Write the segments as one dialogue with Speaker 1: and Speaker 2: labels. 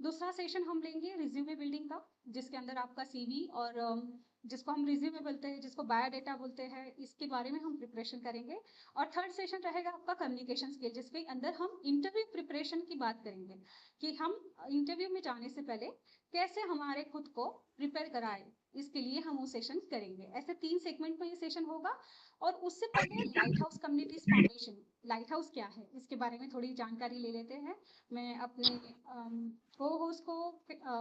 Speaker 1: दूसरा सेशन हम लेंगे रिज्यूमे बिल्डिंग का, जिसके अंदर आपका सीवी और जिसको हम रिज्यूमे बोलते हैं, जिसको बायोडाटा बोलते हैं, इसके बारे में हम प्रिपरेशन करेंगे। और थर्ड सेशन रहेगा आपका कम्युनिकेशन स्किल, जिसके अंदर हम इंटरव्यू प्रिपरेशन की बात करेंगे कि हम इंटरव्यू में जाने से पहले कैसे हमारे खुद को प्रिपेयर कराएं, इसके लिए हम वो सेशन करेंगे। ऐसे 3 सेगमेंट में ये सेशन होगा। और उससे पहले light house communities foundation, light house क्या है इसके बारे में थोड़ी जानकारी ले लेते हैं। मैं अपने को होस्ट को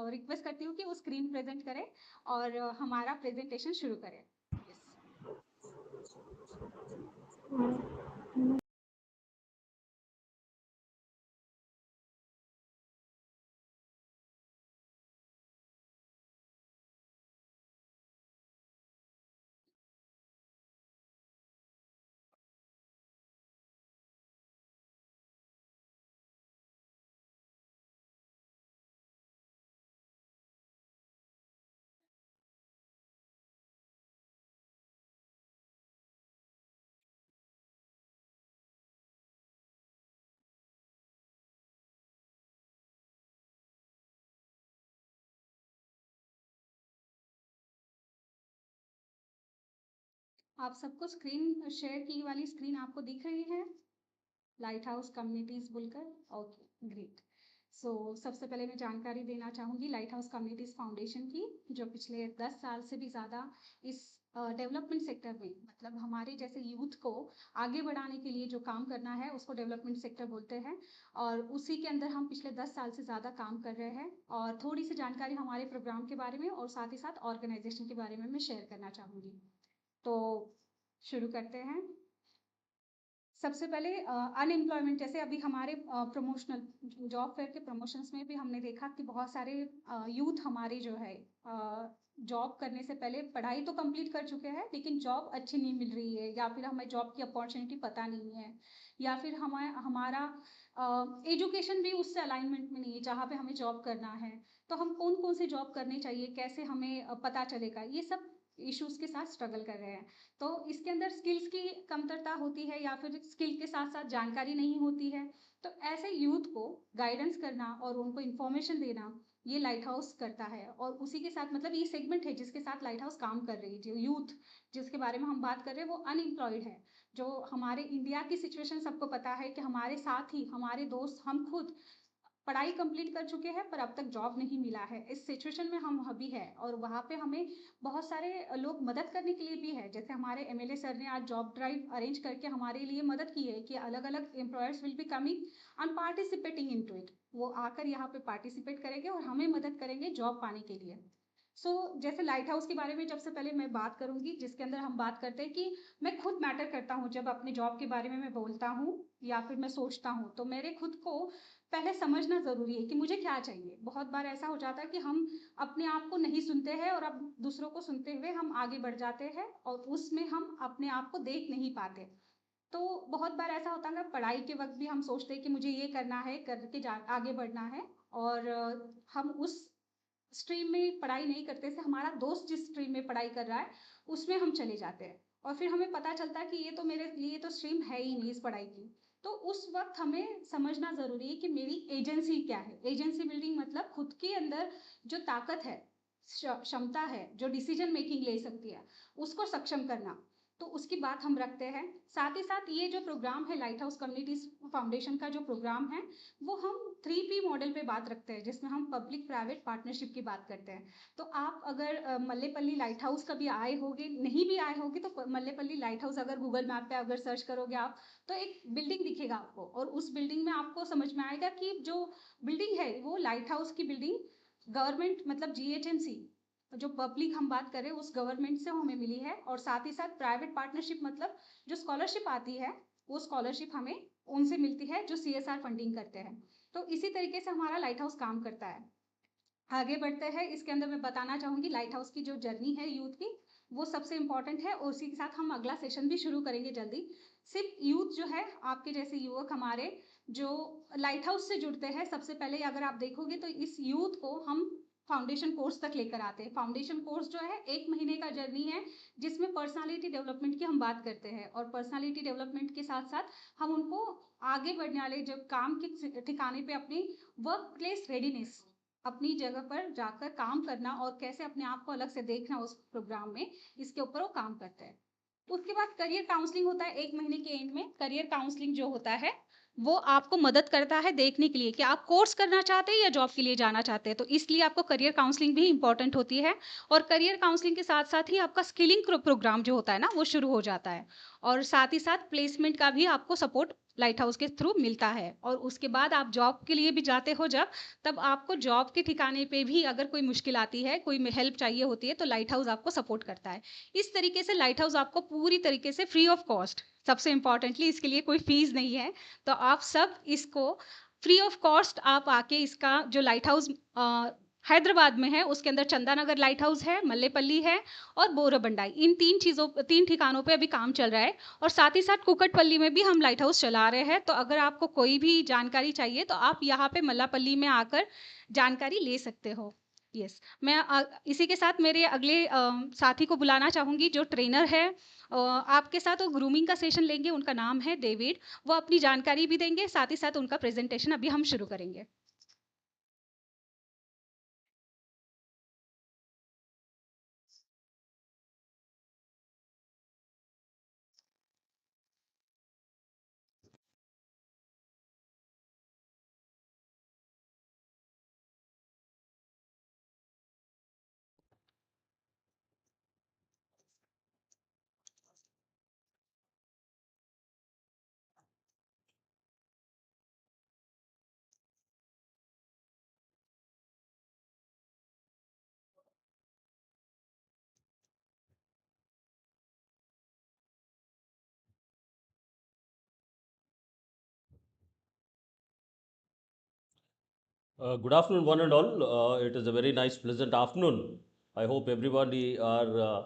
Speaker 1: रिक्वेस्ट करती हूँ कि वो स्क्रीन प्रेजेंट करें और हमारा प्रेजेंटेशन शुरू करें। आप सबको स्क्रीन शेयर की वाली स्क्रीन आपको दिख रही है, लाइट हाउस कम्युनिटीज बोलकर? Okay, great. सो सबसे पहले मैं जानकारी देना चाहूँगी लाइट हाउस कम्युनिटीज फाउंडेशन की, जो पिछले 10 साल से भी ज़्यादा इस डेवलपमेंट सेक्टर में, मतलब हमारे जैसे यूथ को आगे बढ़ाने के लिए जो काम करना है उसको डेवलपमेंट सेक्टर बोलते हैं। और उसी के अंदर हम पिछले 10 साल से ज़्यादा काम कर रहे हैं। और थोड़ी सी जानकारी हमारे प्रोग्राम के बारे में और साथ ही साथ ऑर्गेनाइजेशन के बारे में मैं शेयर करना चाहूँगी। तो शुरू करते हैं। सबसे पहले अनएम्प्लॉयमेंट, जैसे अभी हमारे प्रमोशनल जॉब फेयर के प्रमोशंस में भी हमने देखा कि बहुत सारे यूथ हमारे जो है जॉब करने से पहले पढ़ाई तो कंप्लीट कर चुके हैं, लेकिन जॉब अच्छी नहीं मिल रही है, या फिर हमें जॉब की अपॉर्चुनिटी पता नहीं है, या फिर हमारा एजुकेशन भी उससे अलाइनमेंट में नहीं है जहाँ पे हमें जॉब करना है। तो हम कौन कौन से जॉब करने चाहिए, कैसे हमें पता चलेगा, ये सब इश्यूज के साथ स्ट्रगल कर रहे हैं। तो इसके अंदर स्किल्स की कमतरता होती है, या फिर स्किल के साथ साथ जानकारी नहीं होती है। तो ऐसे यूथ को गाइडेंस करना और उनको इन्फॉर्मेशन देना, ये लाइट हाउस करता है। और उसी के साथ, मतलब ये सेगमेंट है जिसके साथ लाइट हाउस काम कर रही है। जो यूथ जिसके बारे में हम बात कर रहे हैं वो अनएम्प्लॉयड है। जो हमारे इंडिया की सिचुएशन सबको पता है कि हमारे साथ ही हमारे दोस्त, हम खुद पढ़ाई कंप्लीट कर चुके हैं पर अब तक जॉब नहीं मिला है। इस सिचुएशन में हम अभी है, और वहाँ पे हमें बहुत सारे लोग मदद करने के लिए भी है। जैसे हमारे एमएलए सर ने आज जॉब ड्राइव अरेंज करके हमारे लिए मदद की है कि अलग अलग employers will be coming and participating into it. वो आकर यहाँ पे पार्टिसिपेट करेंगे और हमें मदद करेंगे जॉब पाने के लिए। जैसे लाइट हाउस के बारे में सबसे पहले मैं बात करूंगी, जिसके अंदर हम बात करते हैं कि मैं खुद मैटर करता हूँ। जब अपने जॉब के बारे में मैं बोलता हूँ या फिर मैं सोचता हूँ, तो मेरे खुद को पहले समझना ज़रूरी है कि मुझे क्या चाहिए। बहुत बार ऐसा हो जाता है कि हम अपने आप को नहीं सुनते हैं और अब दूसरों को सुनते हुए हम आगे बढ़ जाते हैं, और उसमें हम अपने आप को देख नहीं पाते। तो बहुत बार ऐसा होता है, पढ़ाई के वक्त भी हम सोचते हैं कि मुझे ये करना है, करके आगे बढ़ना है, और हम उस स्ट्रीम में पढ़ाई नहीं करते से हमारा दोस्त जिस स्ट्रीम में पढ़ाई कर रहा है उसमें हम चले जाते हैं, और फिर हमें पता चलता है कि ये तो मेरे लिए तो स्ट्रीम है ही नहीं इस पढ़ाई की। तो उस वक्त हमें समझना ज़रूरी है कि मेरी एजेंसी क्या है। एजेंसी बिल्डिंग मतलब खुद के अंदर जो ताकत है, क्षमता है, जो डिसीजन मेकिंग ले सकती है, उसको सक्षम करना। तो उसकी बात हम रखते हैं। साथ ही साथ ये जो प्रोग्राम है लाइट हाउस कम्युनिटीज फाउंडेशन का जो प्रोग्राम है, वो हम 3P मॉडल पे बात रखते हैं, जिसमें हम पब्लिक प्राइवेट पार्टनरशिप की बात करते हैं। तो आप अगर मल्लेपल्ली लाइट हाउस कभी आए होगे, नहीं भी आए होगे, तो मल्लेपल्ली लाइट हाउस अगर गूगल मैप पे अगर सर्च करोगे आप, तो एक बिल्डिंग दिखेगा आपको, और उस बिल्डिंग में आपको समझ में आएगा कि जो बिल्डिंग है वो लाइट हाउस की बिल्डिंग गवर्नमेंट, मतलब जीएचएमसी, जो पब्लिक हम बात करें उस गवर्नमेंट से हमें मिली है। और साथ ही साथ प्राइवेट पार्टनरशिप मतलब जो स्कॉलरशिप आती है, वो स्कॉलरशिप हमें उनसे मिलती है जो सीएसआर फंडिंग करते हैं। तो इसी तरीके से हमारा लाइट हाउस काम करता है। आगे बढ़ते हैं। इसके अंदर मैं बताना चाहूँगी लाइट हाउस की जो जर्नी है यूथ की, वो सबसे इम्पॉर्टेंट है, और उसी के साथ हम अगला सेशन भी शुरू करेंगे जल्दी। सिर्फ यूथ जो है, आपके जैसे युवक हमारे जो लाइट हाउस से जुड़ते हैं, सबसे पहले अगर आप देखोगे तो इस यूथ को हम फाउंडेशन कोर्स तक लेकर आते हैं। फाउंडेशन कोर्स जो है 1 महीने का जर्नी है, जिसमें पर्सनालिटी डेवलपमेंट की हम बात करते हैं, और पर्सनालिटी डेवलपमेंट के साथ साथ हम उनको आगे बढ़ने वाले जब काम के ठिकाने पे अपनी वर्क प्लेस रेडीनेस, अपनी जगह पर जाकर काम करना और कैसे अपने आप को अलग से देखना उस प्रोग्राम में, इसके ऊपर वो काम करता है। उसके बाद करियर काउंसलिंग होता है 1 महीने के एंड में। करियर काउंसलिंग जो होता है, वो आपको मदद करता है देखने के लिए कि आप कोर्स करना चाहते हैं या जॉब के लिए जाना चाहते हैं। तो इसलिए आपको करियर काउंसलिंग भी इम्पोर्टेंट होती है और करियर काउंसलिंग के साथ-साथ ही आपका स्किलिंग प्रोग्राम जो होता है ना, वो शुरू हो जाता है और साथ ही साथ प्लेसमेंट का भी आपको सपोर्ट लाइट हाउस के थ्रू मिलता है और उसके बाद आप जॉब के लिए भी जाते हो जब, तब आपको जॉब के ठिकाने पे भी अगर कोई मुश्किल आती है, कोई हेल्प चाहिए होती है, तो लाइट हाउस आपको सपोर्ट करता है। इस तरीके से लाइट हाउस आपको पूरी तरीके से फ्री ऑफ कॉस्ट, सबसे इम्पोर्टेंटली इसके लिए कोई फीस नहीं है, तो आप सब इसको फ्री ऑफ कॉस्ट आप आके इसका जो लाइट हाउस हैदराबाद में है, उसके अंदर चंदानगर लाइट हाउस है, मल्लेपल्ली है और बोरबंडाई, इन 3 ठिकानों पे अभी काम चल रहा है और साथ ही साथ कुकटपल्ली में भी हम लाइट हाउस चला रहे हैं। तो अगर आपको कोई भी जानकारी चाहिए तो आप यहाँ पे मल्लापल्ली में आकर जानकारी ले सकते हो। यस, मैं इसी के साथ मेरे अगले साथी को बुलाना चाहूँगी जो ट्रेनर है। आपके साथ वो ग्रूमिंग का सेशन लेंगे, उनका नाम है डेविड। वो अपनी जानकारी भी देंगे, साथ ही साथ उनका प्रेजेंटेशन अभी हम शुरू करेंगे।
Speaker 2: Good afternoon, one and all. It is a very nice, pleasant afternoon. I hope everybody are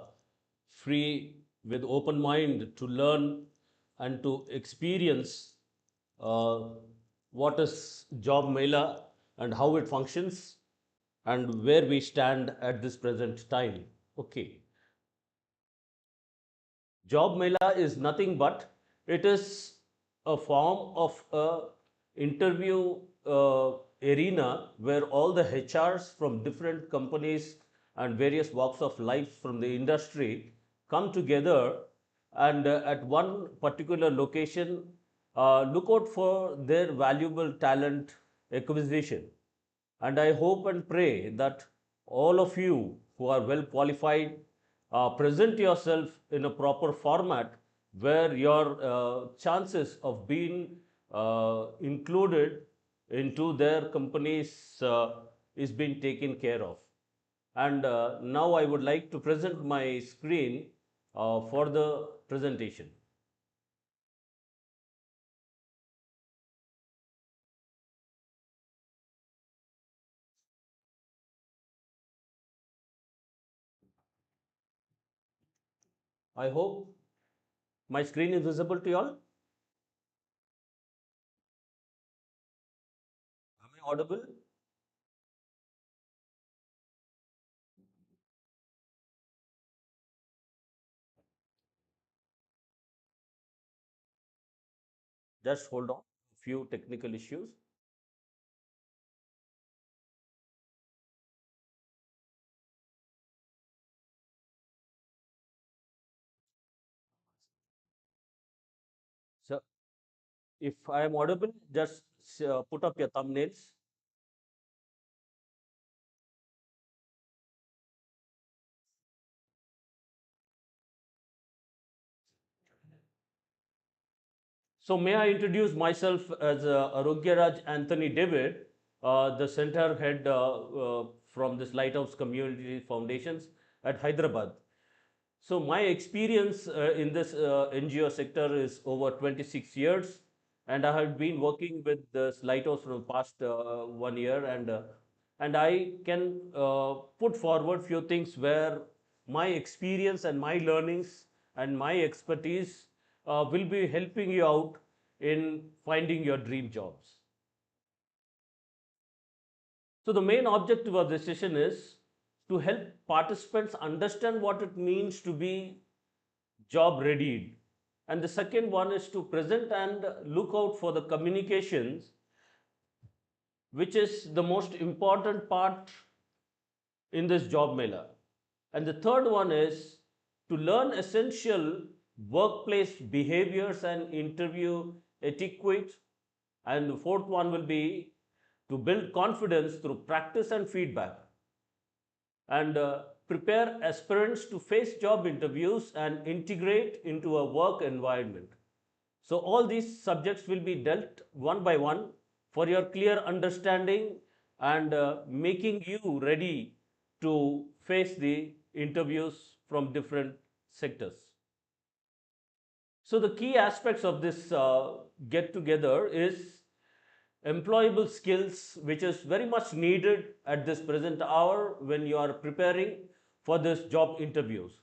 Speaker 2: free with open mind to learn and to experience uh, what is Job Mela and how it functions and where we stand at this present time. Okay. Job Mela is nothing but it is a form of a interview arena where all the HRs from different companies and various walks of life from the industry come together and at one particular location look out for their valuable talent acquisition. And I hope and pray that all of you who are well qualified present yourself in a proper format where your chances of being included into their companies is being taken care of. And now I would like to present my screen for the presentation. I hope my screen is visible to you all. Am I audible? Just hold on. Few technical issues. So if I am audible, just put up your thumbnails. So may I introduce myself as Arogyaraj Anthony David, the center head from this Lighthouse Community Foundations at Hyderabad. So my experience in this NGO sector is over 26 years, and I have been working with this lighthouse for the past 1 year, and I can put forward few things where my experience and my learnings and my expertise will be helping you out in finding your dream jobs. So the main objective of this session is to help participants understand what it means to be job readied. And the second one is to present and look out for the communications which is the most important part in this job mailer. And the third one is to learn essential workplace behaviors and interview etiquette. And the fourth one will be to build confidence through practice and feedback, and prepare aspirants to face job interviews and integrate into a work environment. So, all these subjects will be dealt one by one for your clear understanding and making you ready to face the interviews from different sectors. So, the key aspects of this get together is employable skills, which is very much needed at this present hour when you are preparing for this job interviews.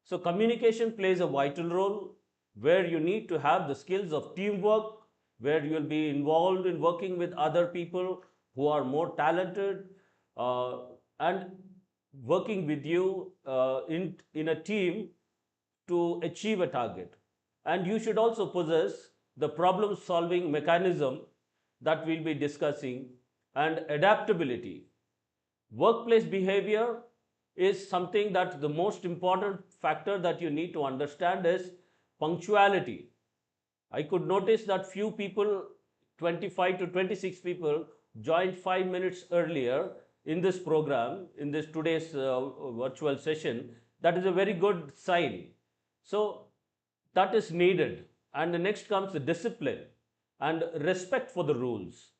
Speaker 2: So communication plays a vital role, where you need to have the skills of teamwork, where you will be involved in working with other people who are more talented, uh, and working with you in a team to achieve a target. And you should also possess the problem solving mechanism that we'll be discussing, and adaptability. Workplace behavior is something that the most important factor that you need to understand is punctuality. I could notice that few people, 25 to 26 people, joined 5 minutes earlier in this program, in this today's virtual session. That is a very good sign. So, that is needed. And the next comes the discipline and respect for the rules.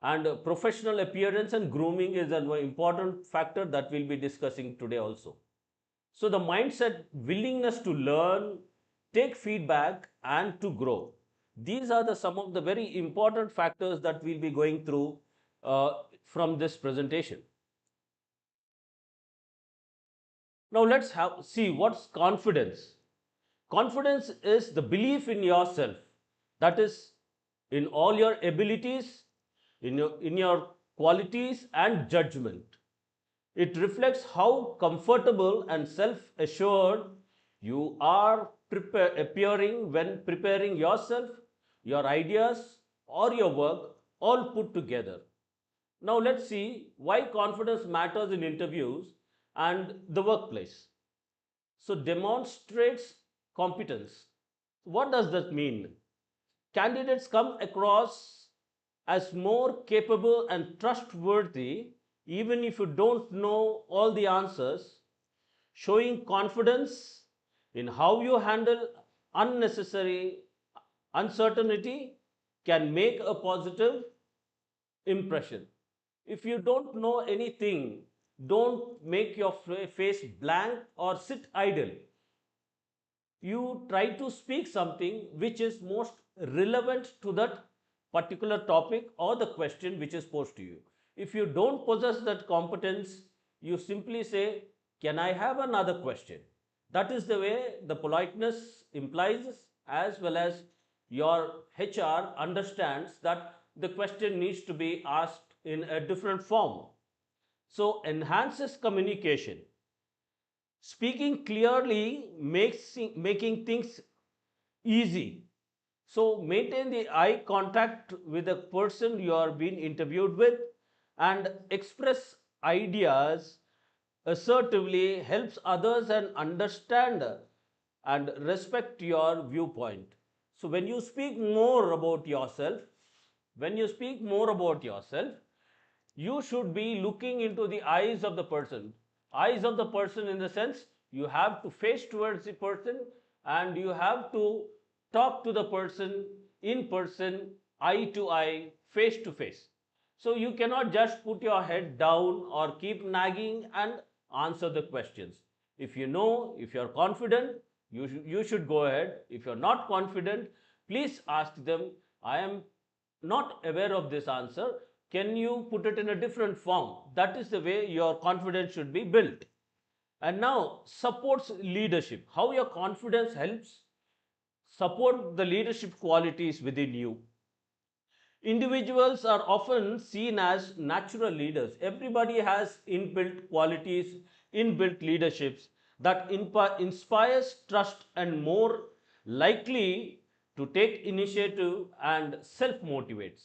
Speaker 2: And professional appearance and grooming is an important factor that we'll be discussing today also. So the mindset, willingness to learn, take feedback, and to grow. These are some of the very important factors that we'll be going through from this presentation. Now let's see what's confidence. Confidence is the belief in yourself, that is, in all your abilities, in your qualities and judgment. It reflects how comfortable and self assured you are appearing when preparing yourself, your ideas, or your work all put together. Now, let's see why confidence matters in interviews and the workplace. So, demonstrates competence. What does that mean? Candidates come across as more capable and trustworthy even if you don't know all the answers. Showing confidence in how you handle unnecessary uncertainty can make a positive impression. If you don't know anything, don't make your face blank or sit idle. You try to speak something which is most relevant to that particular topic or the question which is posed to you. If you don't possess that competence, you simply say, can I have another question? That is the way the politeness implies, as well as your HR understands that the question needs to be asked in a different form. So, enhances communication. Speaking clearly makes making things easy. So maintain the eye contact with the person you are being interviewed with, and express ideas assertively helps others and understand and respect your viewpoint. So when you speak more about yourself, when you speak more about yourself, you should be looking into the eyes of the person. Eyes of the person in the sense, you have to face towards the person and you have to talk to the person, eye to eye, face to face. So you cannot just put your head down or keep nagging and answer the questions. If you know, if you're confident, you should go ahead. If you're not confident, please ask them, I am not aware of this answer. Can you put it in a different form? That is the way your confidence should be built. And now, supports leadership. How your confidence helps support the leadership qualities within you. Individuals are often seen as natural leaders. Everybody has inbuilt qualities, inbuilt leaderships that inspires trust and more likely to take initiative and self motivates.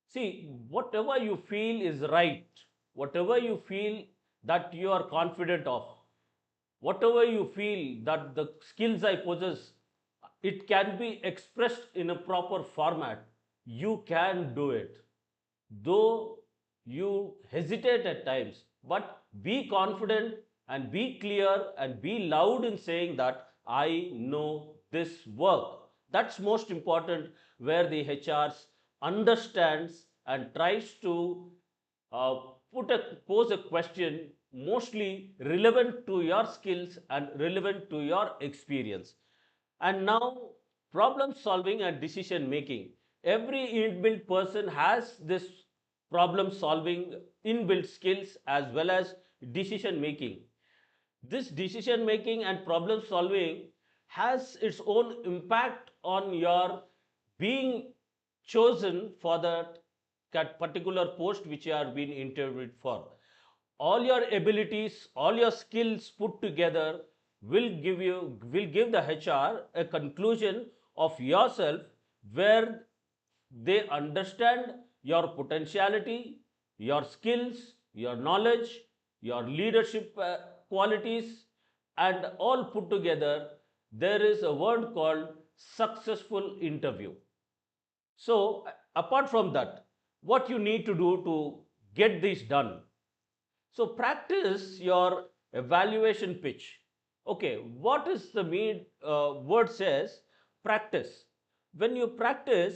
Speaker 2: See, whatever you feel is right, whatever you feel that you are confident of, whatever you feel that the skills I possess, it can be expressed in a proper format, you can do it. Though you hesitate at times, but be confident and be clear and be loud in saying that I know this work. That's most important, where the HRs understands and tries to uh, pose a question mostly relevant to your skills and relevant to your experience. And now, problem solving and decision making. Every inbuilt person has this problem solving inbuilt skills as well as decision making. This decision making and problem solving has its own impact on your being chosen for that particular post which you are being interviewed for. All your abilities, all your skills put together will give the HR a conclusion of yourself, where they understand your potentiality, your skills, your knowledge, your leadership qualities, and all put together. There is a word called successful interview. So, apart from that, what you need to do to get this done? So, practice your evaluation pitch. Okay, what is the word says? Practice. When you practice,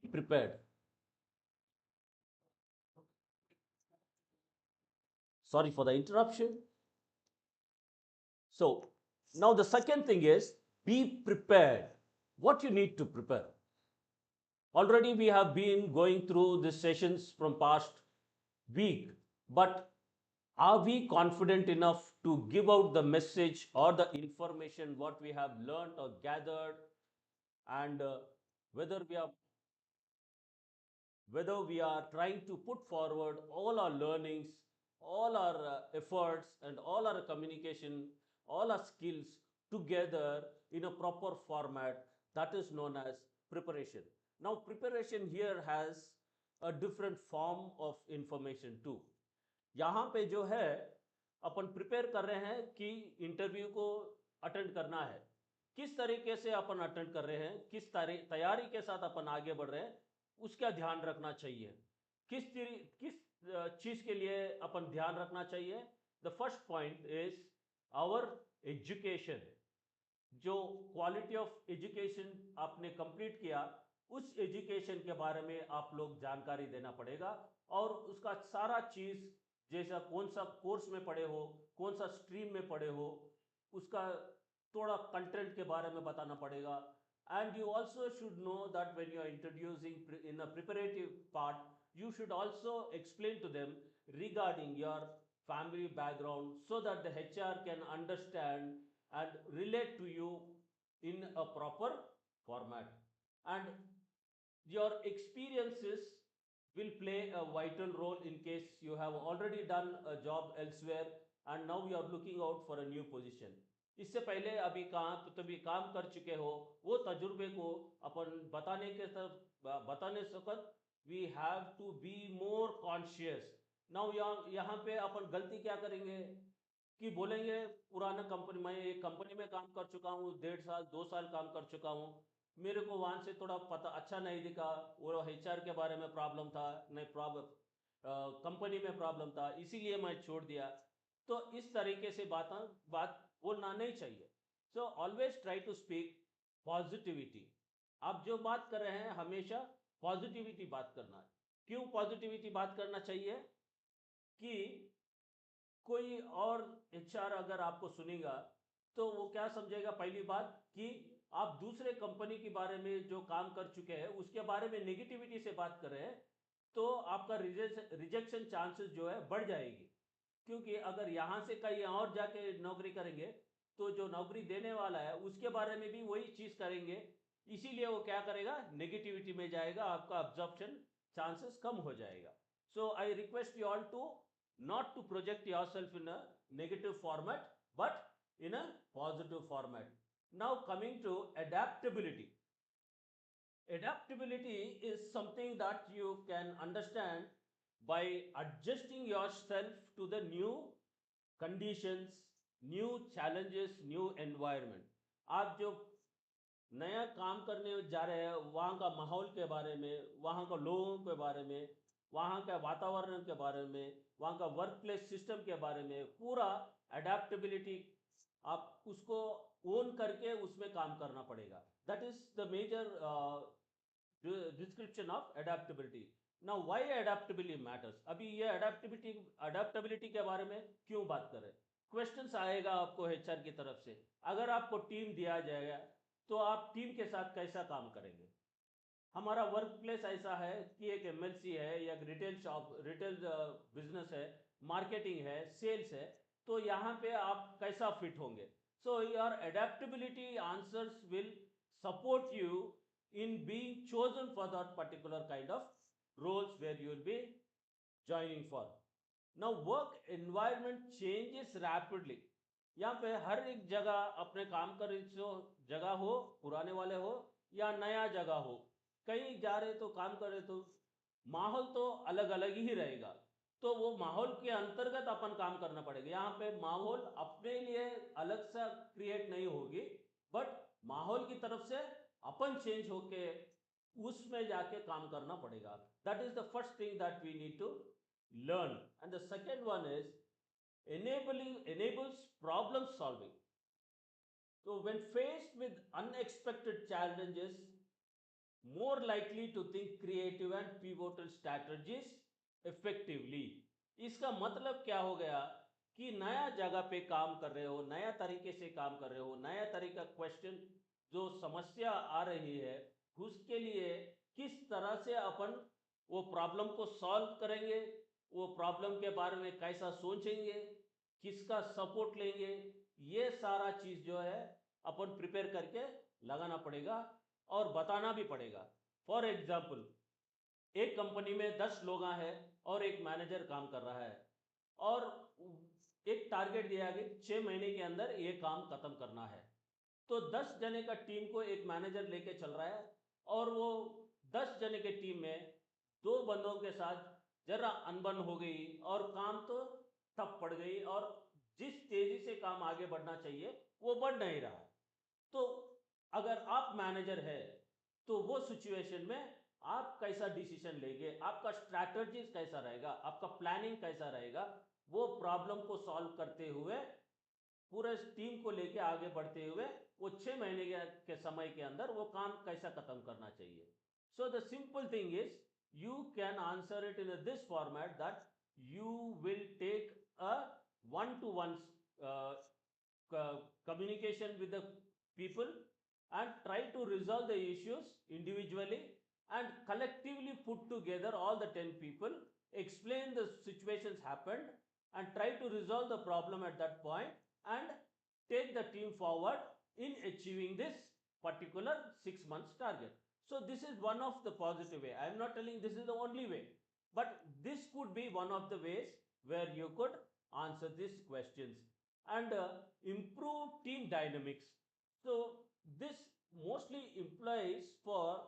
Speaker 2: be prepared. Sorry for the interruption. So, now the second thing is be prepared. What you need to prepare. Already we have been going through these sessions from past week, but are we confident enough to give out the message or the information what we have learned or gathered, and whether we are whether we are trying to put forward all our learnings, all our efforts, and all our communication, all our skills together in a proper format, that is known as preparation. Now, preparation here has a different form of information too. यहाँ पे जो है अपन prepare कर रहे हैं कि interview को attend करना है, किस तरीके से अपन अटेंड कर रहे हैं, किस तैयारी के साथ अपन आगे बढ़ रहे हैं, उसका ध्यान रखना चाहिए। किस चीज के लिए अपन ध्यान रखना चाहिए? The first point is our education. जो क्वालिटी ऑफ एजुकेशन आपने कंप्लीट किया, उस एजुकेशन के बारे में आप लोग जानकारी देना पड़ेगा, और उसका सारा चीज, जैसा कौन सा कोर्स में पढ़े हो, कौन सा स्ट्रीम में पढ़े हो, उसका थोड़ा कंटेंट के बारे में बताना पड़ेगा। And you also should know that when you are introducing in a preparative part, you should also explain to them regarding your family background so that the HR can understand and relate to you in a proper format. And your experiences will play a vital role in case you have already done a job elsewhere and now you are looking out for a new position. इससे पहले अभी काम कर चुके हो वो तजुर्बे को अपन बताने सकत we have to be more conscious. Now यहाँ पे अपन गलती क्या करेंगे कि बोलेंगे पुराना कंपनी, मैं एक कंपनी में काम कर चुका हूँ, 1.5 साल 2 साल काम कर चुका हूँ, मेरे को वहाँ से थोड़ा पता अच्छा नहीं दिखा, वो HR के बारे में प्रॉब्लम था, नहीं प्रॉब्लम कंपनी में प्रॉब्लम था, इसीलिए मैं छोड़ दिया. तो इस तरीके से बात बोलना नहीं चाहिए. So always try to speak positivity. आप जो बात कर रहे हैं हमेशा पॉजिटिविटी बात करना है. क्यों पॉजिटिविटी बात करना चाहिए? कि कोई और HR अगर आपको सुनेगा तो वो क्या समझेगा, पहली बात कि आप दूसरे कंपनी के बारे में जो काम कर चुके हैं उसके बारे में नेगेटिविटी से बात कर रहे हैं, तो आपका रिजेक्शन चांसेस जो है बढ़ जाएगी. क्योंकि अगर यहाँ से कहीं और जाके नौकरी करेंगे तो जो नौकरी देने वाला है उसके बारे में भी वही चीज करेंगे, इसीलिए वो क्या करेगा, नेगेटिविटी में जाएगा, आपका अब्जॉर्प्शन चांसेस कम हो जाएगा. So I request you all to not to project yourself in a negative format but in a positive format. Now coming to adaptability. Adaptability is something that you can understand by adjusting yourself to the new conditions, new challenges, new environment. आप जो नया काम करने जा रहे हैं वहाँ का माहौल के बारे में, वहाँ का लोगों के बारे में, वहाँ का वातावरण के बारे में, वहाँ का वर्क प्लेस सिस्टम के बारे में पूरा अडेप्टेबिलिटी आप उसको ओन करके उसमें काम करना पड़ेगा. That is the major description of adaptability. Now why adaptability matters. अभी ये अडेप्टेबिलिटी के बारे में क्यों बात करें, क्वेश्चंस आएगा आपको HR की तरफ से. अगर आपको टीम दिया जाएगा तो आप टीम के साथ कैसा काम करेंगे. हमारा वर्क प्लेस ऐसा है कि एक MLC है या रिटेल बिजनेस है, मार्केटिंग है, सेल्स है, तो यहाँ पे आप कैसा फिट होंगे. So your adaptability answers will support you in being chosen for that particular kind of roles where you will be joining for. Now work environment changes rapidly. यहाँ पे हर एक जगह अपने काम कर जो जगह हो, पुराने वाले हो या नया जगह हो, कहीं जा रहे तो काम कर रहे तो माहौल तो अलग अलग ही रहेगा. तो वो माहौल के अंतर्गत अपन काम करना पड़ेगा. यहाँ पे माहौल अपने लिए अलग सा क्रिएट नहीं होगी, बट माहौल की तरफ से अपन चेंज होके उसमें जाके काम करना पड़ेगा. That is the first thing that we need to learn. And the second one is enables problem solving. So when faced with unexpected challenges, more likely to think creative and pivotal strategies effectively. इसका मतलब क्या हो गया कि नया जगह पे काम कर रहे हो, नया तरीके से काम कर रहे हो, नया तरीका क्वेश्चन जो समस्या आ रही है उसके लिए किस तरह से अपन वो प्रॉब्लम को सॉल्व करेंगे, वो प्रॉब्लम के बारे में कैसा सोचेंगे, किसका सपोर्ट लेंगे, ये सारा चीज जो है अपन प्रिपेयर करके लगाना पड़ेगा और बताना भी पड़ेगा. फॉर एग्जाम्पल, एक कंपनी में 10 लोग हैं और एक मैनेजर काम कर रहा है और एक टारगेट दिया गया 6 महीने के अंदर ये काम खत्म करना है. तो 10 जने का टीम को एक मैनेजर लेके चल रहा है और वो 10 जने के टीम में 2 बंदों के साथ जरा अनबन हो गई और काम तो ठप पड़ गई और जिस तेजी से काम आगे बढ़ना चाहिए वो बढ़ नहीं रहा. तो अगर आप मैनेजर है तो वो सिचुएशन में आप कैसा डिसीजन लेंगे, आपका स्ट्रैटेजीज कैसा रहेगा, आपका प्लानिंग कैसा रहेगा, वो प्रॉब्लम को सॉल्व करते हुए पूरे टीम को लेके आगे बढ़ते हुए वो 6 महीने के समय के अंदर वो काम कैसा खत्म करना चाहिए. So the simple thing is you can answer it in this format that you will take a one-to-one communication with the people and try to resolve the issues individually and collectively put together all the 10 people, explain the situations happened and try to resolve the problem at that point and take the team forward in achieving this particular 6 months target. So this is one of the positive way. I am not telling this is the only way, but this could be one of the ways where you could answer these questions and improve team dynamics. So this mostly implies for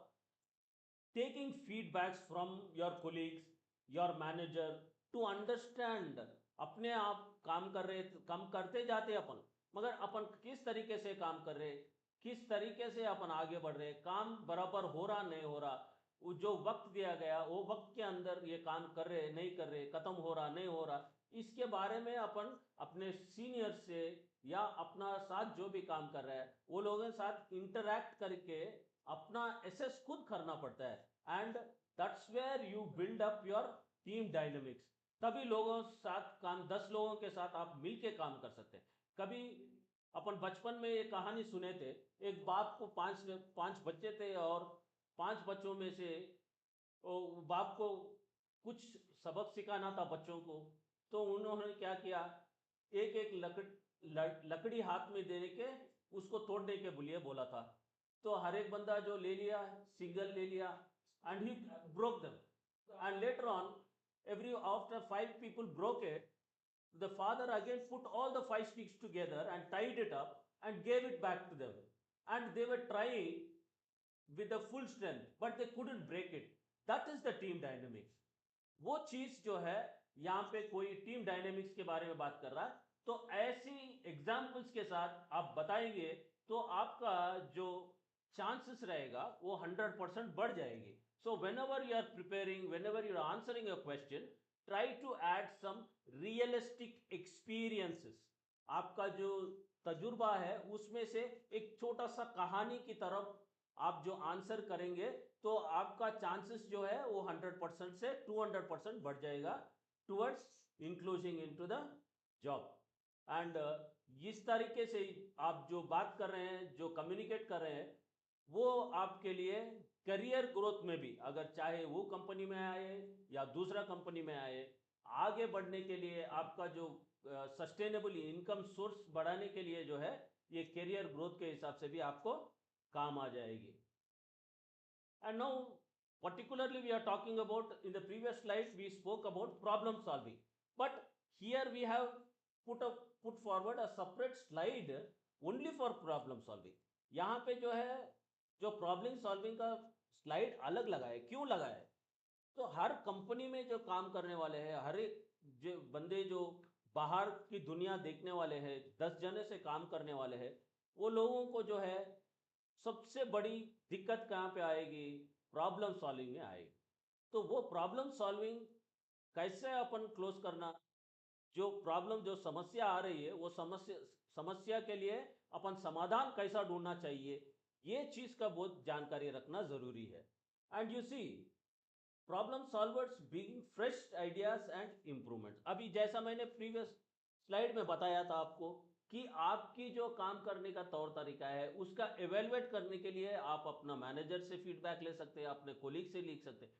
Speaker 2: taking feedbacks from your colleagues, your manager to understand अपने आप काम कर रहे काम करते जाते अपन, मगर अपन किस तरीके से काम कर रहे, किस तरीके से अपन आगे बढ़ रहे, काम बराबर हो रहा नहीं हो रहा, वो जो वक्त दिया गया वो वक्त के अंदर ये काम कर रहे नहीं कर रहे, खत्म हो रहा नहीं हो रहा, इसके बारे में अपन अपने सीनियर से या अपना साथ जो भी काम कर रहा है वो लोगों के साथ इंटरैक्ट करके अपना एसेस खुद करना पड़ता है and that's where you build up your team dynamics. तभी लोगों साथ काम 10 लोगों के साथ आप मिलके काम कर सकते हैं. कभी अपन बचपन में ये कहानी सुने थे, एक बाप को पांच बच्चे थे और 5 बच्चों में से बाप को कुछ सबक सिखाना था बच्चों को, तो उन्होंने क्या किया, एक एक लकड़ी हाथ में देने के उसको तोड़ने के लिए बोला था. तो हर एक बंदा जो ले लिया, सिंगल ले लिया and he broke them, and later on after 5 people broke it, the father again put all the 5 sticks together and tied it up and gave it back to them, and they were trying with the full strength but they couldn't break it. That is the team dynamics. वो चीज जो है यहाँ पे कोई team dynamics के बारे में बात कर रहा है, तो ऐसी एग्जाम्पल्स के साथ आप बताएंगे तो आपका जो चांसेस रहेगा वो 100% बढ़ जाएगी. So whenever you are preparing, whenever you are answering a question, try to add some realistic experiences. आपका जो तजुर्बा है उसमें से एक छोटा सा कहानी की तरफ आप जो आंसर करेंगे तो आपका चांसेस जो है वो 100% से 200% बढ़ जाएगा towards including into the job. And इस तरीके से आप जो बात कर रहे हैं, जो कम्युनिकेट कर रहे हैं, वो आपके लिए करियर ग्रोथ में भी, अगर चाहे वो कंपनी में आए या दूसरा कंपनी में आए, आगे बढ़ने के लिए आपका जो सस्टेनेबल इनकम सोर्स बढ़ाने के लिए जो है ये करियर ग्रोथ के हिसाब से भी आपको काम आ जाएगी. And now particularly we are talking about, in the previous slide we spoke about problem solving, but here we have put forward a separate slide only for problem solving. यहाँ पे जो है जो प्रॉब्लम सॉल्विंग का slide अलग लगा है. क्यों लगा है? तो हर कंपनी में जो काम करने वाले हैं, हर एक जो बंदे जो बाहर की दुनिया देखने वाले हैं, 10 जने से काम करने वाले हैं, वो लोगों को जो है सबसे बड़ी दिक्कत कहाँ पे आएगी? प्रॉब्लम सॉल्विंग में आएगी. तो वो प्रॉब्लम सॉल्विंग कैसे अपन क्लोज करना, जो प्रॉब्लम जो समस्या आ रही है वो समस्या के लिए अपन समाधान कैसा ढूंढना चाहिए, ये चीज का बहुत जानकारी रखना जरूरी है. And you see problem solvers being fresh ideas and improvements. अभी जैसा मैंने प्रीवियस स्लाइड में बताया था आपको कि आपकी जो काम करने का तौर तरीका है उसका एवेलुएट करने के लिए आप अपना मैनेजर से फीडबैक ले सकते हैं, अपने कोलीग से लिख सकते हैं.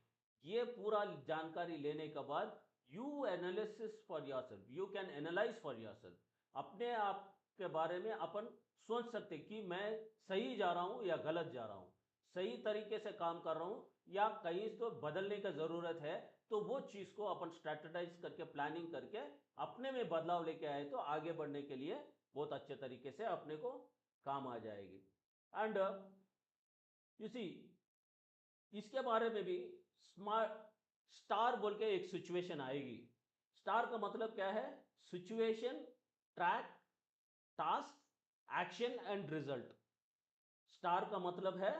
Speaker 2: ये पूरा जानकारी लेने के बाद you analysis for yourself, you can analyse for yourself. अपने आप के बारे में अपन सोच सकते कि मैं सही जा रहा हूँ या गलत जा रहा हूँ, सही तरीके से काम कर रहा हूँ या कहीं तो बदलने का ज़रूरत है. तो वो चीज़ को अपन स्ट्रेटेजाइज करके प्लानिंग करके अपने में बदलाव लेके आए तो आगे बढ़ने के लिए बहुत अच्छे तरीके से अपने को काम आ जाएगी. एंड यू सी इसके बारे में भी स्मार्ट स्टार बोल के एक सिचुएशन आएगी. स्टार का मतलब क्या है? Situation, track, task, action and result. STAR का मतलब है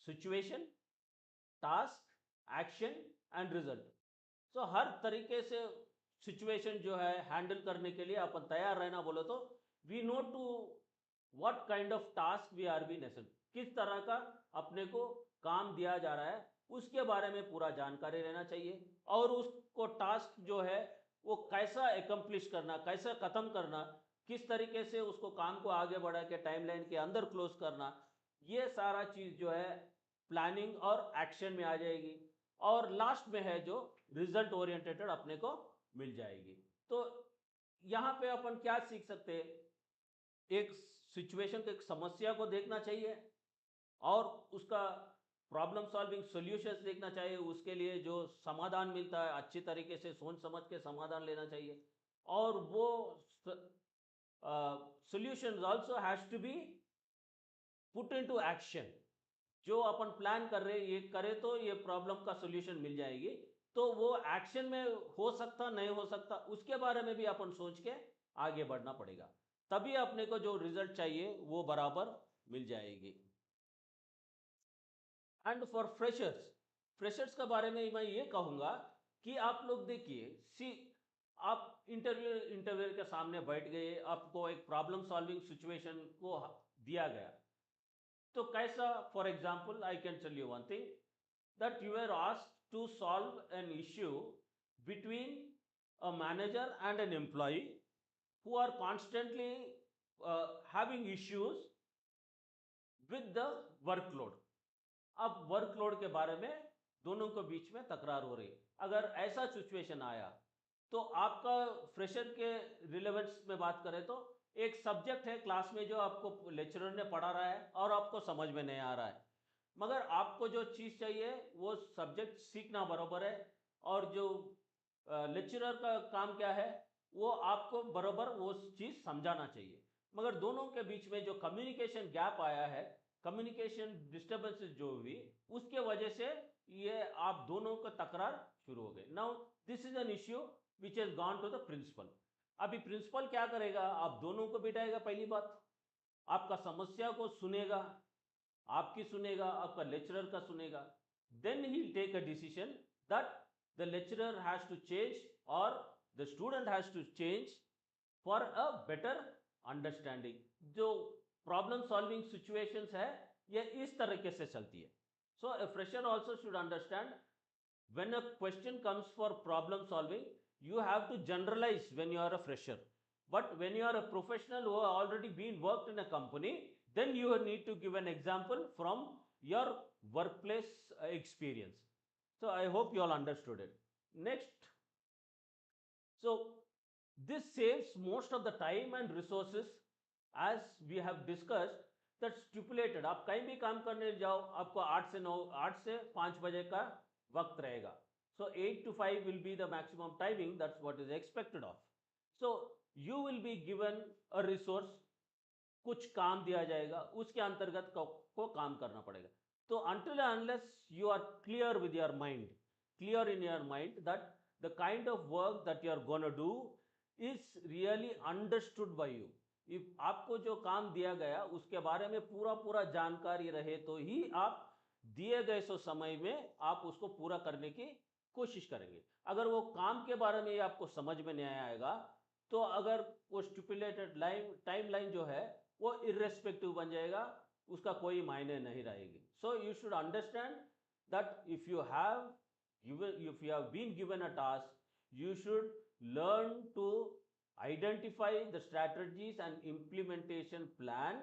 Speaker 2: situation, task, action and result. So हर तरीके से सिचुएशन जो है हैंडल करने के लिए अपन तैयार रहना बोलो तो we know to what kind of task we are be necessary, किस तरह का अपने को काम दिया जा रहा है उसके बारे में पूरा जानकारी रहना चाहिए. और उसको टास्क जो है वो कैसा एकम्प्लिश करना, कैसा ख़त्म करना, किस तरीके से उसको काम को आगे बढ़ा के टाइमलाइन के अंदर क्लोज करना, ये सारा चीज जो है प्लानिंग और एक्शन में आ जाएगी, और लास्ट में है जो रिजल्ट ओरिएंटेटेड अपने को मिल जाएगी। तो यहाँ पे अपन क्या सीख सकते हैं, एक सिचुएशन को, एक समस्या को देखना चाहिए और उसका प्रॉब्लम सॉल्विंग सॉल्यूशंस देखना चाहिए, उसके लिए जो समाधान मिलता है अच्छी तरीके से सोच समझ के समाधान लेना चाहिए, और वो solutions also has to be put into action. जो अपन प्लान कर रहे हैं ये करे तो ये प्रॉब्लम का सॉल्यूशन मिल जाएगी, तो वो एक्शन में हो सकता नहीं हो सकता उसके बारे में भी अपन सोच के आगे बढ़ना पड़ेगा, तभी अपने को जो रिजल्ट चाहिए वो बराबर मिल जाएगी। एंड फॉर फ्रेशर्स, फ्रेशर्स के बारे में मैं ये कहूँगा कि आप लोग देखिए, सी आप इंटरव्यू के सामने बैठ गए, आपको एक प्रॉब्लम सॉल्विंग सिचुएशन को दिया गया, तो कैसा, for example I can tell you one thing, that you are asked to solve an issue between a manager and an employee who are constantly having issues with the workload। अब workload के बारे में दोनों के बीच में तकरार हो रही, अगर ऐसा सिचुएशन आया तो आपका फ्रेशर के रिलेवेंस में बात करें तो एक सब्जेक्ट है क्लास में जो आपको लेक्चरर ने पढ़ा रहा है और आपको समझ में नहीं आ रहा है, मगर आपको जो चीज़ चाहिए वो सब्जेक्ट सीखना बराबर है, और जो लेक्चरर का काम क्या है वो आपको बराबर वो चीज़ समझाना चाहिए, मगर दोनों के बीच में जो कम्युनिकेशन गैप आया है, कम्युनिकेशन डिस्टर्बेंसेस जो हुई उसके वजह से ये आप दोनों का तकरार शुरू हो गए। Now this is an issue which has gone to the principal. अभी प्रिंसिपल क्या करेगा, आप दोनों को बिठाएगा, पहली बात आपका समस्या को सुनेगा, आपकी सुनेगा, आपका लेक्चरर का सुनेगा, then he take a decision that the lecturer has to change और the student has to change for a better understanding. जो प्रॉब्लम सॉल्विंग सिचुएशंस है ये इस तरीके से चलती है। So a fresher also should understand when a question comes for problem solving, you have to generalize when you are a fresher, but when you are a professional who have already been worked in a company, then you need to give an example from your workplace experience. So I hope you all understood it. Next, so this saves most of the time and resources, as we have discussed that stipulated आप कहीं भी काम करने जाओ आपको 8 से 5 बजे का वक्त रहेगा, so 8 to 5 will be the maximum timing, that's what is expected of, so you will be given a resource, कुछ काम दिया जाएगा उसके अंतर्गत को काम करना पड़ेगा। तो until and unless you are clear with your mind, clear in your mind that the kind of work that you are going to do is really understood by you, if आपको जो काम दिया गया उसके बारे में पूरा पूरा जानकारी रहे तो ही आप दिए गए सो समय में आप उसको पूरा करने की कोशिश करेंगे। अगर वो काम के बारे में आपको समझ में नहीं आएगा तो अगर वो स्टिपुलेटेड टाइम लाइन जो है वो इर्रेस्पेक्टिव बन जाएगा, उसका कोई मायने नहीं रहेगी। So you should understand that if you have been given a task, you should learn to identify the strategies and implementation plan,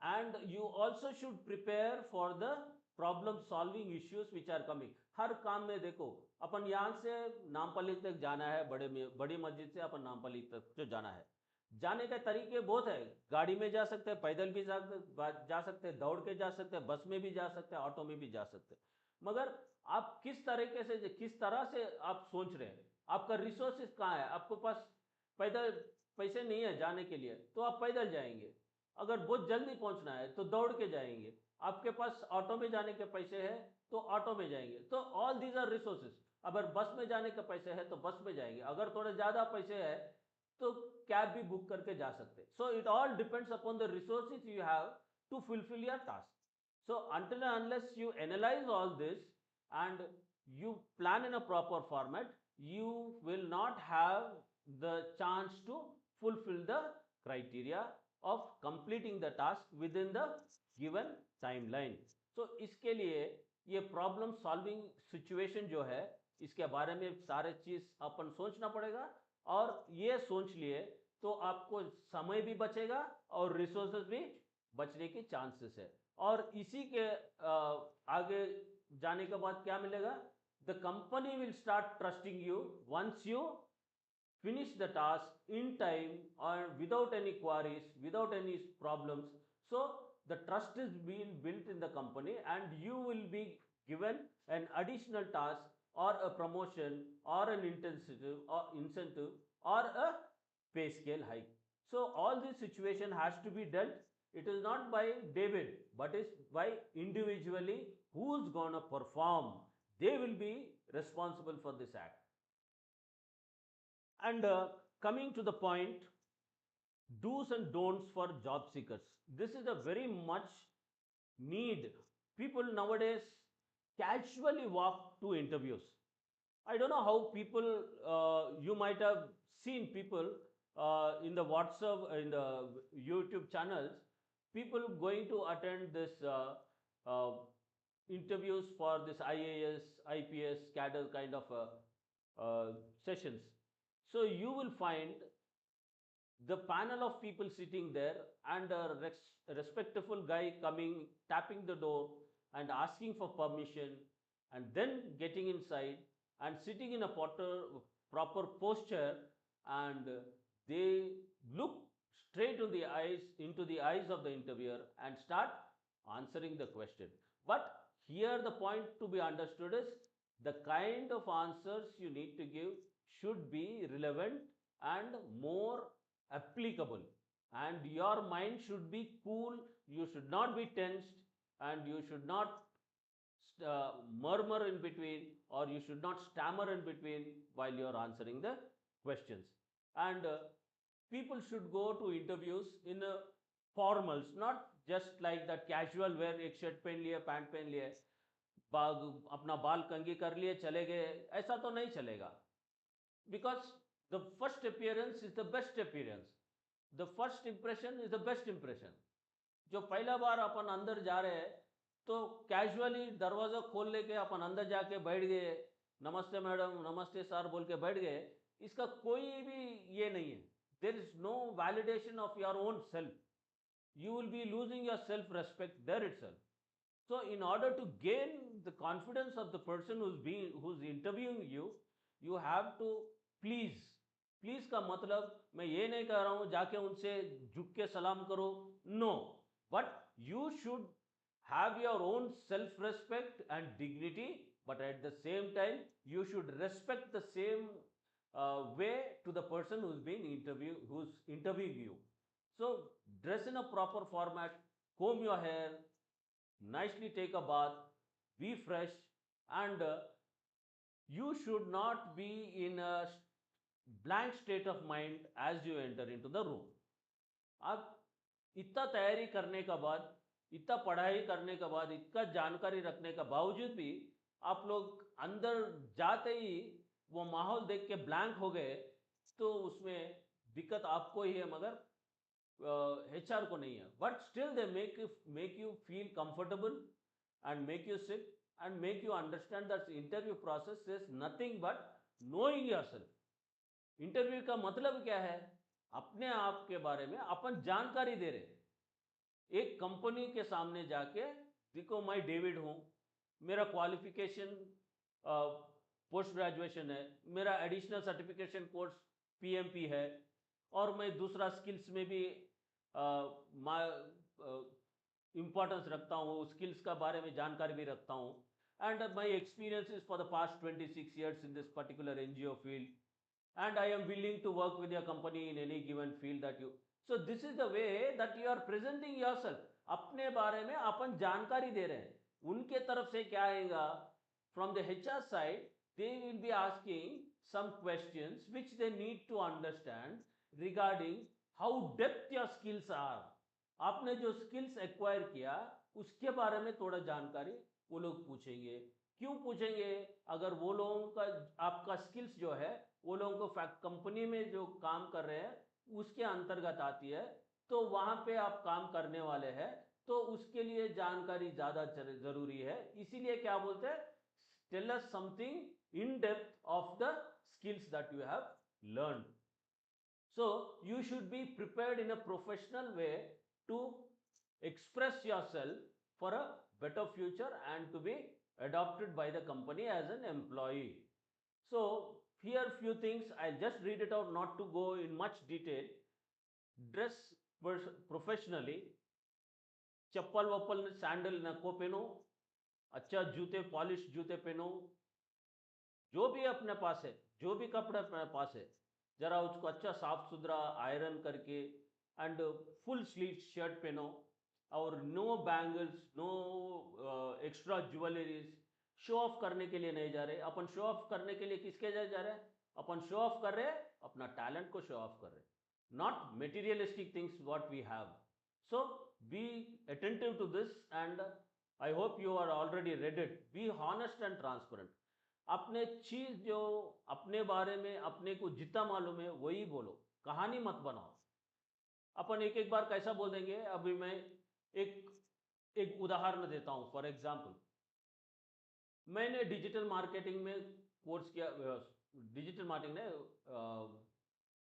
Speaker 2: and you also should prepare for the problem solving issues which are coming. हर काम में देखो, अपन यहाँ से नामपल्ली तक जाना है, बड़ी मस्जिद से अपन नामपल्ली तक जो जाना है, जाने के तरीके बहुत है, गाड़ी में जा सकते हैं, पैदल भी जा सकते हैं, दौड़ के जा सकते हैं, बस में भी जा सकते हैं, ऑटो में भी जा सकते हैं, मगर आप किस तरीके से, किस तरह से आप सोच रहे हैं, आपका रिसोर्सेज कहाँ है, आपको पास पैदल पैसे नहीं है जाने के लिए तो आप पैदल जाएंगे, अगर बहुत जल्दी पहुंचना है तो दौड़ के जाएंगे, आपके पास ऑटो में जाने के पैसे हैं तो ऑटो में जाएंगे, तो ऑल दीज आर रिसोर्सेज। अगर बस में जाने के पैसे हैं तो बस में जाएंगे, अगर थोड़े ज़्यादा पैसे हैं तो कैब भी बुक करके जा सकते। So it all depends upon the resources you have to fulfil your task. So until and unless you analyze all this and you plan in a proper format, you will not have the chance to fulfill the criteria of completing the task within the given timeline. So इसके लिए ये problem solving situation जो है इसके बारे में सारे चीज अपन सोचना पड़ेगा, और ये सोच लिए तो आपको समय भी बचेगा और रिसोर्सेज भी बचने की चांसेस है। और इसी के आगे जाने के बाद क्या मिलेगा? The company will start trusting you once you finish the task in time or without any queries, without any problems. So the trust is being built in the company, and you will be given an additional task or a promotion or an incentive or a pay scale hike. So all this situation has to be dealt. It is not by David, but it's by individually who's gonna perform. They will be responsible for this act. And coming to the point, do's and don'ts for job seekers. This is a very much need. People nowadays casually walk to interviews. I don't know how people, you might have seen people in the WhatsApp, in the YouTube channels, people going to attend this interviews for this IAS, IPS, cadre kind of sessions. So you will find the panel of people sitting there, and a respectful guy coming, tapping the door and asking for permission, and then getting inside and sitting in a proper posture, and they look straight into the eyes of the interviewer and start answering the question. But here the point to be understood is the kind of answers you need to give should be relevant and more applicable, and your mind should be cool. You should not be tensed, and you should not murmur in between, or you should not stammer in between while you are answering the questions. And people should go to interviews in formals, not just like that casual wear, एक shirt पहन लिया, pant पहन लिया, अपना बाल कंघी कर लिए, चले गए. ऐसा तो नहीं चलेगा. Because the first appearance is the best appearance. The first impression is the best impression. जो पहला बार अपन अंदर जा रहे हैं, तो कैजुअली दरवाजा खोल लेके अपन अंदर जाके बैठ गए, नमस्ते मैडम, नमस्ते सर बोल के बैठ गए, इसका कोई भी ये नहीं है. There is no validation of your own self. You will be losing your self-respect there itself. So in order to gain the confidence of the person who's interviewing you, you have to please. Please का मतलब मैं ये नहीं कह रहा हूं जाके उनसे झुक के सलाम करो. No, but you should have your own self-respect and dignity, but at the same time you should respect the same way to the person who's interviewing you. So dress in a proper format, comb your hair, nicely take a bath, be fresh, and you should not be in a blank state of mind as you enter into the room. आप इतना तैयारी करने के बाद, इतना पढ़ाई करने के बाद, इतना जानकारी रखने के बावजूद भी आप लोग अंदर जाते ही वो माहौल देख के ब्लैंक हो गए, तो उसमें दिक्कत आपको ही है, मगर HR को नहीं है. But still they make you feel comfortable and make you sit and make you understand that interview process is nothing but knowing yourself. Interview का मतलब क्या है? अपने आप के बारे में अपन जानकारी दे रहे. एक कंपनी के सामने जाके देखो मैं डेविड हूं, मेरा क्वालिफिकेशन पोस्ट ग्रेजुएशन है, मेरा एडिशनल सर्टिफिकेशन कोर्स PMP है, और मैं दूसरा स्किल्स में भी इंपॉर्टेंस रखता हूँ, स्किल्स का बारे में जानकारी भी रखता हूँ. And my experience is for the past 26 years in this particular NGO field, and I am willing to work with your company in any given field that you. So this is the way that you are presenting yourself. अपने बारे में अपन जानकारी दे रहे हैं. उनके तरफ से क्या आएगा? From the HR side, they will be asking some questions which they need to understand regarding how depth your skills are. आपने जो स्किल्स एक्वायर किया उसके बारे में थोड़ा जानकारी वो लोग पूछेंगे. क्यों पूछेंगे? अगर वो लोगों का आपका स्किल्स जो है वो लोगों को कंपनी में जो काम कर रहे हैं उसके अंतर्गत आती है, तो वहां पे आप काम करने वाले हैं, तो उसके लिए जानकारी ज्यादा जरूरी है. इसीलिए क्या बोलते हैं? Tell us something in depth of the skills that you have learned. So you should be prepared in a professional way to express yourself for a better future and to be adopted by the company as an employee. So here few things, I'll just read it out, not to go in much detail. Dress professionally, chappal वप्पल sandal नको पहनो, अच्छा जूते polish जूते पहनो, जो भी अपने पास है, जो भी कपड़े अपने पास है, जरा उसको अच्छा साफ सुथरा आयरन करके एंड फुल स्लीव शर्ट पहनो, और no bangles, no extra jewelleries. Show off करने के लिए नहीं जा रहे अपन, शो ऑफ करने के लिए किसके जा रहे हैं अपन? शो ऑफ कर रहे हैं अपना टैलेंट को शो ऑफ कर रहे हैं, not materialistic things what we have. So be attentive to this, and I hope you are already read it. Be honest and transparent. अपने चीज जो अपने बारे में अपने को जितना मालूम है वही बोलो, कहानी मत बनाओ। अपन एक एक बार कैसा बोल देंगे। अभी मैं एक एक उदाहरण देता हूं। फॉर एग्जांपल, मैंने डिजिटल मार्केटिंग में कोर्स किया, डिजिटल मार्केटिंग ने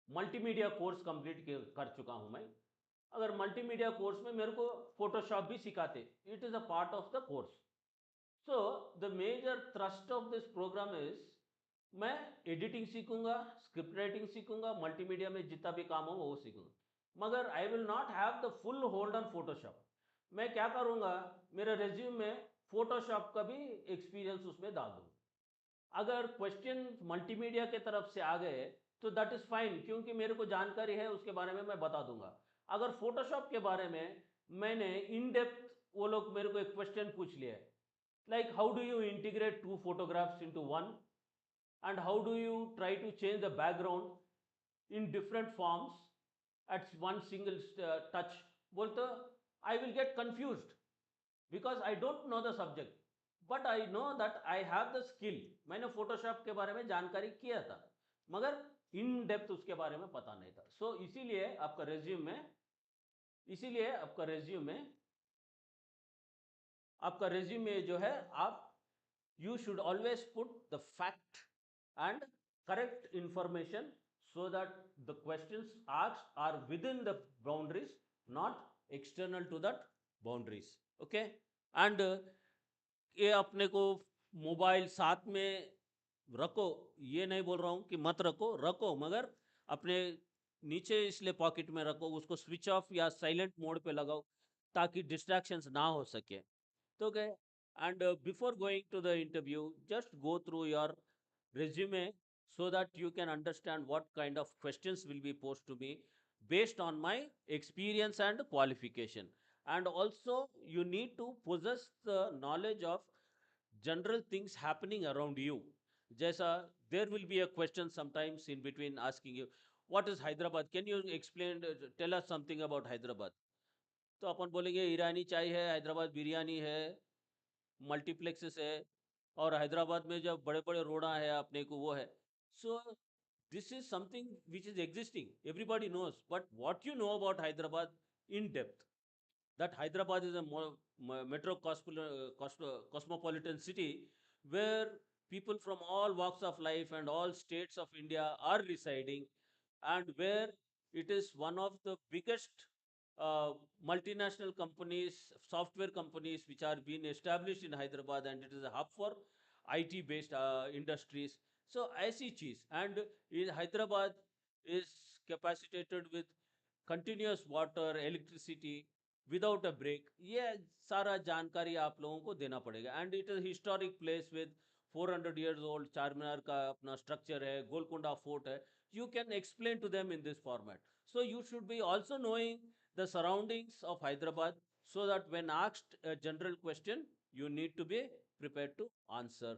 Speaker 2: मल्टीमीडिया कोर्स कंप्लीट कर चुका हूं मैं। अगर मल्टीमीडिया कोर्स में मेरे को फोटोशॉप भी सिखाते, it is a part of the course. So the major thrust of this programme is, मैं एडिटिंग सीखूंगा, स्क्रिप्ट राइटिंग सीखूंगा, मल्टीमीडिया में जितना भी काम हो वो सीखूंगा, मगर I will not have the full hold on Photoshop. मैं क्या करूंगा, मेरे रेज्यूम में फोटोशॉप का भी एक्सपीरियंस उसमें डाल दूंगा। अगर क्वेश्चन मल्टीमीडिया के तरफ से आ गए तो दैट इज फाइन, क्योंकि मेरे को जानकारी है उसके बारे में मैं बता दूंगा। अगर फोटोशॉप के बारे में मैंने इन डेप्थ, वो लोग मेरे को एक क्वेश्चन पूछ लिया है, like how do you integrate two photographs into one, and how do you try to change the background in different forms at one single touch, बोलते I will get confused because I don't know the subject, but I know that I have the skill. मैंने Photoshop के बारे में जानकारी किया था, मगर in depth उसके बारे में पता नहीं था। सो इसीलिए आपका रेज्यूम में, इसीलिए आपका रेज्यूम में, आपका रेज्यूमे जो है, आप you should always put the fact and correct information so that the questions asked are within the boundaries, not external to that boundaries. Okay? And ये अपने को मोबाइल साथ में रखो, ये नहीं बोल रहा हूँ कि मत रखो, रखो, मगर अपने नीचे इसलिए पॉकेट में रखो, उसको स्विच ऑफ या साइलेंट मोड पे लगाओ ताकि डिस्ट्रैक्शंस ना हो सके। तो okay, and before going to the interview, just go through your resume so that you can understand what kind of questions will be posed to me based on my experience and qualification. And also you need to possess the knowledge of general things happening around you. Jaisa, there will be a question sometimes in between asking you, what is Hyderabad? Can you explain, tell us something about Hyderabad? तो अपन बोलेंगे ईरानी चाय है, हैदराबाद बिरयानी है, multiplexes है, और हैदराबाद में जब बड़े बड़े रोड़ा है अपने को वो है। So this is something which is existing, everybody knows, but what you know about Hyderabad in depth, that Hyderabad is a metro cosmopolitan city where people from all walks of life and all states of India are residing, and where it is one of the biggest multinational companies, software companies, which are being established in Hyderabad, and it is a hub for IT based industries. So ऐसी चीज, and in Hyderabad is capacitated with continuous water, electricity without a break. ये सारा जानकारी आप लोगों को देना पड़ेगा। And it is historic place with 400 years old, Charminar का अपना स्ट्रक्चर है, गोलकुंडा फोर्ट है। You can explain to them in this format. So you should be also knowing the surroundings of Hyderabad, so that when asked a general question, you need to be prepared to answer.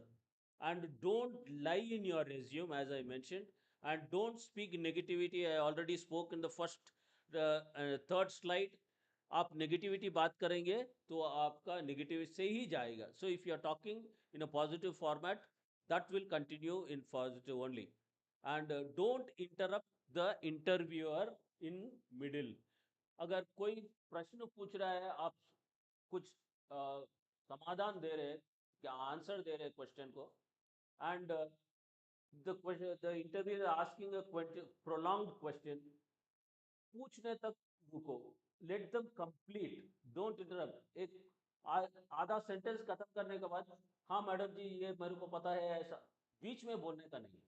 Speaker 2: And don't lie in your resume, as I mentioned, and don't speak negativity. I already spoke in the first third slide. आप negativity बात करेंगे तो आपका negative से ही जाएगा। So if you are talking in a positive format, that will continue in positive only. And don't interrupt the interviewer in middle. अगर कोई प्रश्न पूछ रहा है, आप कुछ समाधान दे रहे हैं, क्या आंसर दे रहे हैं क्वेश्चन को, and the interviewer asking a prolonged question, पूछने तक रुको, let them complete, don't interrupt. एक आधा सेंटेंस खत्म करने के बाद हाँ मैडम जी ये मेरे को पता है ऐसा बीच में बोलने का नहीं.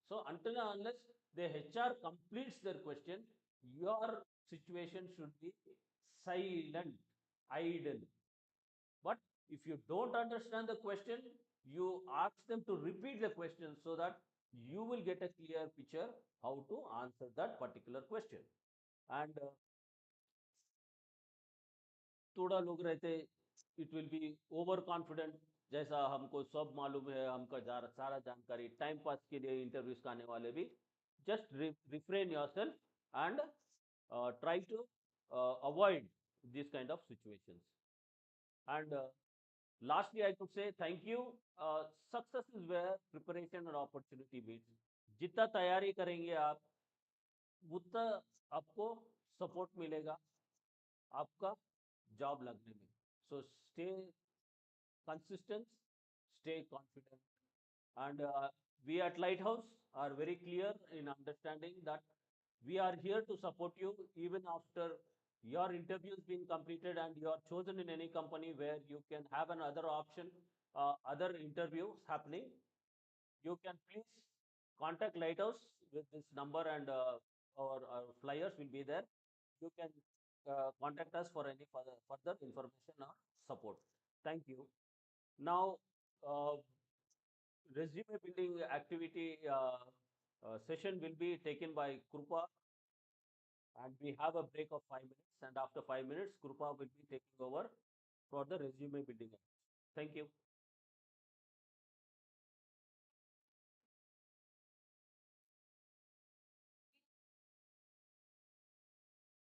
Speaker 2: So until and unless the HR completes their question, your situation should be silent, idle. But if you don't understand the question, you ask them to repeat the question so that you will get a clear picture how to answer that particular question. And थोड़ा लोग रहते it will be over confident जैसा हमको सब मालूम है हमका सारा जानकारी टाइम पास के लिए इंटरव्यूज का आने वाले भी just refrain yourself and try to avoid this kind of situations and lastly I could say thank you. Success is where preparation and opportunity meets. जितना तैयारी करेंगे आप उतना आपको सपोर्ट मिलेगा आपका जॉब लगने में. So stay consistent, stay confident. And we at Lighthouse are very clear in understanding that we are here to support you even after your interviews being completed and you are chosen in any company where you can have another option, other interviews happening. You can please contact Lighthouse with this number and our flyers will be there. You can contact us for any further information or support. Thank you. Now, resume building activity session will be taken by Krupa, and we have a break of 5 minutes. And after 5 minutes, Krupa will be taking over for the resume building. Thank you.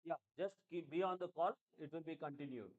Speaker 2: Yeah, just be on the call. It will be continued.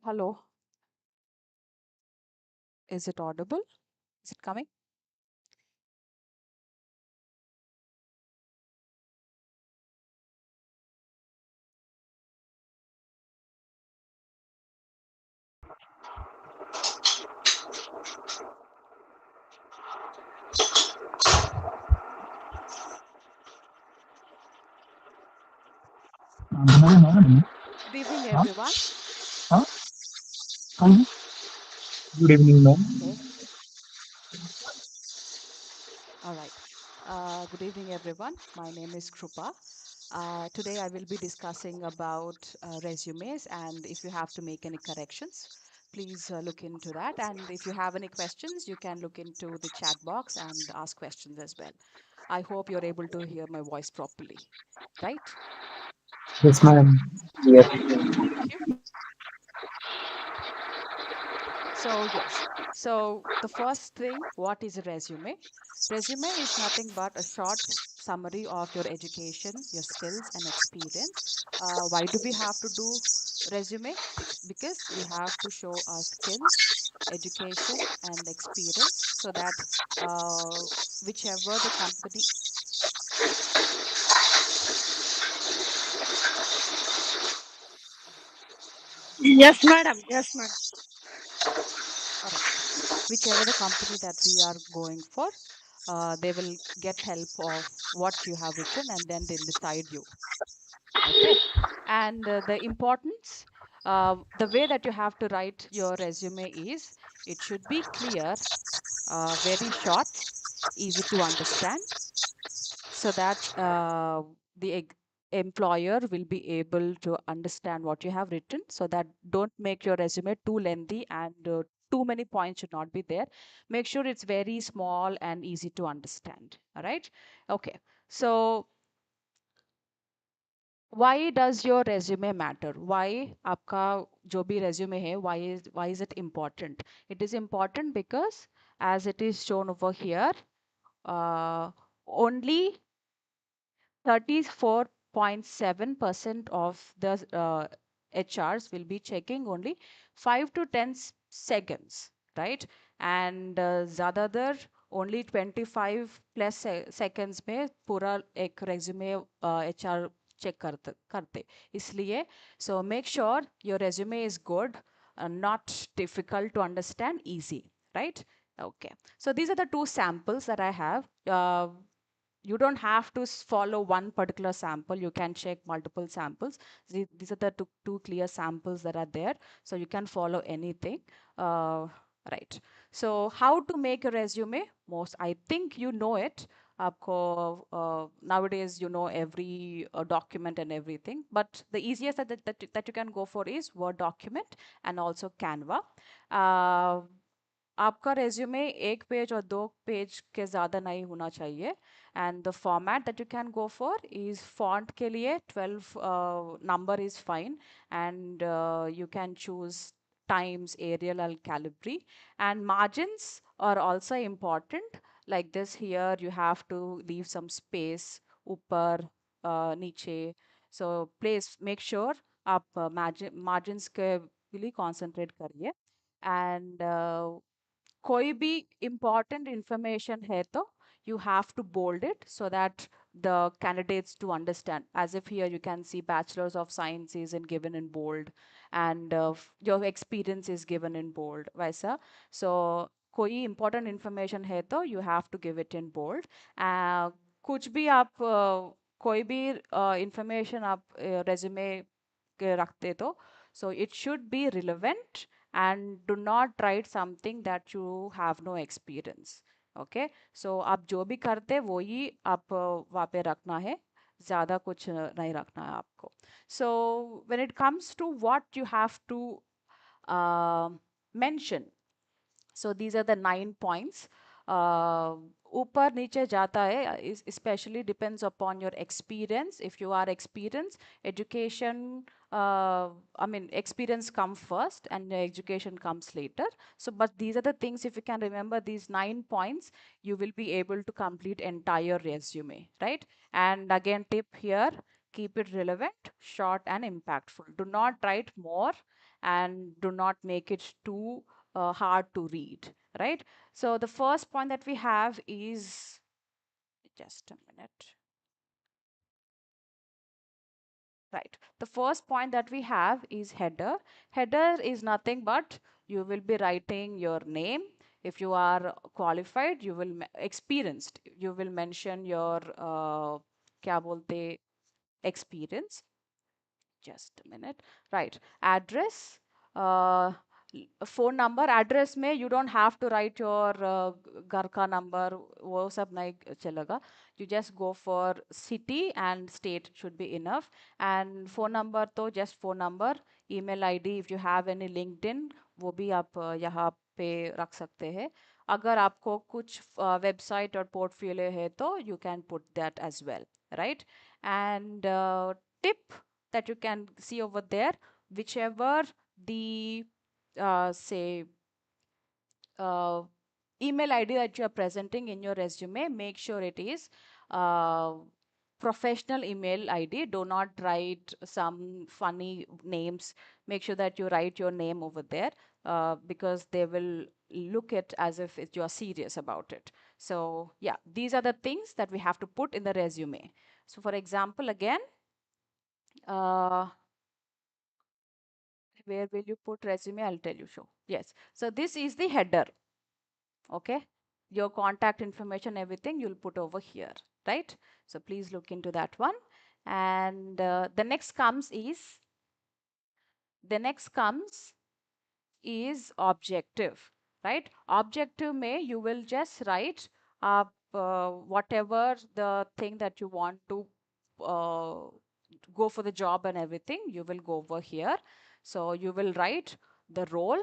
Speaker 3: Hello, is it audible? Is it coming? Good evening, everyone.
Speaker 4: Huh? Huh? Good evening, ma'am.
Speaker 3: Okay, all right. Good evening, everyone. My name is Krupa. Today I will be discussing about resumes, and if you have to make any corrections, please look into that. And if you have any questions, you can look into the chat box and ask questions as well. I hope you're able to hear my voice properly, right?
Speaker 4: Yes, ma'am. Yes.
Speaker 3: Thank you. So yes, so the first thing, what is a resume? Resume is nothing but a short summary of your education, your skills and experience. Why do we have to do resume? Because we have to show our skills, education and experience so that uh, whichever the company.
Speaker 5: Yes, madam. Yes, madam.
Speaker 3: All right, whichever the company that we are going for, they will get help of what you have written and then they'll decide you. Okay. And the importance, the way that you have to write your resume is it should be clear, very short, easy to understand, so that employer will be able to understand what you have written, so that don't make your resume too lengthy and too many points should not be there. Make sure it's very small and easy to understand. All right. Okay. So why does your resume matter? Why आपका जो भी resume है, why is it important? It is important because as it is shown over here, only 34.7% of the HRs will be checking only 5 to 10 seconds, right? And ज़्यादातर only 25 plus seconds में पूरा एक resume HR check करते इसलिए so make sure your resume is good, not difficult to understand, easy, right? Okay, so these are the two samples that I have. You don't have to follow one particular sample. You can check multiple samples. These are the two clear samples that are there. So you can follow anything. Right. So how to make a resume? I think you know it. Nowadays, you know every document and everything. But the easiest that you can go for is Word document and also Canva. आपका resume एक page और दो page के ज़्यादा नहीं होना चाहिए. And the format that you can go for is font के लिए 12 number is fine. And you can choose Times, Arial, or Calibri. And margins are also important. Like this here, you have to leave some space, ऊपर, नीचे. So please make sure आप margins के लिए concentrate करिए. And कोई भी important information है तो you have to bold it so that the candidates to understand. As if here you can see Bachelors of Science is given in bold, and your experience is given in bold, वैसा. So कोई important information है तो you have to give it in bold. कुछ भी आप कोई भी information आप resume के रखते तो so it should be relevant and do not write something that you have no experience. Okay, so आप जो भी करते वही आप वहाँ पे रखना है, ज़्यादा कुछ नहीं रखना है आपको. So when it comes to what you have to mention, so these are the 9 points. ऊपर नीचे जाता है, especially depends upon your experience. If you are experienced, education, I mean, experience comes first and education comes later. So, but these are the things, if you can remember these 9 points, you will be able to complete entire resume, right? And again, tip here, keep it relevant, short and impactful. Do not write more and do not make it too hard to read, right? So the first point that we have is, just a minute. Right. The first point that we have is header. Header is nothing but you will be writing your name. If you are qualified, you will experienced. You will mention your क्या बोलते experience. Just a minute. Right. Address. Phone number. Address में you don't have to write your घर का number. वो सब नहीं चलेगा. You just go for city and state should be enough. And phone number तो just phone number. Email ID if you have any LinkedIn वो भी आप यहाँ पे रख सकते हैं. अगर आपको कुछ website और portfolio है तो you can put that as well, right? And tip that you can see over there, whichever the say email ID that you are presenting in your resume, make sure it is professional email ID. Do not write some funny names. Make sure that you write your name over there because they will look it as if you are serious about it. So yeah, these are the things that we have to put in the resume. So for example, again, where will you put resume? I'll tell you. Show. Yes. So this is the header. Okay. Your contact information, everything you'll put over here, right? So please look into that one. And the next comes is objective, right? Objective may you will just write whatever the thing that you want to go for the job and everything, you will go over here. So you will write the role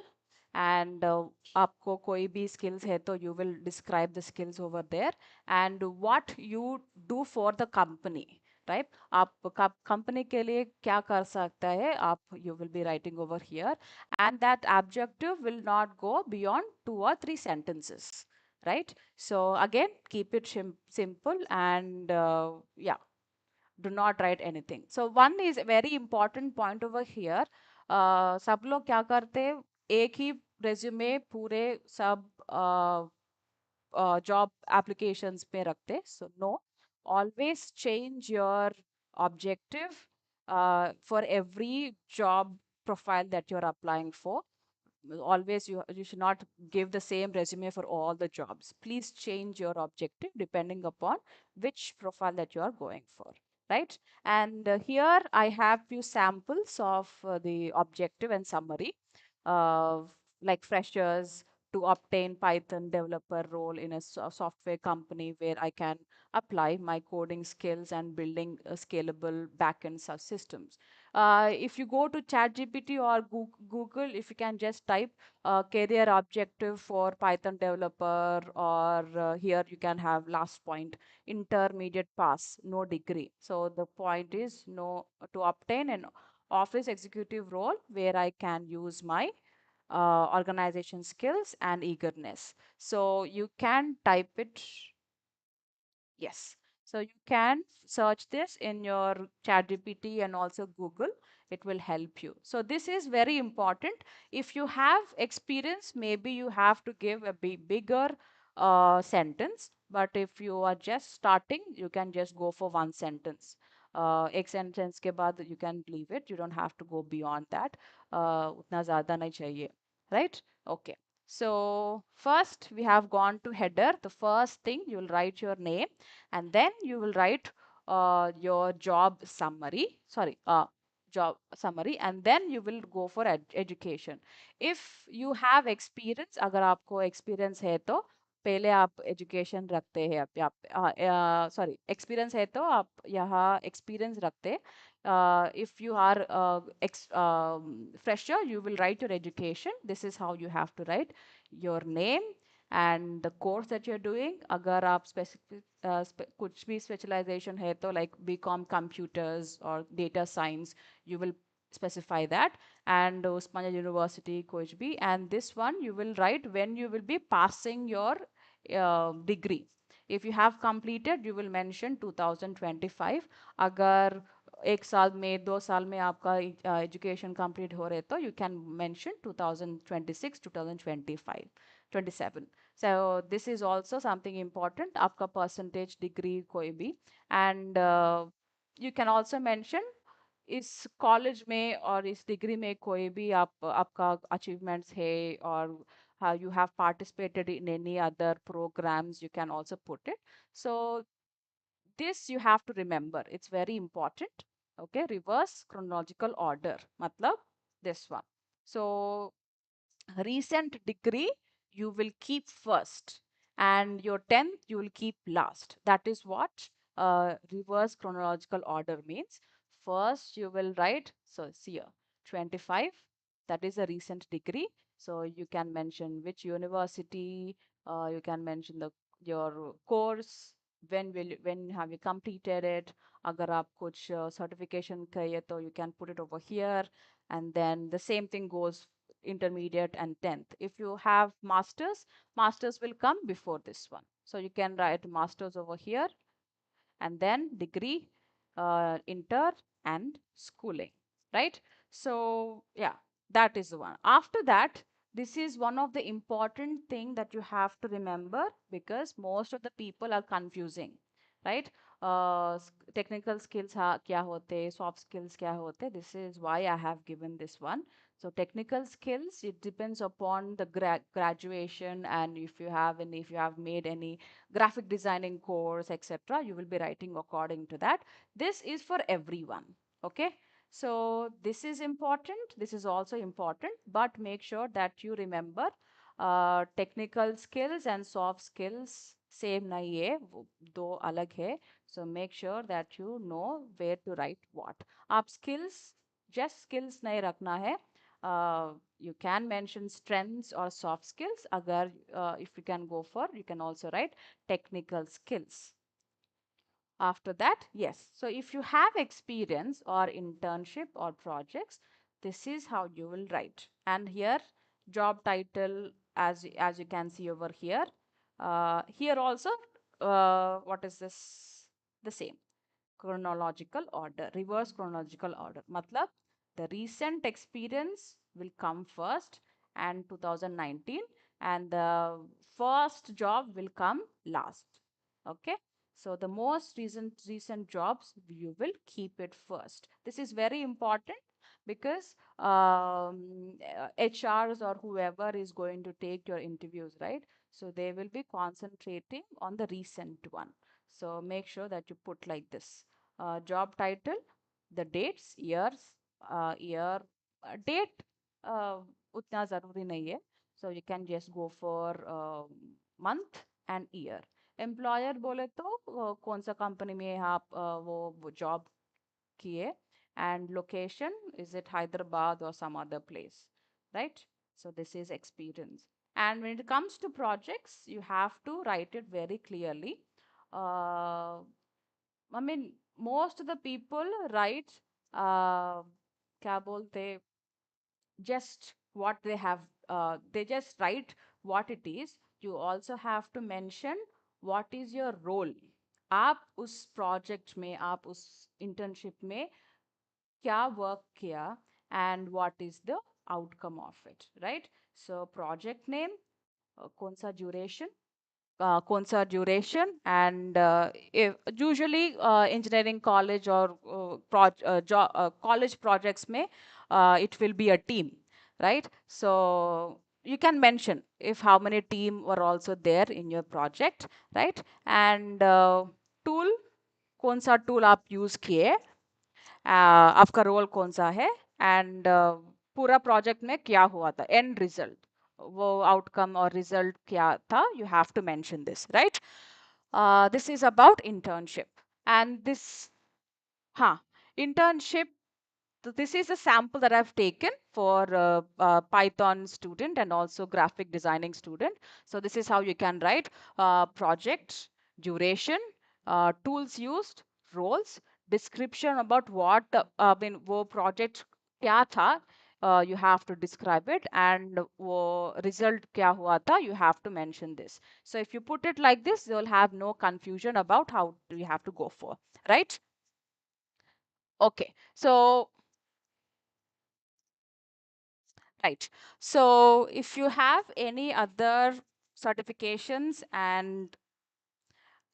Speaker 3: and आपको कोई भी skills है तो you will describe the skills over there and what you do for the company, right? आप company के लिए क्या कर सकता है आप you will be writing over here, and that objective will not go beyond 2 or 3 sentences, right? So again, keep it simple and yeah, do not write anything. So one is a very important point over here. सब लोग क्या करते हैं, एक ही resume पूरे सब job applications पे रखते. So no, always change your objective for every job profile that you're applying for. Always you should not give the same resume for all the jobs. Please change your objective depending upon which profile that you are going for, right? And here I have few samples of the objective and summary, uh, like freshers to obtain Python developer role in a software company where I can apply my coding skills and building a scalable backend systems. If you go to ChatGPT or Google, if you can just type career objective for Python developer, or here you can have last point, intermediate pass, no degree. So the point is no, to obtain an office executive role where I can use my organization skills and eagerness. So you can type it. Yes. So you can search this in your ChatGPT and also Google. It will help you. So this is very important. If you have experience, maybe you have to give a bigger sentence. But if you are just starting, you can just go for one sentence. एक sentence के बाद you can leave it. You don't have to go beyond that. उतना ज़्यादा नहीं चाहिए, right? Okay. So first we have gone to header. The first thing you will write your name, and then you will write your job summary. Sorry, job summary, and then you will go for education. If you have experience, अगर आपको experience है तो पहले आप education रखते हैं. आप sorry, experience है तो आप यहाँ experience रखते. If you are fresher, you will write your education. This is how you have to write your name and the course that you're doing. अगर आप specific कुछ भी specialization है तो like BCom computers or data science, you will specify that, and Osmania University कुछ भी, and this one you will write when you will be passing your degree. If you have completed, you will mention 2025. अगर 1 साल में 2 साल में आपका education complete हो रहे तो you can mention 2026, 2025, 27. So this is also something important. आपका percentage degree कोई भी, and you can also mention इस कॉलेज में और इस डिग्री में कोई भी आपका अचीवमेंट्स है, और how you have participated in any other programs, you can also put it. So this you have to remember, it's very important. Okay, reverse chronological order matlab this one. So recent degree you will keep first, and your 10th you will keep last. That is what reverse chronological order means. First you will write, so see here, 25, that is a recent degree. So you can mention which university, you can mention the your course, when have you completed it. Agar aap kuch certification kahiye to you can put it over here, and then the same thing goes intermediate and 10th. If you have masters, masters will come before this one. So you can write masters over here, and then degree, inter, and schooling, right? So yeah, that is the one. After that, this is one of the important thing that you have to remember, because most of the people are confusing, right? Technical skills क्या होते, soft skills क्या होते. This is why I have given this one. So technical skills, it depends upon the graduation, and if you have made any graphic designing course, etc., you will be writing according to that. This is for everyone. Okay, so this is important, this is also important, but make sure that you remember technical skills and soft skills same nahi hai, do alag hai. So make sure that you know where to write what. Aap skills, just skills nahi rakhna hai. You can mention strengths or soft skills. Agar, if you can go for, you can also write technical skills. After that, yes. So if you have experience or internship or projects, this is how you will write. And here, job title, as you can see over here. Here also, what is this? The same chronological order, reverse chronological order. Matlab, the recent experience will come first and 2019, and the first job will come last. Okay. So the most recent jobs, you will keep it first. This is very important because HRs or whoever is going to take your interviews, right? So they will be concentrating on the recent one. So make sure that you put like this. Job title, the dates, years, year, date, उतना ज़रूरी नहीं है. So you can just go for month and year. Employer बोले तो कौन सा company में आप वो job किए, and location, is it Hyderabad or some other place, right? So this is experience. And when it comes to projects, you have to write it very clearly. I mean, most of the people write, क्या बोलते, just what they have, they just write what it is. You also have to mention what is your role. आप उस project में, आप उस internship में क्या work किया, and what is the outcome of it, right? So project name, कौन सा duration, कौन सा duration, and if usually engineering college or college projects में it will be a team, right? So you can mention if how many team were also there in your project, right? And tool, कौन सा tool आप use किए, आपका role कौन सा है, and पूरा प्रोजेक्ट में क्या हुआ था, एंड रिजल्ट, वो आउटकम और रिजल्ट क्या था, you have to mention this, right? This is about internship. And this, हाँ, internship. So this is a sample that I've taken for Python student and also graphic designing student. So this is how you can write project, duration, tools used, roles, description about what I mean वो project क्या था, you have to describe it, and वो result क्या हुआ था, you have to mention this. So if you put it like this, you'll have no confusion about how you have to go for, right? Okay, so right. So if you have any other certifications, and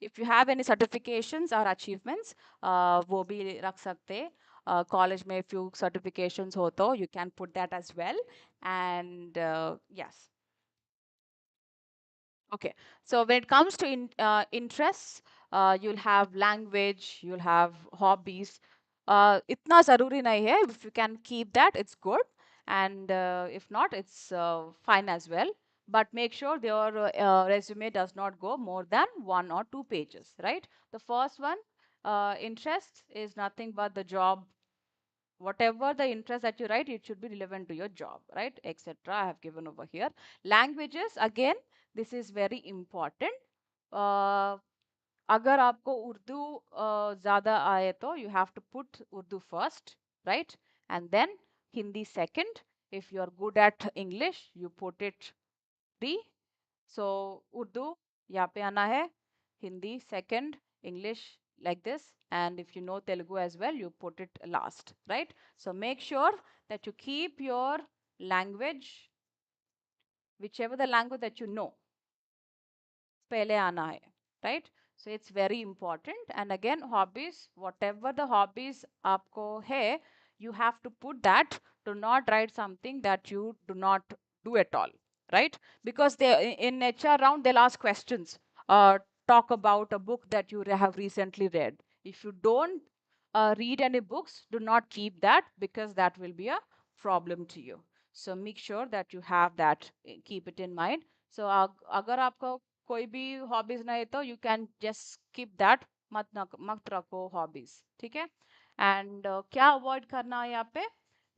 Speaker 3: if you have any certifications or achievements, वो भी रख सकते. College में few certifications हो तो you can put that as well. And yes. Okay, so when it comes to interests, you'll have language, you'll have hobbies. इतना ज़रूरी नहीं है. If you can keep that, it's good. And if not, it's fine as well. But make sure your resume does not go more than 1 or 2 pages, right? The first one, interest, is nothing but the job. Whatever the interest that you write, it should be relevant to your job, right? Etc. I have given over here. Languages, again, this is very important. अगर आपको उर्दू ज़्यादा आए तो you have to put Urdu first, right? And then Hindi second. If you are good at English, you put it pre. So Urdu यहाँ पे आना है, Hindi second, English like this, and if you know Telugu as well, you put it last, right? So make sure that you keep your language, whichever the language that you know, पहले आना है, right? So it's very important. And again, hobbies, whatever the hobbies आपको है, you have to put that. Do not write something that you do not do at all, right? Because they in HR round they'll ask questions. Talk about a book that you have recently read. If you don't read any books, do not keep that, because that will be a problem to you. So make sure that you have that, keep it in mind. So अगर आपको कोई भी hobbies नहीं तो you can just skip that, मत रखो hobbies, ठीक है? एंड क्या अवॉइड करना है यहाँ पे?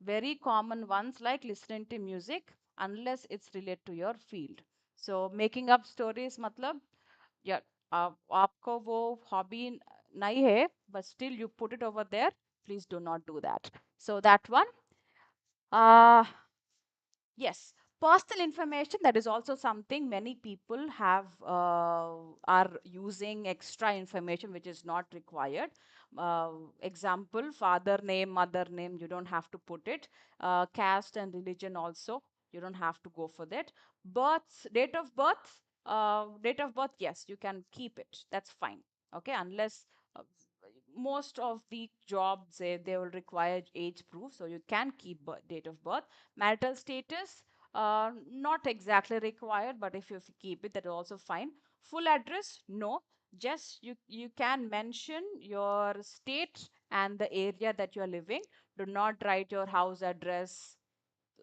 Speaker 3: Very common ones like listening to music unless it's related to your field. So making up stories मतलब या आपको वो hobby नहीं है but still you put it over there, please do not do that. So that one. Yes, personal information, that is also something many people have are using extra information which is not required. Example, father name, mother name, you don't have to put it. Caste and religion also, you don't have to go for that. Birth, date of birth, yes, you can keep it. That's fine. Okay, unless uh, most of the jobs they will require age proof, so you can keep date of birth. Marital status, not exactly required, but if you keep it, that is also fine. Full address, no. Just you can mention your state and the area that you are living. Do not write your house address.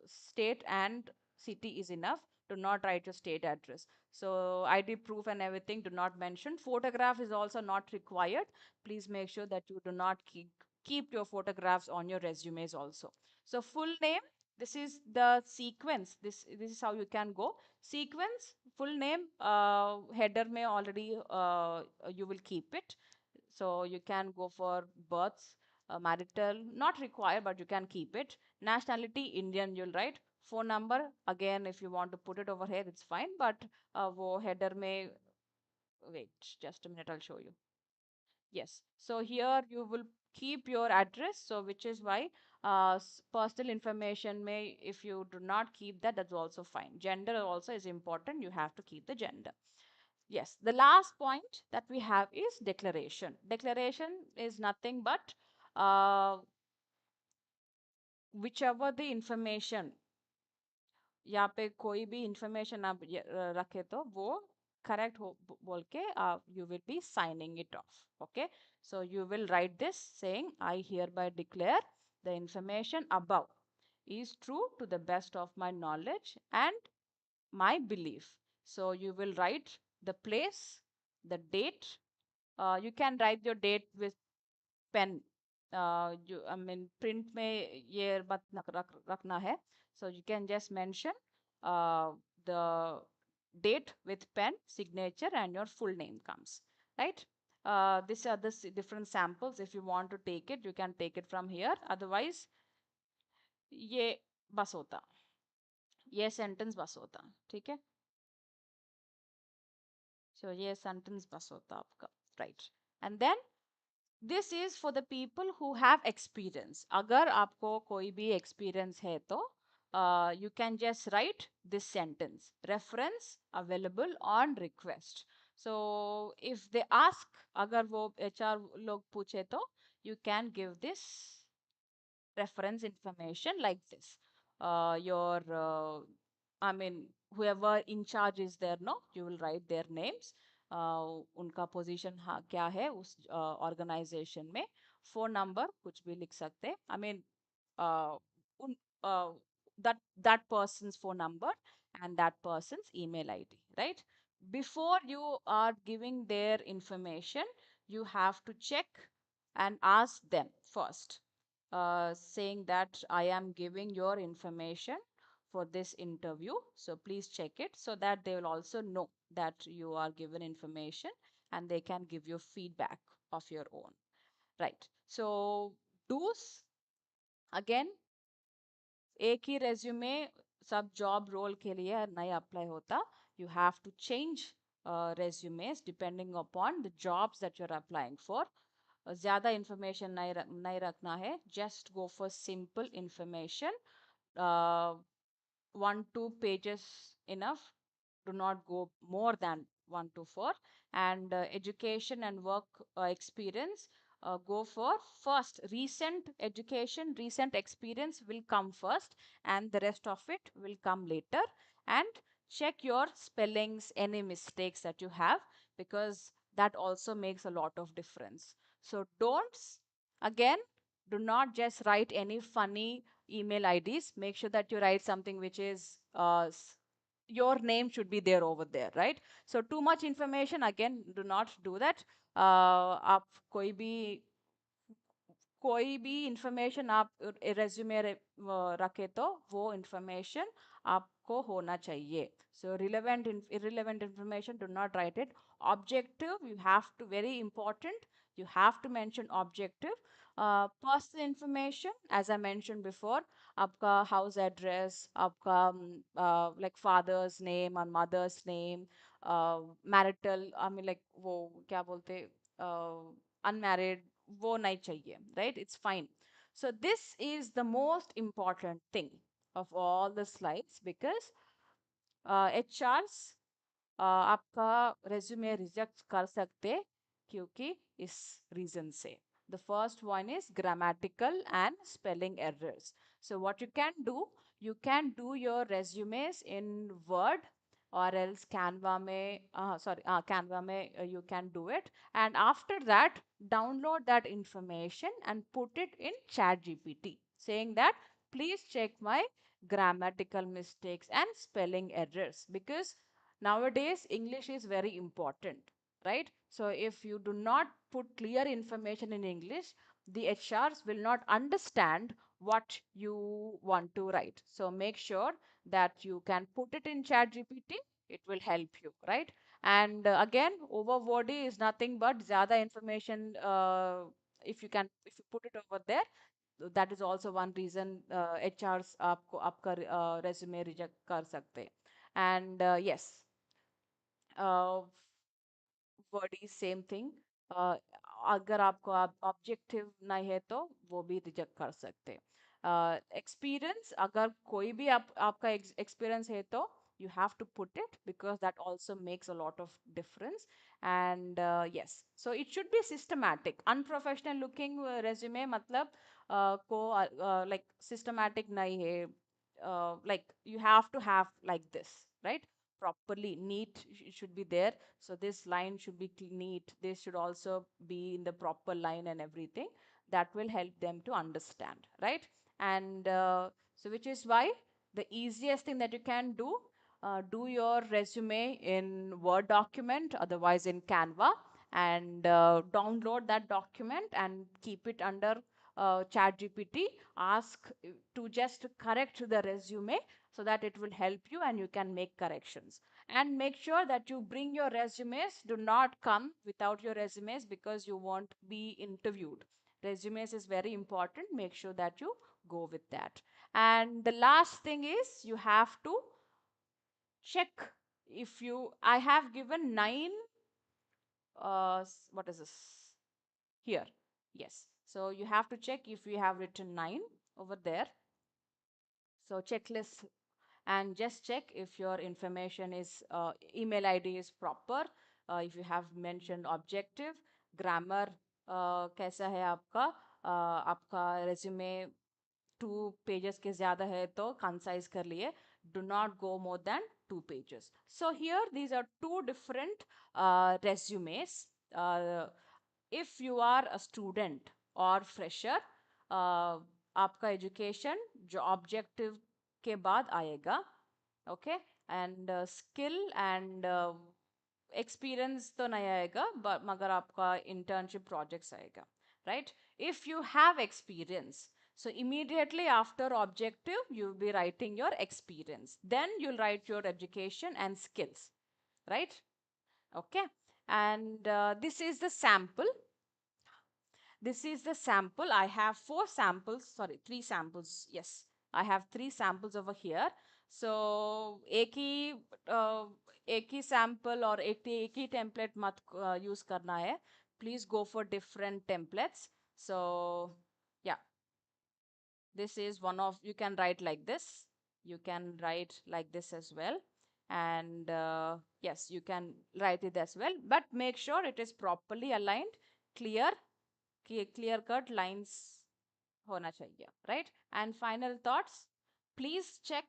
Speaker 3: State and city is enough. Do not write your state address. So ID proof and everything do not mention. Photograph is also not required. Please make sure that you do not keep your photographs on your resumes also. So full name, this is the sequence. This is how you can go. Sequence, full name, header may already you will keep it. So you can go for births, marital, not required, but you can keep it. Nationality, Indian, you'll write. Phone number, again, if you want to put it over here, it's fine. But wo header may, wait, just a minute, I'll show you. Yes. So here you will keep your address. So which is why personal information may, if you do not keep that, that's also fine. Gender also is important. You have to keep the gender. Yes, the last point that we have is declaration. Declaration is nothing but whichever the information, यहाँ पे कोई भी information आप रखे तो वो correct हो बोल के you will be signing it off. Okay, so you will write this saying, I hereby declare the information above is true to the best of my knowledge and my belief. So you will write the place, the date. You can write your date with pen. I mean, print में ये मत रखना है. So you can just mention the date with pen, signature, and your full name comes. Right? These are the different samples. If you want to take it, you can take it from here. Otherwise, ये बस होता. ये sentence बस होता. ठीक है? So ये sentence बस होता आपका. Right. And then this is for the people who have experience. अगर आपको कोई भी experience है तो you can just write this sentence. Reference available on request. So if they ask, अगर वो HR लोग पूछे तो you can give this reference information like this. I mean, whoever in charge is there, no, you will write their names. उनका position हाँ क्या है उस ऑर्गेनाइजेशन में. फोन नंबर कुछ भी लिख सकते हैं. I mean, उन that person's phone number and that person's email ID, right? Before you are giving their information, you have to check and ask them first, saying that I am giving your information for this interview. So please check it so that they will also know that you are given information and they can give you feedback of your own. Right. So do's, again, एक ही resume सब job role के लिए नहीं apply होता. You have to change resumes depending upon the jobs that you're applying for. ज़्यादा information नहीं रखना है. Just go for simple information. 1-2 pages enough. Do not go more than 1 to 4. And education and work experience, go for first recent education, recent experience will come first, and the rest of it will come later. And check your spellings, any mistakes that you have, because that also makes a lot of difference. So don't, again, do not just write any funny email IDs. Make sure that you write something which is your name should be there over there, right? So too much information, again, do not do that. आप कोई भी कोई भी information आप resume रखे तो वो information आपको होना चाहिए. So relevant irrelevant information, do not write it. Objective, you have to, very important, you have to mention objective. Personal information, as I mentioned before, आपका house address, आपका like father's name or mother's name, marital, I mean like वो क्या बोलते unmarried, वो नहीं चाहिए, right? It's fine. So this is the most important thing of all the slides, because HRs आपका resume reject कर सकते क्योंकि इस reason से. The first one is grammatical and spelling errors. So what you can do your resumes in Word or else Canva में, Canva में you can do it, and after that download that information and put it in ChatGPT, saying that please check my grammatical mistakes and spelling errors, because nowadays English is very important, right? So if you do not put clear information in English, the HRs will not understand what you want to write. So make sure that you can put it in ChatGPT. It will help you, right? And again, overwordy is nothing but zyada information. If you put it over there, that is also one reason HRs आपको आपका resume reject कर सकते. And yes, word same thing. अगर आपको objective नहीं है तो वो भी रिजेक्ट कर सकते. एक्सपीरियंस, अगर कोई भी आपका एक्सपीरियंस है तो you have to put it, because that also makes a lot of difference. And yes, so it should be systematic. Unprofessional looking resume मतलब को like systematic नहीं है. Like you have to have like this, right? Properly neat should be there. So this line should be neat, this should also be in the proper line and everything. That will help them to understand, right? And so which is why the easiest thing that you can do your resume in Word document, otherwise in Canva, and download that document and keep it under chat gpt. Ask to just correct the resume, so that it will help you and you can make corrections. And make sure that you bring your resumes. Do not come without your resumes, because you won't be interviewed. Resumes is very important. Make sure that you go with that. And the last thing is, you have to check if you, I have given 9, what is this? Here. Yes. So you have to check if you have written 9 over there. So checklist, and just check if your information is email id is proper, if you have mentioned objective, grammar कैसा है आपका, आपका resume 2 pages के ज़्यादा है तो concise कर लिए. Do not go more than 2 pages. So here these are 2 different resumes. If you are a student or fresher, आपका education जो objective के बाद आएगा, okay? And skill and experience तो नहीं आएगा, but मगर आपका internship projects आएगा, right? If you have experience, so immediately after objective, you'll be writing your experience. Then you'll write your education and skills, right? Okay. And this is the sample. This is the sample. I have 4 samples, sorry, 3 samples. Yes, I have 3 samples over here. So एक ही sample और एक ही template मत use करना है. Please go for different templates. So yeah, this is one of, you can write like this. You can write like this as well. And yes, you can write it as well. But make sure it is properly aligned, clear cut lines होना चाहिए, right? And final thoughts, please check,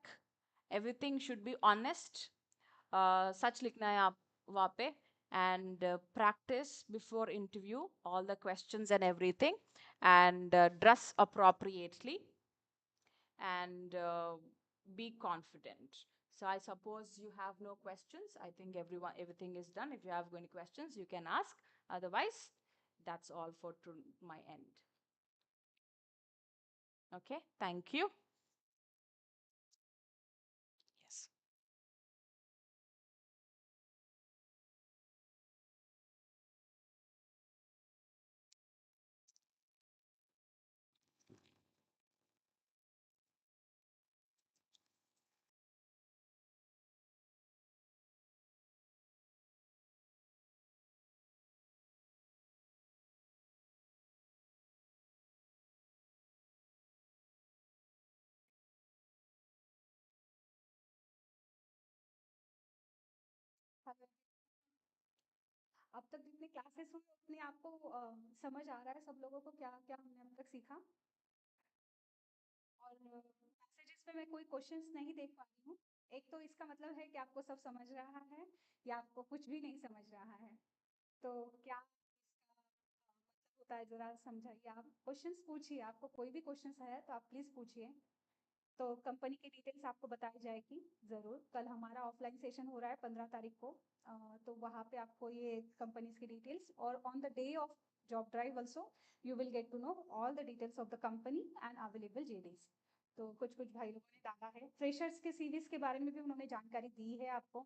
Speaker 3: everything should be honest. सच लिखना है आप वहाँ पे. And practice before interview all the questions and everything, and dress appropriately, and be confident. So I suppose you have no questions. I think everything is done. If you have any questions, you can ask. Otherwise, that's all for my end. Okay, thank you. Yes.
Speaker 1: Hello, अब तक जितने classes हुए उतने आपको समझ आ रहा है सब लोगों को क्या क्या हमने अब तक सीखा? और मैसेजेस में मैं कोई क्वेश्चंस नहीं देख पा रही हूँ। एक तो इसका मतलब है कि आपको सब समझ रहा है या आपको कुछ भी नहीं समझ रहा है। तो क्या इसका मतलब होता है, ज़रा समझाइए। आप क्वेश्चंस पूछिए, आपको कोई भी क्वेश्चंस है तो आप प्लीज़ पूछिए। तो कंपनी की डिटेल्स आपको बताई जाएगी ज़रूर। कल हमारा ऑफलाइन सेशन हो रहा है 15 तारीख को। तो वहाँ पे आपको ये कंपनीज की डिटेल्स, और on the day of job drive also you will get to know all the details of the company and available JDs. तो कुछ कुछ भाई लोगों ने डाला है, फ्रेशर्स के सीवीज के बारे में भी उन्होंने जानकारी दी है आपको।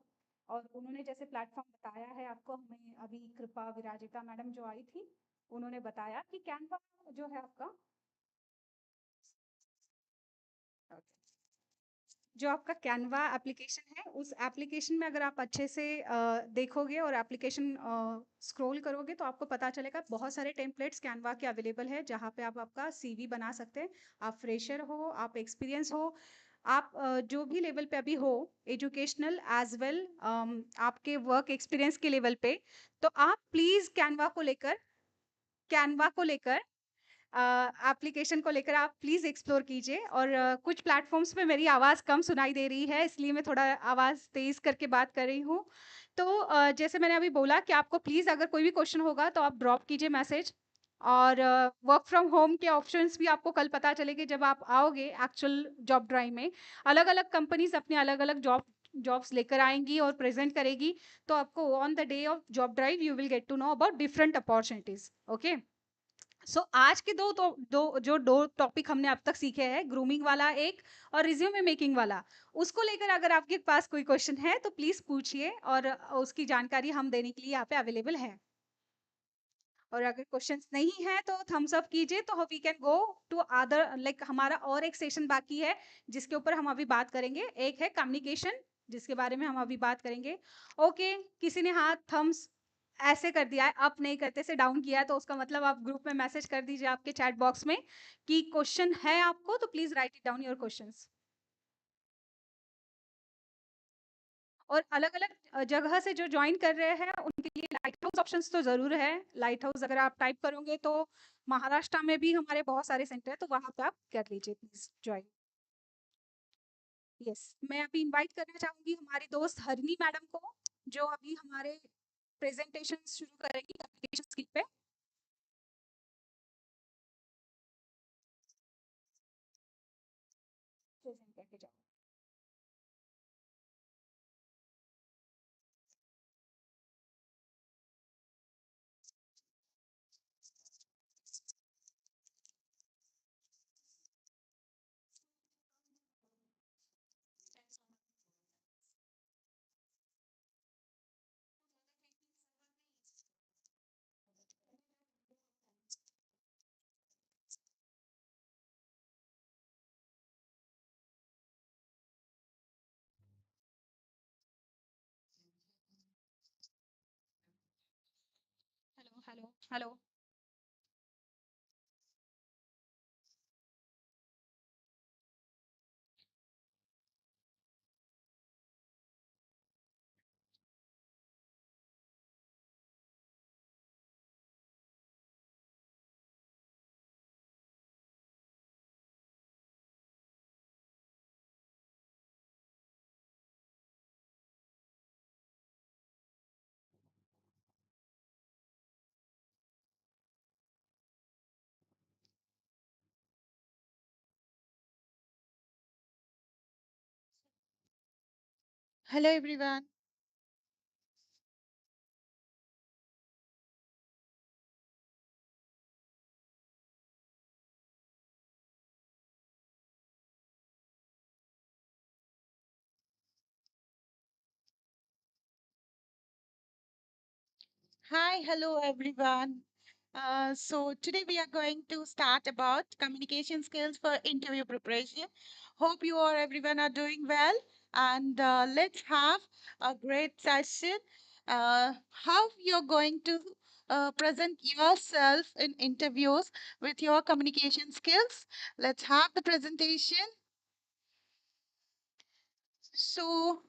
Speaker 1: और उन्होंने जैसे प्लेटफॉर्म बताया है आपको, हमें अभी कृपा विराजिता मैडम जो आई थी, उन्होंने बताया कि कैनवा जो है आपका, जो आपका कैनवा एप्लीकेशन है, उस एप्लीकेशन में अगर आप अच्छे से देखोगे और एप्लीकेशन स्क्रॉल करोगे तो आपको पता चलेगा बहुत सारे टेम्पलेट्स कैनवा के अवेलेबल है, जहाँ पे आप आपका सीवी बना सकते हैं। आप फ्रेशर हो, आप एक्सपीरियंस हो, आप जो भी लेवल पे अभी हो, एजुकेशनल एज वेल आपके वर्क एक्सपीरियंस के लेवल पे, तो आप प्लीज़ कैनवा को लेकर एप्लीकेशन को लेकर आप प्लीज़ एक्सप्लोर कीजिए। और कुछ प्लेटफॉर्म्स पे मेरी आवाज़ कम सुनाई दे रही है, इसलिए मैं थोड़ा आवाज़ तेज़ करके बात कर रही हूँ। तो जैसे मैंने अभी बोला कि आपको प्लीज़ अगर कोई भी क्वेश्चन होगा तो आप ड्रॉप कीजिए मैसेज। और वर्क फ्रॉम होम के ऑप्शंस भी आपको कल पता चलेंगे जब आप आओगे एक्चुअल जॉब ड्राइव में। अलग अलग कंपनीज अपने अलग अलग जॉब्स लेकर आएंगी और प्रेजेंट करेगी। तो आपको on the day of job drive you will get to know about different opportunities. Okay, आज के दो टॉपिक हमने अब तक सीखे हैं, ग्रूमिंग वाला एक और रिज्यूमे मेकिंग वाला। उसको लेकर अगर आपके पास कोई क्वेश्चन है तो प्लीज पूछिए, और उसकी जानकारी हम देने के लिए यहाँ पे अवेलेबल है। और अगर क्वेश्चंस नहीं है तो थम्स अप कीजिए, तो we can go to other, like हमारा और एक सेशन बाकी है जिसके ऊपर हम अभी बात करेंगे। एक है कम्युनिकेशन, जिसके बारे में हम अभी बात करेंगे। ओके, किसी ने हाथ थम्स ऐसे कर दिया है, अप नहीं करते से डाउन किया है, तो उसका मतलब आप ग्रुप में मैसेज कर दीजिए आपके चैट बॉक्स में कि क्वेश्चन है आपको, तो please right it down your questions. और अलग अलग जगह से जो ज्वाइन कर रहे हैं उनके लिए लाइट हाउस ऑप्शंस तो ज़रूर है। लाइट हाउस अगर आप टाइप करोगे तो महाराष्ट्र में भी हमारे बहुत सारे सेंटर है, तो वहाँ पे आप कर लीजिए प्लीज ज्वाइन। यस, मैं अभी इनवाइट करना चाहूंगी हमारी दोस्त हरिणी मैडम को, जो अभी हमारे प्रेजेंटेशन शुरू करेगी एप्लीकेशन स्किल पे। प्रेजेंट करके जाओ। Hello hello hello.
Speaker 5: Hello everyone. Hi, hello everyone. So today we are going to start about communication skills for interview preparation. Hope you all everyone are doing well, and let's have a great session. How you're going to present yourself in interviews with your communication skills. Let's have the presentation. So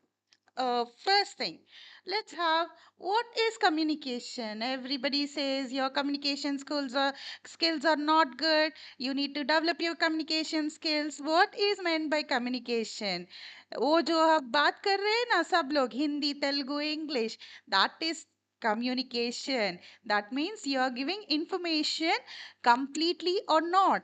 Speaker 5: first thing, let's have what is communication. Everybody says your communication skills are not good. You need to develop your communication skills. What is meant by communication? वो जो हम बात कर रहे हैं ना सब लोग Hindi Telugu English that is communication. That means you are giving information completely or not.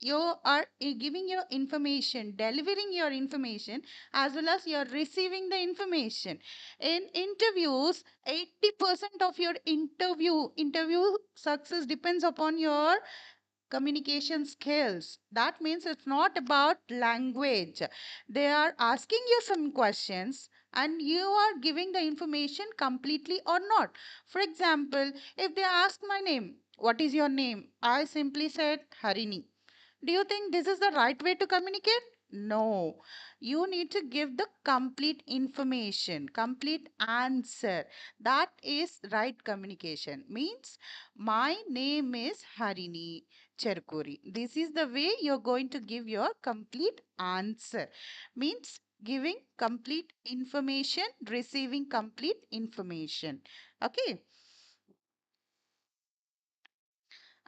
Speaker 5: You are giving your information, delivering your information as well as you're receiving the information. In interviews, 80% of your interview success depends upon your communication skills. That means it's not about language. They are asking you some questions and you are giving the information completely or not. For example, if they ask my name, what is your name? I simply said Harini. Do you think this is the right way to communicate? No. You need to give the complete information, complete answer. That is right communication. Means, my name is Harini Cherkuri. This is the way you're going to give your complete answer. Means, giving complete information, receiving complete information. Okay.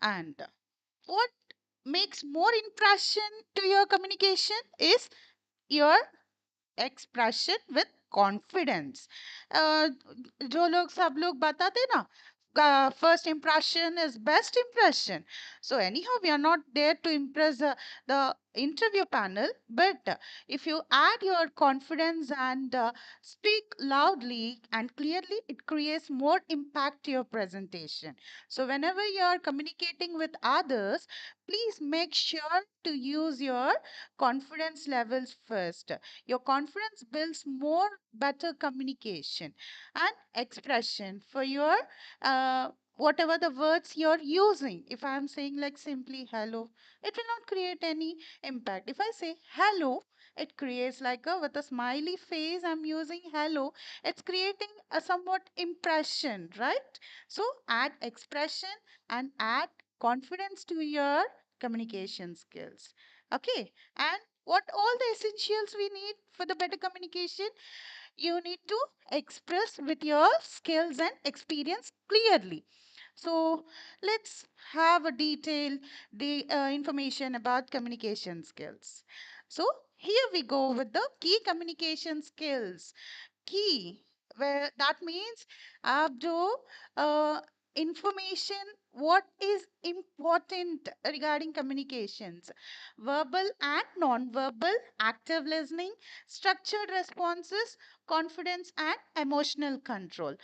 Speaker 5: And what makes more impression to your communication is your expression with confidence. जो लोग सब लोग बताते ना first impression is best impression. So anyhow we are not there to impress the interview panel, but if you add your confidence and speak loudly and clearly, it creates more impact to your presentation. So whenever you are communicating with others, please make sure to use your confidence levels first. Your confidence builds more better communication and expression for your whatever the words you're using. If I'm saying like simply hello, it will not create any impact. If I say hello, it creates like a with a smiley face. I'm using hello. It's creating a somewhat impression, right? So add expression and add confidence to your communication skills. Okay, and what all the essentials we need for the better communication? You need to express with your skills and experience clearly. So let's have a detailed information about communication skills. So here we go with the key communication skills. Key, where that means आप जो information, what is important regarding communications, verbal and non-verbal, active listening, structured responses, confidence and emotional control.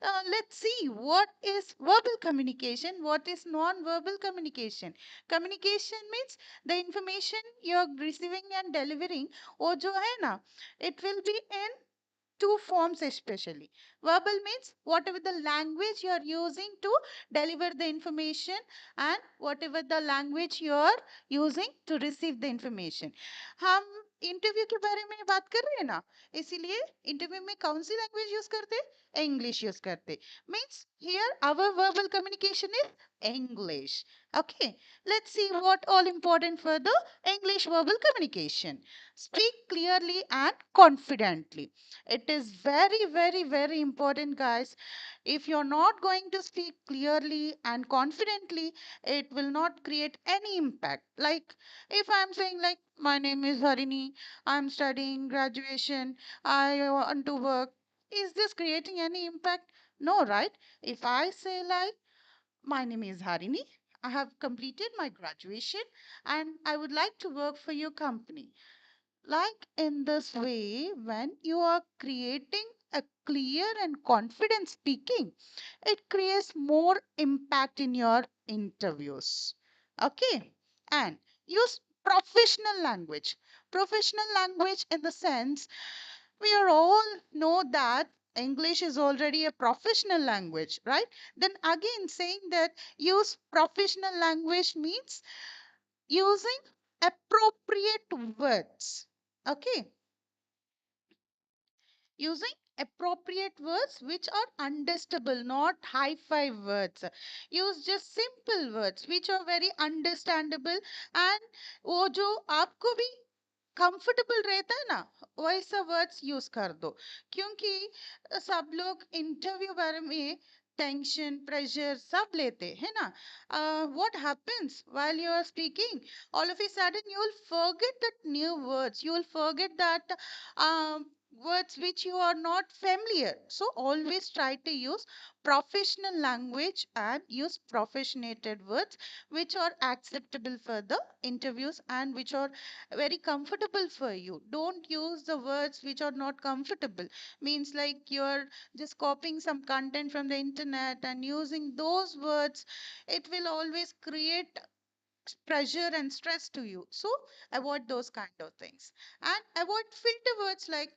Speaker 5: Let's see what is verbal communication, what is non-verbal communication. Communication means the information you're receiving and delivering वो जो है ना, it will be in two forms especially. Verbal means whatever the language you are using to deliver the information and whatever the language you are using to receive the information. हम interview के बारे में बात कर रहे हैं ना, इसीलिए इंटरव्यू में कौन सी लैंग्वेज यूज करते? इंग्लिश यूज करते. Means here our verbal communication is English. Okay, let's see what all important for the English verbal communication. Speak clearly and confidently. It is very, very, very important, guys. If you're not going to speak clearly and confidently, it will not create any impact. Like if I'm saying like my name is Harini, I'm studying graduation, I want to work. Is this creating any impact? No, right? If I say like my name is Harini, I have completed my graduation and I would like to work for your company. Like in this way, when you are creating a clear and confident speaking, it creates more impact in your interviews. Okay, and use professional language. Professional language in the sense we are all know that English is already a professional language, right? Then again, saying that use professional language means using appropriate words. Okay, using appropriate words which are understandable, not high-fi words. Use just simple words which are very understandable, and वो जो आपको भी comfortable रहता है ना, वैसा words use कर दो, क्योंकि सब लोग इंटरव्यू बारे में टेंशन प्रेशर सब लेते हैं ना. What happens while you are speaking, all of a sudden you will forget that new words, you will forget that words which you are not familiar. So always try to use professional language and use professionated words which are acceptable for the interviews and which are very comfortable for you. Don't use the words which are not comfortable. Means like you're just copying some content from the internet and using those words, it will always create pressure and stress to you. So avoid those kind of things and avoid filter words like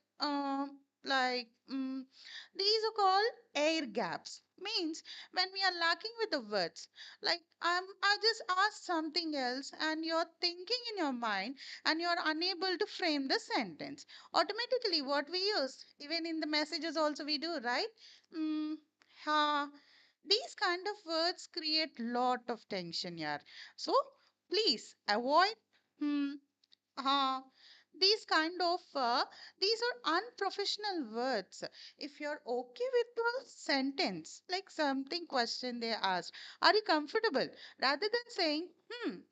Speaker 5: these are called air gaps. Means when we are lacking with the words, like I just asked something else and you're thinking in your mind and you're unable to frame the sentence. Automatically, what we use, even in the messages also we do, right? Mm, ha. These kind of words create lot of tension, yeah. So please avoid hmm, uh, these kind of these are unprofessional words. If you're okay with the sentence, like something question they asked, are you comfortable? Rather than saying,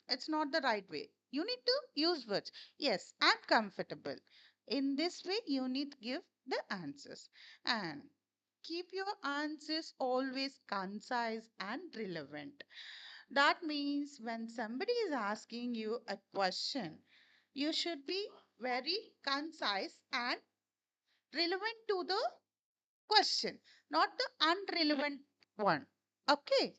Speaker 5: it's not the right way. You need to use words. Yes, I'm comfortable. In this way, you need to give the answers. And keep your answers always concise and relevant. That means when somebody is asking you a question, you should be very concise and relevant to the question, not the unrelevant one. Okay.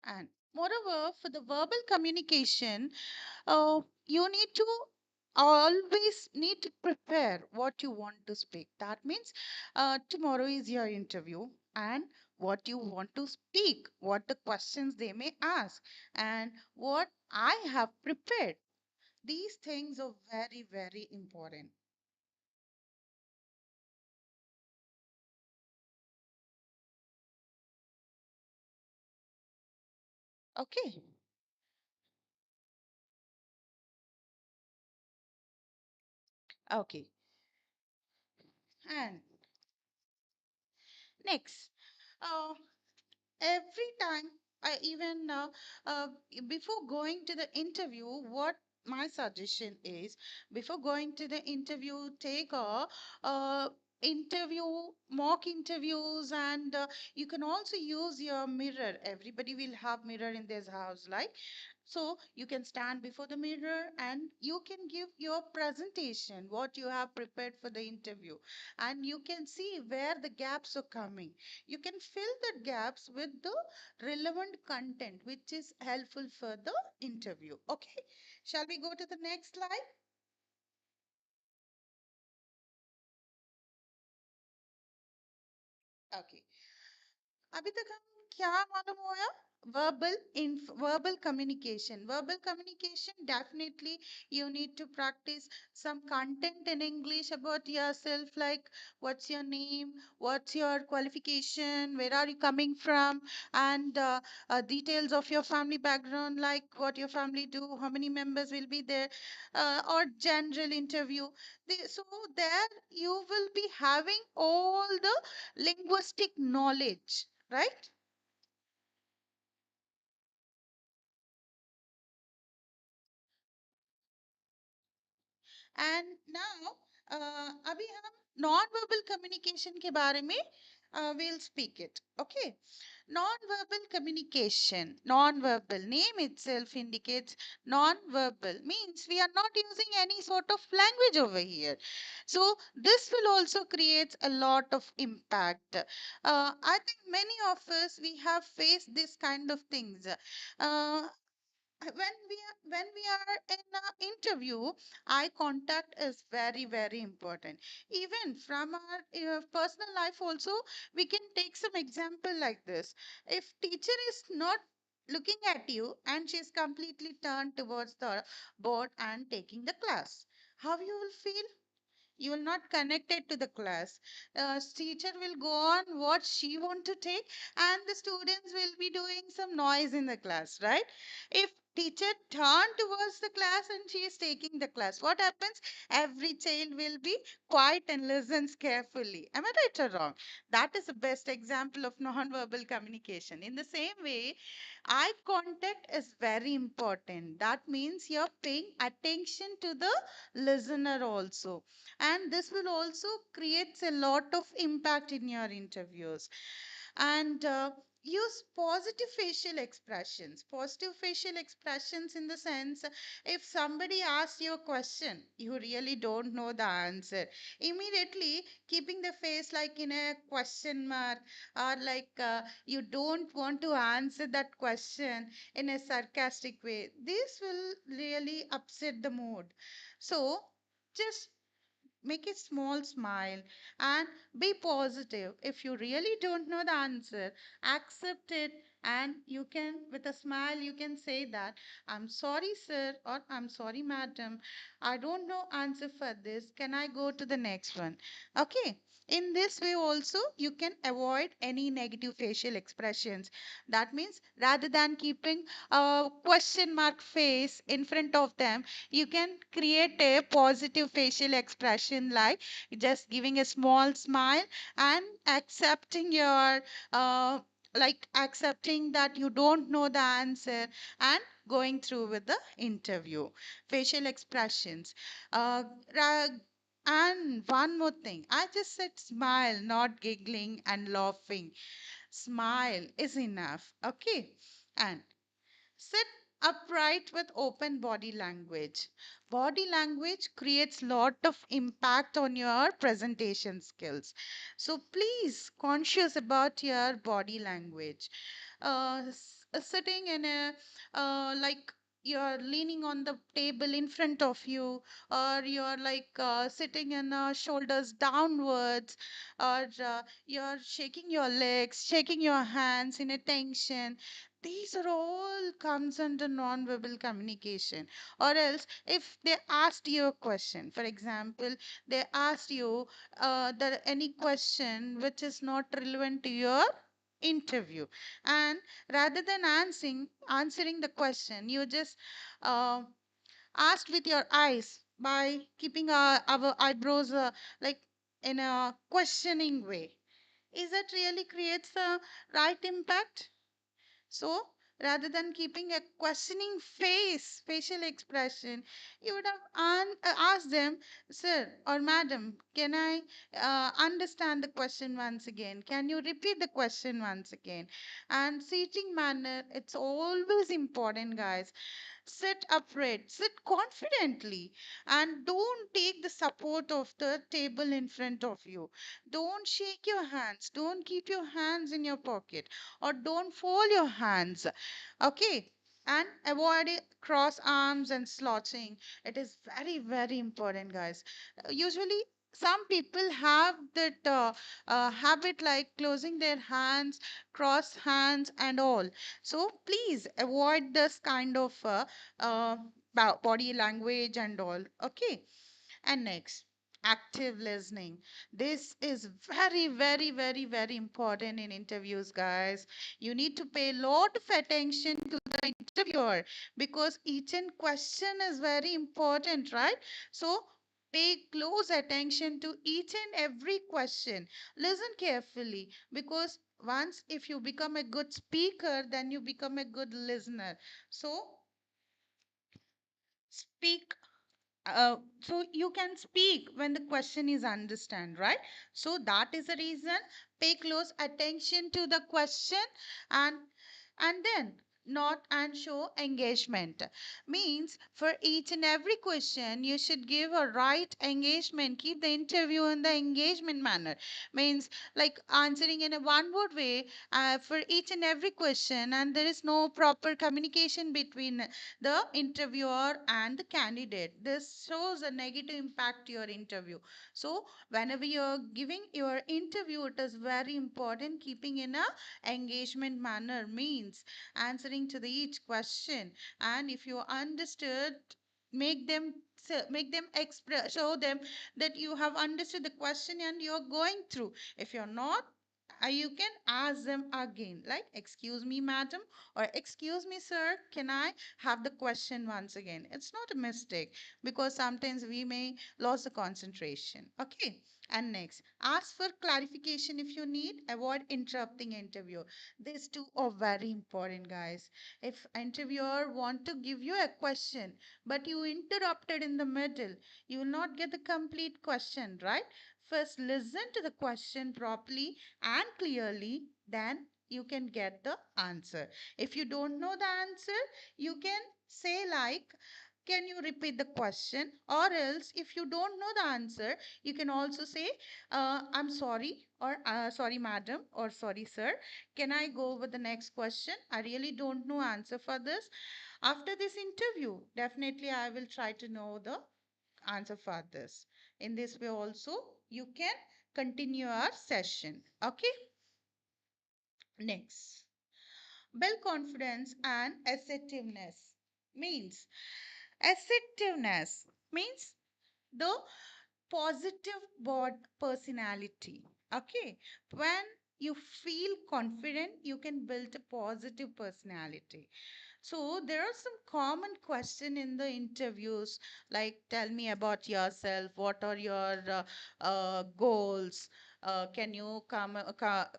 Speaker 5: And moreover, for the verbal communication, you need to always need to prepare what you want to speak. That means tomorrow is your interview and what you want to speak, what the questions they may ask, and what I have prepared. These things are very, very important. Okay. Okay. And next, uh, every time I even uh, before going to the interview, what my suggestion is, before going to the interview, take a interview mock interviews, and you can also use your mirror. Everybody will have mirror in this house, like, so you can stand before the mirror and you can give your presentation what you have prepared for the interview, and you can see where the gaps are coming. You can fill the gaps with the relevant content which is helpful for the interview. Okay, shall we go to the next slide? Okay, अभी तक हम क्या मालूम हुआ? Verbal communication. Verbal communication, definitely you need to practice some content in English about yourself, like what's your name, what's your qualification, where are you coming from, and details of your family background, like what your family do, how many members will be there, or general interview. So there you will be having all the linguistic knowledge, right? And now अभी हम non-verbal communication के बारे में we'll speak it. Okay. Non-verbal communication. Non-verbal name itself indicates non-verbal means we are not using any sort of language over here. So this will also create a lot of impact. I think many of us we have faced this kind of things. when we are in an interview, eye contact is very important. Even from our personal life also, we can take some example like this. If teacher is not looking at you and she's completely turned towards the board and taking the class, how you will feel? You will not connect it to the class. Teacher will go on what she want to take, and the students will be doing some noise in the class, right? If teacher turn towards the class and she is taking the class, what happens? Every child will be quiet and listens carefully. Am I right or wrong? That is the best example of non-verbal communication. In the same way, eye contact is very important. That means you're paying attention to the listener also, and this will also creates a lot of impact in your interviews. And use positive facial expressions in the sense, if somebody asks you a question you really don't know the answer, immediately keeping the face like in a question mark, or like you don't want to answer that question in a sarcastic way, this will really upset the mood. So just make a small smile and be positive. If you really don't know the answer, accept it, and you can, with a smile, you can say that, I'm sorry, sir, or I'm sorry, madam. I don't know answer for this. Can I go to the next one? Okay. In this way also, you can avoid any negative facial expressions. That means rather than keeping a question mark face in front of them, you can create a positive facial expression like just giving a small smile and accepting your uh, like accepting that you don't know the answer and going through with the interview. Facial expressions, uh, ra- and one more thing, I just said smile, not giggling and laughing. Smile is enough, okay? And sit upright with open body language. Body language creates lot of impact on your presentation skills. So please conscious about your body language. Sitting in a like you're leaning on the table in front of you, or you're like sitting in shoulders downwards, or you're shaking your legs, shaking your hands in a tension. These are all comes under non-verbal communication. Or else, if they asked you a question, for example, they asked you any question which is not relevant to your interview, and rather than answering the question, you just uh, asked with your eyes by keeping our eyebrows like in a questioning way. Is that really creates the right impact? So rather than keeping a questioning facial expression, you would have asked them, sir or madam, can I understand the question once again? Can you repeat the question once again? And seating manner, it's always important, guys. Sit upright, sit confidently, and don't take the support of the table in front of you. Don't shake your hands, don't keep your hands in your pocket, or don't fold your hands. Okay. And avoid cross arms and slouching. It is very important, guys. Usually some people have that habit like closing their hands, cross hands and all. So please avoid this kind of uh, body language and all. Okay. And next, active listening. This is very important in interviews, guys. You need to pay a lot of attention to the interviewer, because each and question is very important, right? So pay close attention to each and every question. Listen carefully, because once if you become a good speaker, then you become a good listener. So speak so you can speak when the question is understand, right? So that is the reason, pay close attention to the question, and then not and show engagement. Means for each and every question, you should give a right engagement. Keep the interview in the engagement manner. Means like answering in a one word way for each and every question, and there is no proper communication between the interviewer and the candidate. This shows a negative impact to your interview. So whenever you're giving your interview, it is very important keeping in a engagement manner. Means answering to the each question, and if you understood, make them express, show them that you have understood the question and you're going through. If you're not, you can ask them again, like, excuse me madam, or excuse me sir, can I have the question once again. It's not a mistake, because sometimes we may lose the concentration. Okay. And next, ask for clarification if you need. Avoid interrupting interview. These two are very important, guys. If interviewer want to give you a question, but you interrupted in the middle, you will not get the complete question, right? First, listen to the question properly and clearly, then you can get the answer. If you don't know the answer, you can say like, can you repeat the question? Or else, if you don't know the answer, you can also say, I'm sorry, or sorry, madam, or sorry, sir. Can I go over the next question? I really don't know answer for this. After this interview, definitely I will try to know the answer for this. In this way also, you can continue our session. Okay. Next, build confidence and assertiveness. Means assertiveness means the positive board personality. Okay. When you feel confident, you can build a positive personality. So there are some common question in the interviews, like tell me about yourself. What are your goals? Can you come?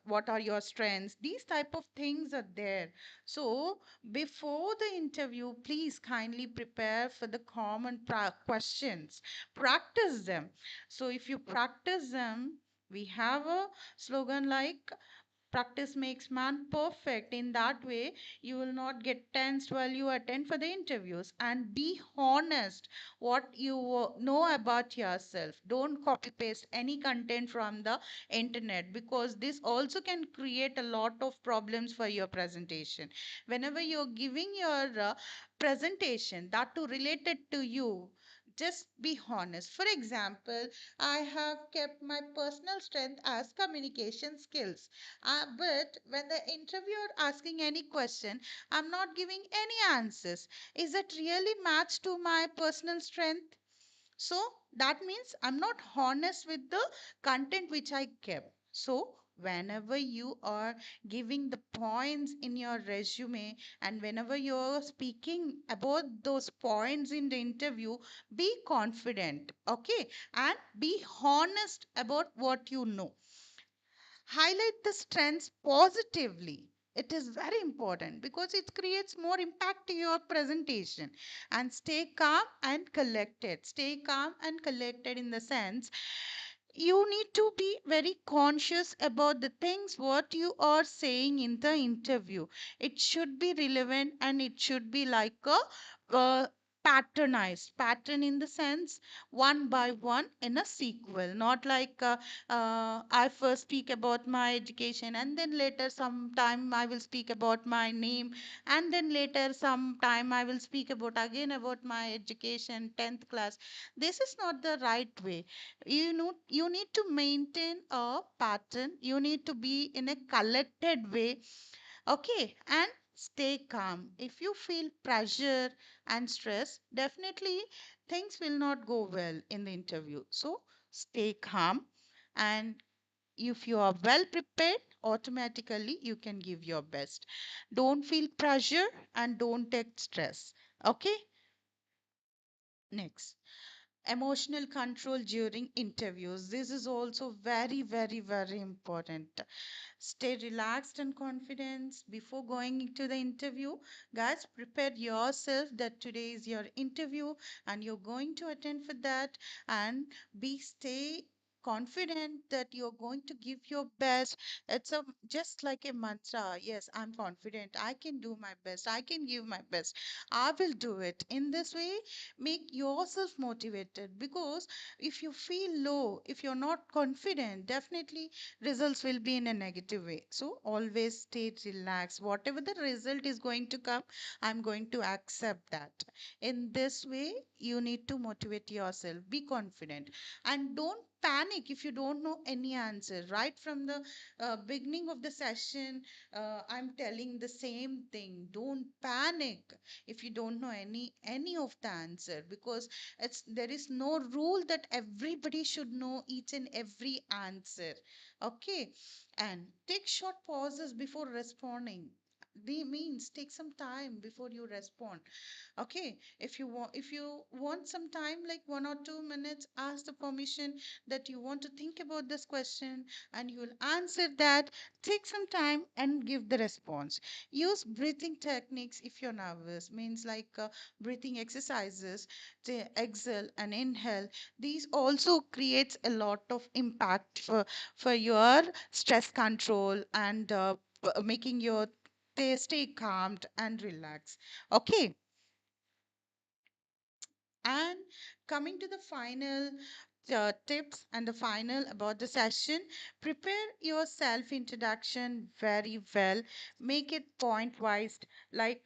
Speaker 5: What are your strengths? These type of things are there. So before the interview, please kindly prepare for the common questions. Practice them. So if you practice them, we have a slogan like practice makes man perfect. In that way, you will not get tensed while you attend for the interviews. And be honest what you know about yourself. Don't copy paste any content from the internet, because this also can create a lot of problems for your presentation. Whenever you're giving your presentation that to related to you, just be honest. For example, I have kept my personal strength as communication skills, but when the interviewer asking any question, I'm not giving any answers. Is it really matched to my personal strength? So that means I'm not honest with the content which I kept. So whenever you are giving the points in your resume, and whenever you're speaking about those points in the interview, be confident, okay, and be honest about what you know. Highlight the strengths positively. It is very important because it creates more impact to your presentation. And stay calm and collected. Stay calm and collected in the sense, you need to be very conscious about the things what you are saying in the interview. It should be relevant, and it should be like a patternized pattern, in the sense one by one in a sequel, not like I first speak about my education, and then later sometime I will speak about my name, and then later sometime I will speak about again about my education, 10th class. This is not the right way. You need to maintain a pattern. You need to be in a collected way. Okay. And stay calm. If you feel pressure and stress, definitely things will not go well in the interview. So stay calm, and if you are well prepared, automatically you can give your best. Don't feel pressure and don't take stress. Okay. Next, emotional control during interviews. This is also very, very, very important. Stay relaxed and confident before going into the interview. Guys, prepare yourself that today is your interview and you're going to attend for that, and be stay confident that you're going to give your best. It's a just like a mantra. Yes, I'm confident. I can do my best. I can give my best. I will do it. In this way, make yourself motivated, because if you feel low, if you're not confident, definitely results will be in a negative way. So always stay relaxed. Whatever the result is going to come, I'm going to accept that. In this way, you need to motivate yourself. Be confident and don't panic if you don't know any answer. Right from the beginning of the session, I'm telling the same thing. Don't panic if you don't know any of the answer, because there is no rule that everybody should know each and every answer. Okay, and take short pauses before responding. They means take some time before you respond. Okay, if you want some time, like 1 or 2 minutes, ask the permission that you want to think about this question, and you will answer that. Take some time and give the response. Use breathing techniques if you're nervous, means like breathing exercises to exhale and inhale. These also creates a lot of impact for your stress control and making your stay calmed and relaxed. Okay, and coming to the final tips and the final about the session, prepare your self introduction very well. Make it point wise, like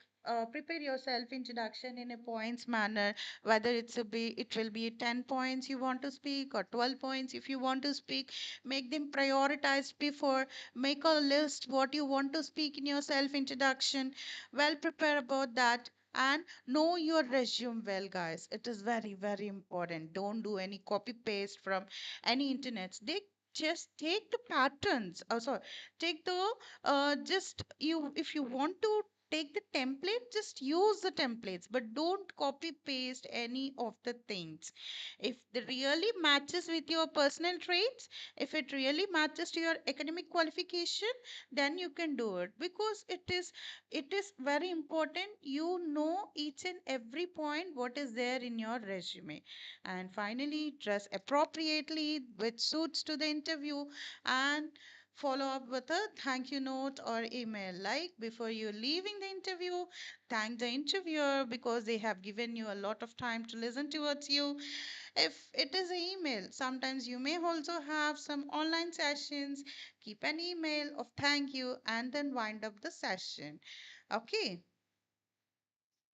Speaker 5: prepare your self introduction in a points manner, whether it will be 10 points you want to speak or 12 points if you want to speak. Make them prioritized before. Make a list what you want to speak in your self introduction. Well, prepare about that. And know your resume well, guys. It is very, very important. Don't do any copy paste from any internet. They just take the patterns. Oh, sorry, take the just you if you want to take the template, just use the templates, but don't copy paste any of the things. If it really matches with your personal traits, if it really matches to your academic qualification, then you can do it, because it is very important you know each and every point what is there in your resume. And finally, dress appropriately which suits to the interview, and follow up with a thank you note or email. Like before you leaving the interview, thank the interviewer because they have given you a lot of time to listen towards you. If it is an email, sometimes you may also have some online sessions. Keep an email of thank you and then wind up the session. Okay,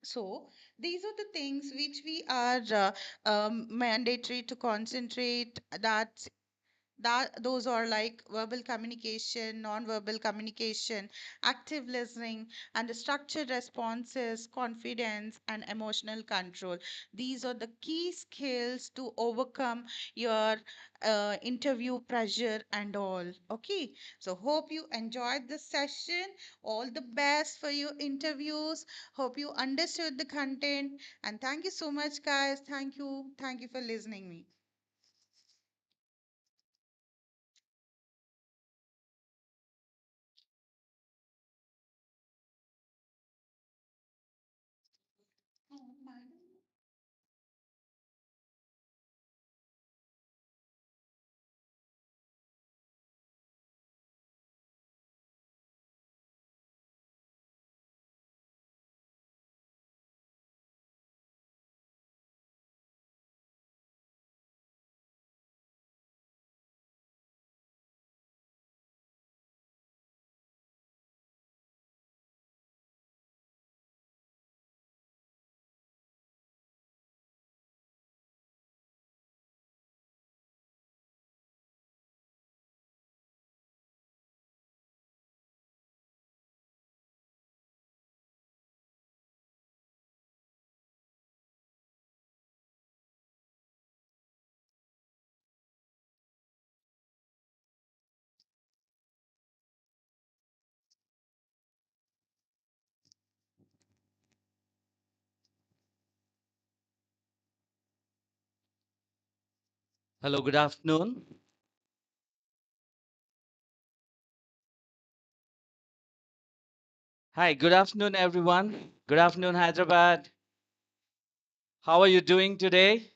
Speaker 5: so these are the things which we are mandatory to concentrate. That those are like verbal communication, non-verbal communication, active listening, and the structured responses, confidence, and emotional control. These are the key skills to overcome your interview pressure and all. Okay, so hope you enjoyed this session. All the best for your interviews. Hope you understood the content, and thank you so much, guys. Thank you for listening me.
Speaker 6: Hello, good afternoon. Hi, good afternoon, everyone. Good afternoon, Hyderabad. How are you doing today?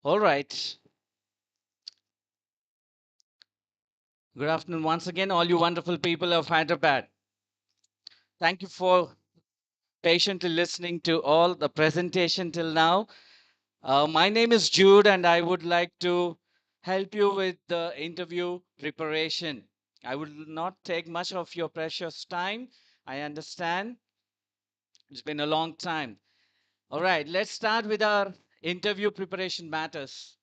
Speaker 6: All right. Good afternoon once again, all you wonderful people of Hyderabad. Thank you for patiently listening to all the presentation till now. My name is Jude, and I would like to help you with the interview preparation. I will not take much of your precious time. I understand it's been a long time. All right, let's start with our interview preparation matters.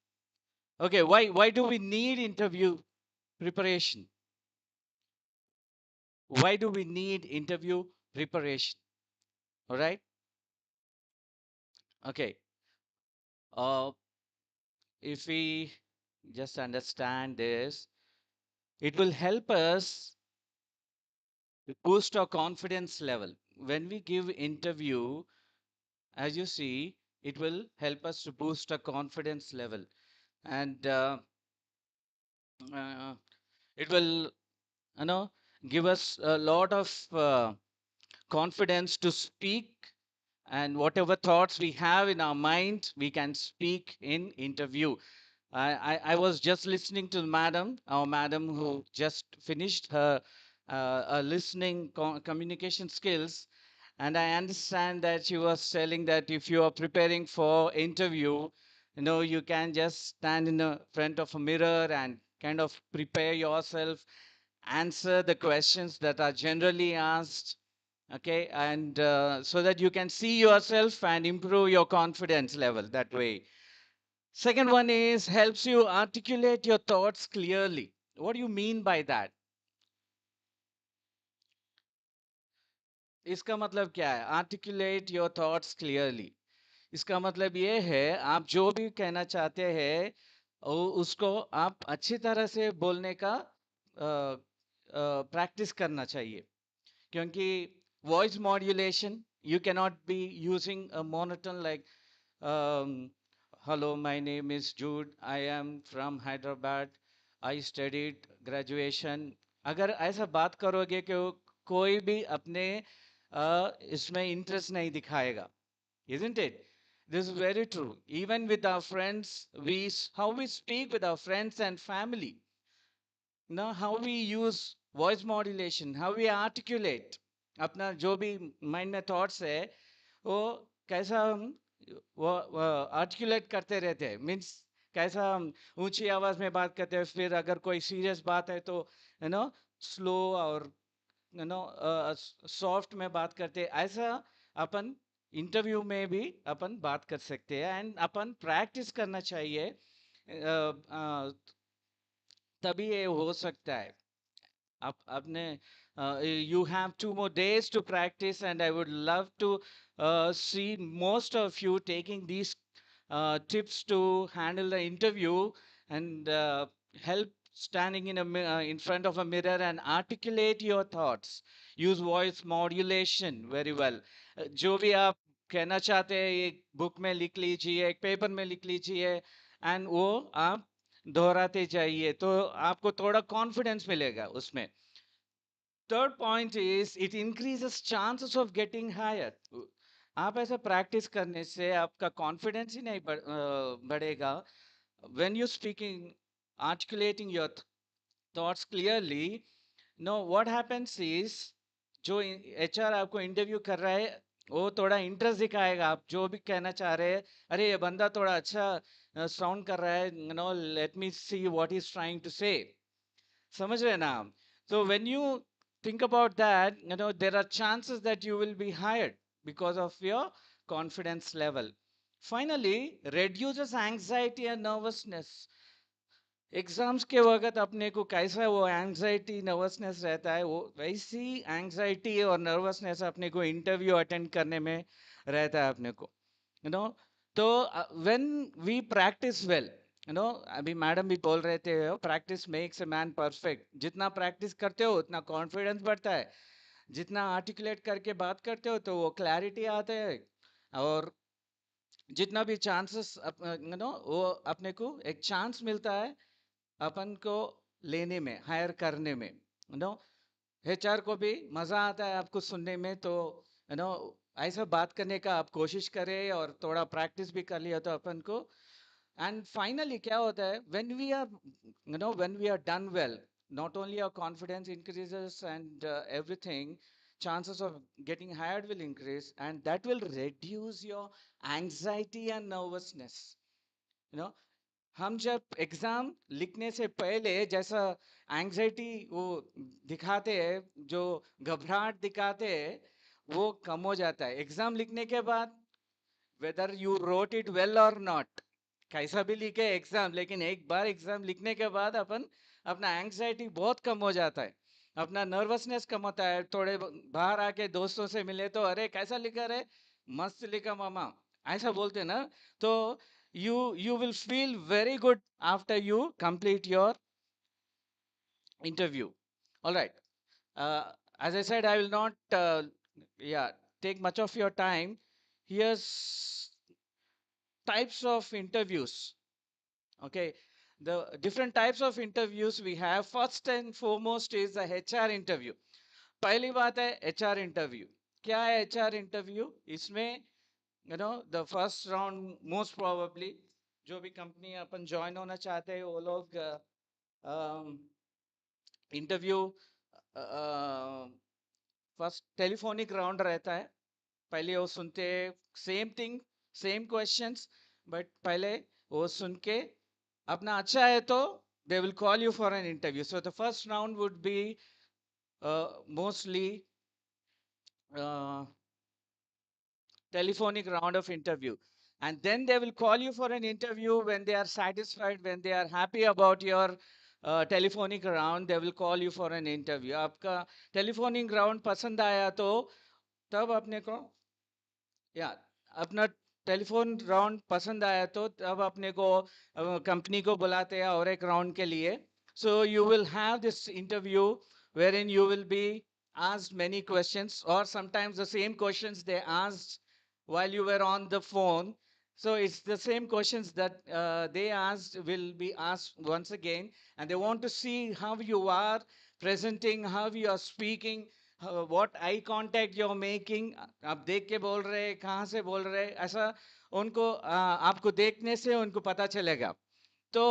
Speaker 6: Okay, why do we need interview preparation? Why do we need interview preparation? All right. Okay. Uh, if we just understand this, it will help us to boost our confidence level. When we give interview, as you see, it will help us to boost our confidence level, and uh, it will, you know, give us a lot of confidence to speak, and whatever thoughts we have in our mind, we can speak in interview. I was just listening to our madam who just finished her listening communication skills, and I understand that she was telling that if you are preparing for interview, you can just stand in the front of a mirror and kind of prepare yourself, answer the questions that are generally asked, okay, and so that you can see yourself and improve your confidence level that way. Second one is helps you articulate your thoughts clearly. What do you mean by that? इसका मतलब क्या है? Articulate your thoughts clearly. इसका मतलब ये है, आप जो भी कहना चाहते हैं उसको आप अच्छी तरह से बोलने का प्रैक्टिस करना चाहिए, क्योंकि voice modulation, you can not be using a monotone like hello, my name is Jude, I am from Hyderabad, I studied graduation. अगर ऐसा बात करोगे कि कोई भी अपने इसमें इंटरेस्ट नहीं दिखाएगा, isn't it? This is very true. Even with our friends, how we speak with our friends and family. Now, how we use voice modulation, how we articulate अपना जो भी माइंड में थॉट्स है, वो कैसा हम वो आर्टिकुलेट करते रहते हैं, मीन्स कैसा हम ऊंची आवाज में बात करते हैं, फिर अगर कोई सीरियस बात है तो स्लो और सॉफ्ट में बात करते हैं, ऐसा अपन इंटरव्यू में भी अपन बात कर सकते हैं, एंड अपन प्रैक्टिस करना चाहिए, तभी ये हो सकता है. आपने you have 2 more days to practice, and I would love to see most of you taking these tips to handle the interview, and help standing in front of a mirror and articulate your thoughts. Use voice modulation very well. जो भी आप कहना चाहते हैं, एक book में लिख लीजिए, एक पेपर में लिख लीजिए, एंड वो आप दोहराते जाइए, तो आपको थोड़ा कॉन्फिडेंस मिलेगा उसमें. Third point is it increases chances of getting hired. आप ऐसा प्रैक्टिस करने से आपका कॉन्फिडेंस ही नहीं बढ़ेगा. When you're speaking, articulating your thoughts clearly, what happens is जो HR आपको इंटरव्यू कर रहा है, वो थोड़ा इंटरेस्ट दिखाएगा, आप जो भी कहना चाह रहे हैं, अरे ये बंदा थोड़ा अच्छा साउंड कर रहा है, let me see what is trying to say. समझ रहे ना आप? So when you think about that, there are chances that you will be hired because of your confidence level. Finally, reduces anxiety and nervousness. Exams के वक्त अपने को कैसा वो एंजाइटी नर्वसनेस रहता है, वो वैसी एंजाइटी और नर्वसनेस अपने को इंटरव्यू अटेंड करने में रहता है अपने को, नो. तो व्हेन वी प्रैक्टिस वेल, अभी मैडम भी बोल रहे थे, practice makes a man perfect. जितना प्रैक्टिस करते हो उतना कॉन्फिडेंस बढ़ता है, जितना आर्टिकुलेट करके बात करते हो तो वो क्लैरिटी आता है, और जितना भी चांसेस वो अपने को एक चांस मिलता है अपन को लेने में, हायर करने में. नो एचआर को भी मजा आता है आपको सुनने में, तो ऐसा बात करने का आप कोशिश करें, और थोड़ा प्रैक्टिस भी कर लिया तो अपन को And finally क्या होता है, when we are, when we are done well, not only our confidence increases and everything, chances of getting hired will increase, and that will reduce your anxiety and nervousness. you know हम जब exam लिखने से पहले जैसा anxiety वो दिखाते हैं, जो घबराहट दिखाते हैं, वो कम हो जाता है एग्जाम लिखने के बाद, whether you wrote it well और नॉट, कैसा भी लिखे एग्जाम, लेकिन एक बार एग्जाम लिखने के बाद अपन अपना एंग्जाइटी बहुत कम हो जाता है, अपना नर्वसनेस कम होता है, थोड़े बाहर आके दोस्तों से मिले तो अरे कैसा लिखा रे, मस्त लिखा मामा, ऐसा बोलते ना, तो you will feel very good after you complete your interview. All right. As I said, I will not yeah take much of your time. Here's types of interviews. Okay, the different types of interviews we have. First and foremost is the HR interview. पहली बात है HR interview. क्या है HR interview? इसमें the first round most probably जो भी company अपन join होना चाहते हैं वो लोग इंटरव्यू फर्स्ट टेलीफोनिक राउंड रहता है, पहले वो सुनते same thing same questions, but पहले वो सुन के अपना अच्छा है तो they will call you for an interview. So the first round would be mostly telephonic round of interview, and then they will call you for an interview when they are satisfied, when they are happy about your telephonic round, they will call you for an interview. आपका telephonic round पसंद आया तो तब अपने को या अपना telephone round पसंद आया तो तब अपने को कंपनी को बुलाते हैं और एक राउंड के लिए. So you will have this interview wherein you will be asked many questions, or sometimes the same questions they asked while you were on the phone. So it's the same questions that they asked will be asked once again, and they want to see how you are presenting, how you are speaking, what eye contact you're making. आप देख के बोल रहे हैं, कहाँ से बोल रहे हैं, ऐसा उनको आपको देखने से उनको पता चलेगा. तो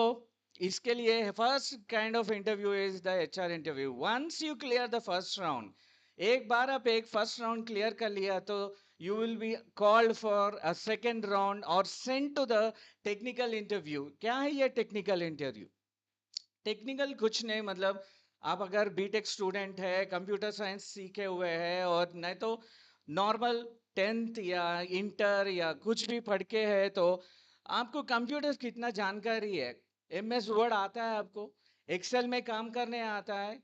Speaker 6: इसके लिए first kind of interview is the HR interview. Once you clear the first round, एक बार आप एक फर्स्ट राउंड क्लियर कर लिया तो you will be called for a second round or sent to the technical interview. क्या है ये technical interview? टेक्निकल कुछ नहीं, मतलब आप अगर बीटेक स्टूडेंट है, कंप्यूटर साइंस सीखे हुए हैं, और नहीं तो नॉर्मल 10th या इंटर या कुछ भी पढ़ के है, तो आपको कंप्यूटर कितना जानकारी है, MS वर्ड आता है आपको, एक्सेल में काम करने आता है,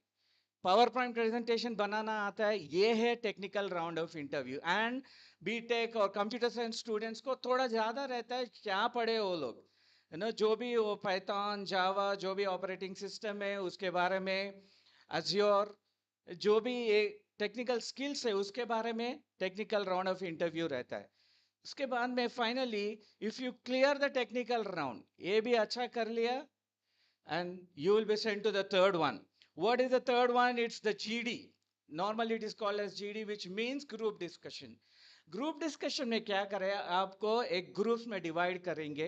Speaker 6: पावर पॉइंट प्रेजेंटेशन बनाना आता है, ये है technical round of interview. And B Tech और कंप्यूटर साइंस स्टूडेंट्स को थोड़ा ज़्यादा रहता है, क्या पढ़े वो लोग, जो भी वो पाइथन जावा जो भी ऑपरेटिंग सिस्टम है उसके बारे में, अज्योर जो भी ये टेक्निकल स्किल्स है उसके बारे में टेक्निकल राउंड ऑफ इंटरव्यू रहता है. उसके बाद में finally if you clear the technical round, ये भी अच्छा कर लिया, and you will be sent to the third one. What is the third one? It's the GD. Normally it is called as GD, which means group discussion. Group discussion में क्या करें, आपको एक ग्रुप्स में डिवाइड करेंगे.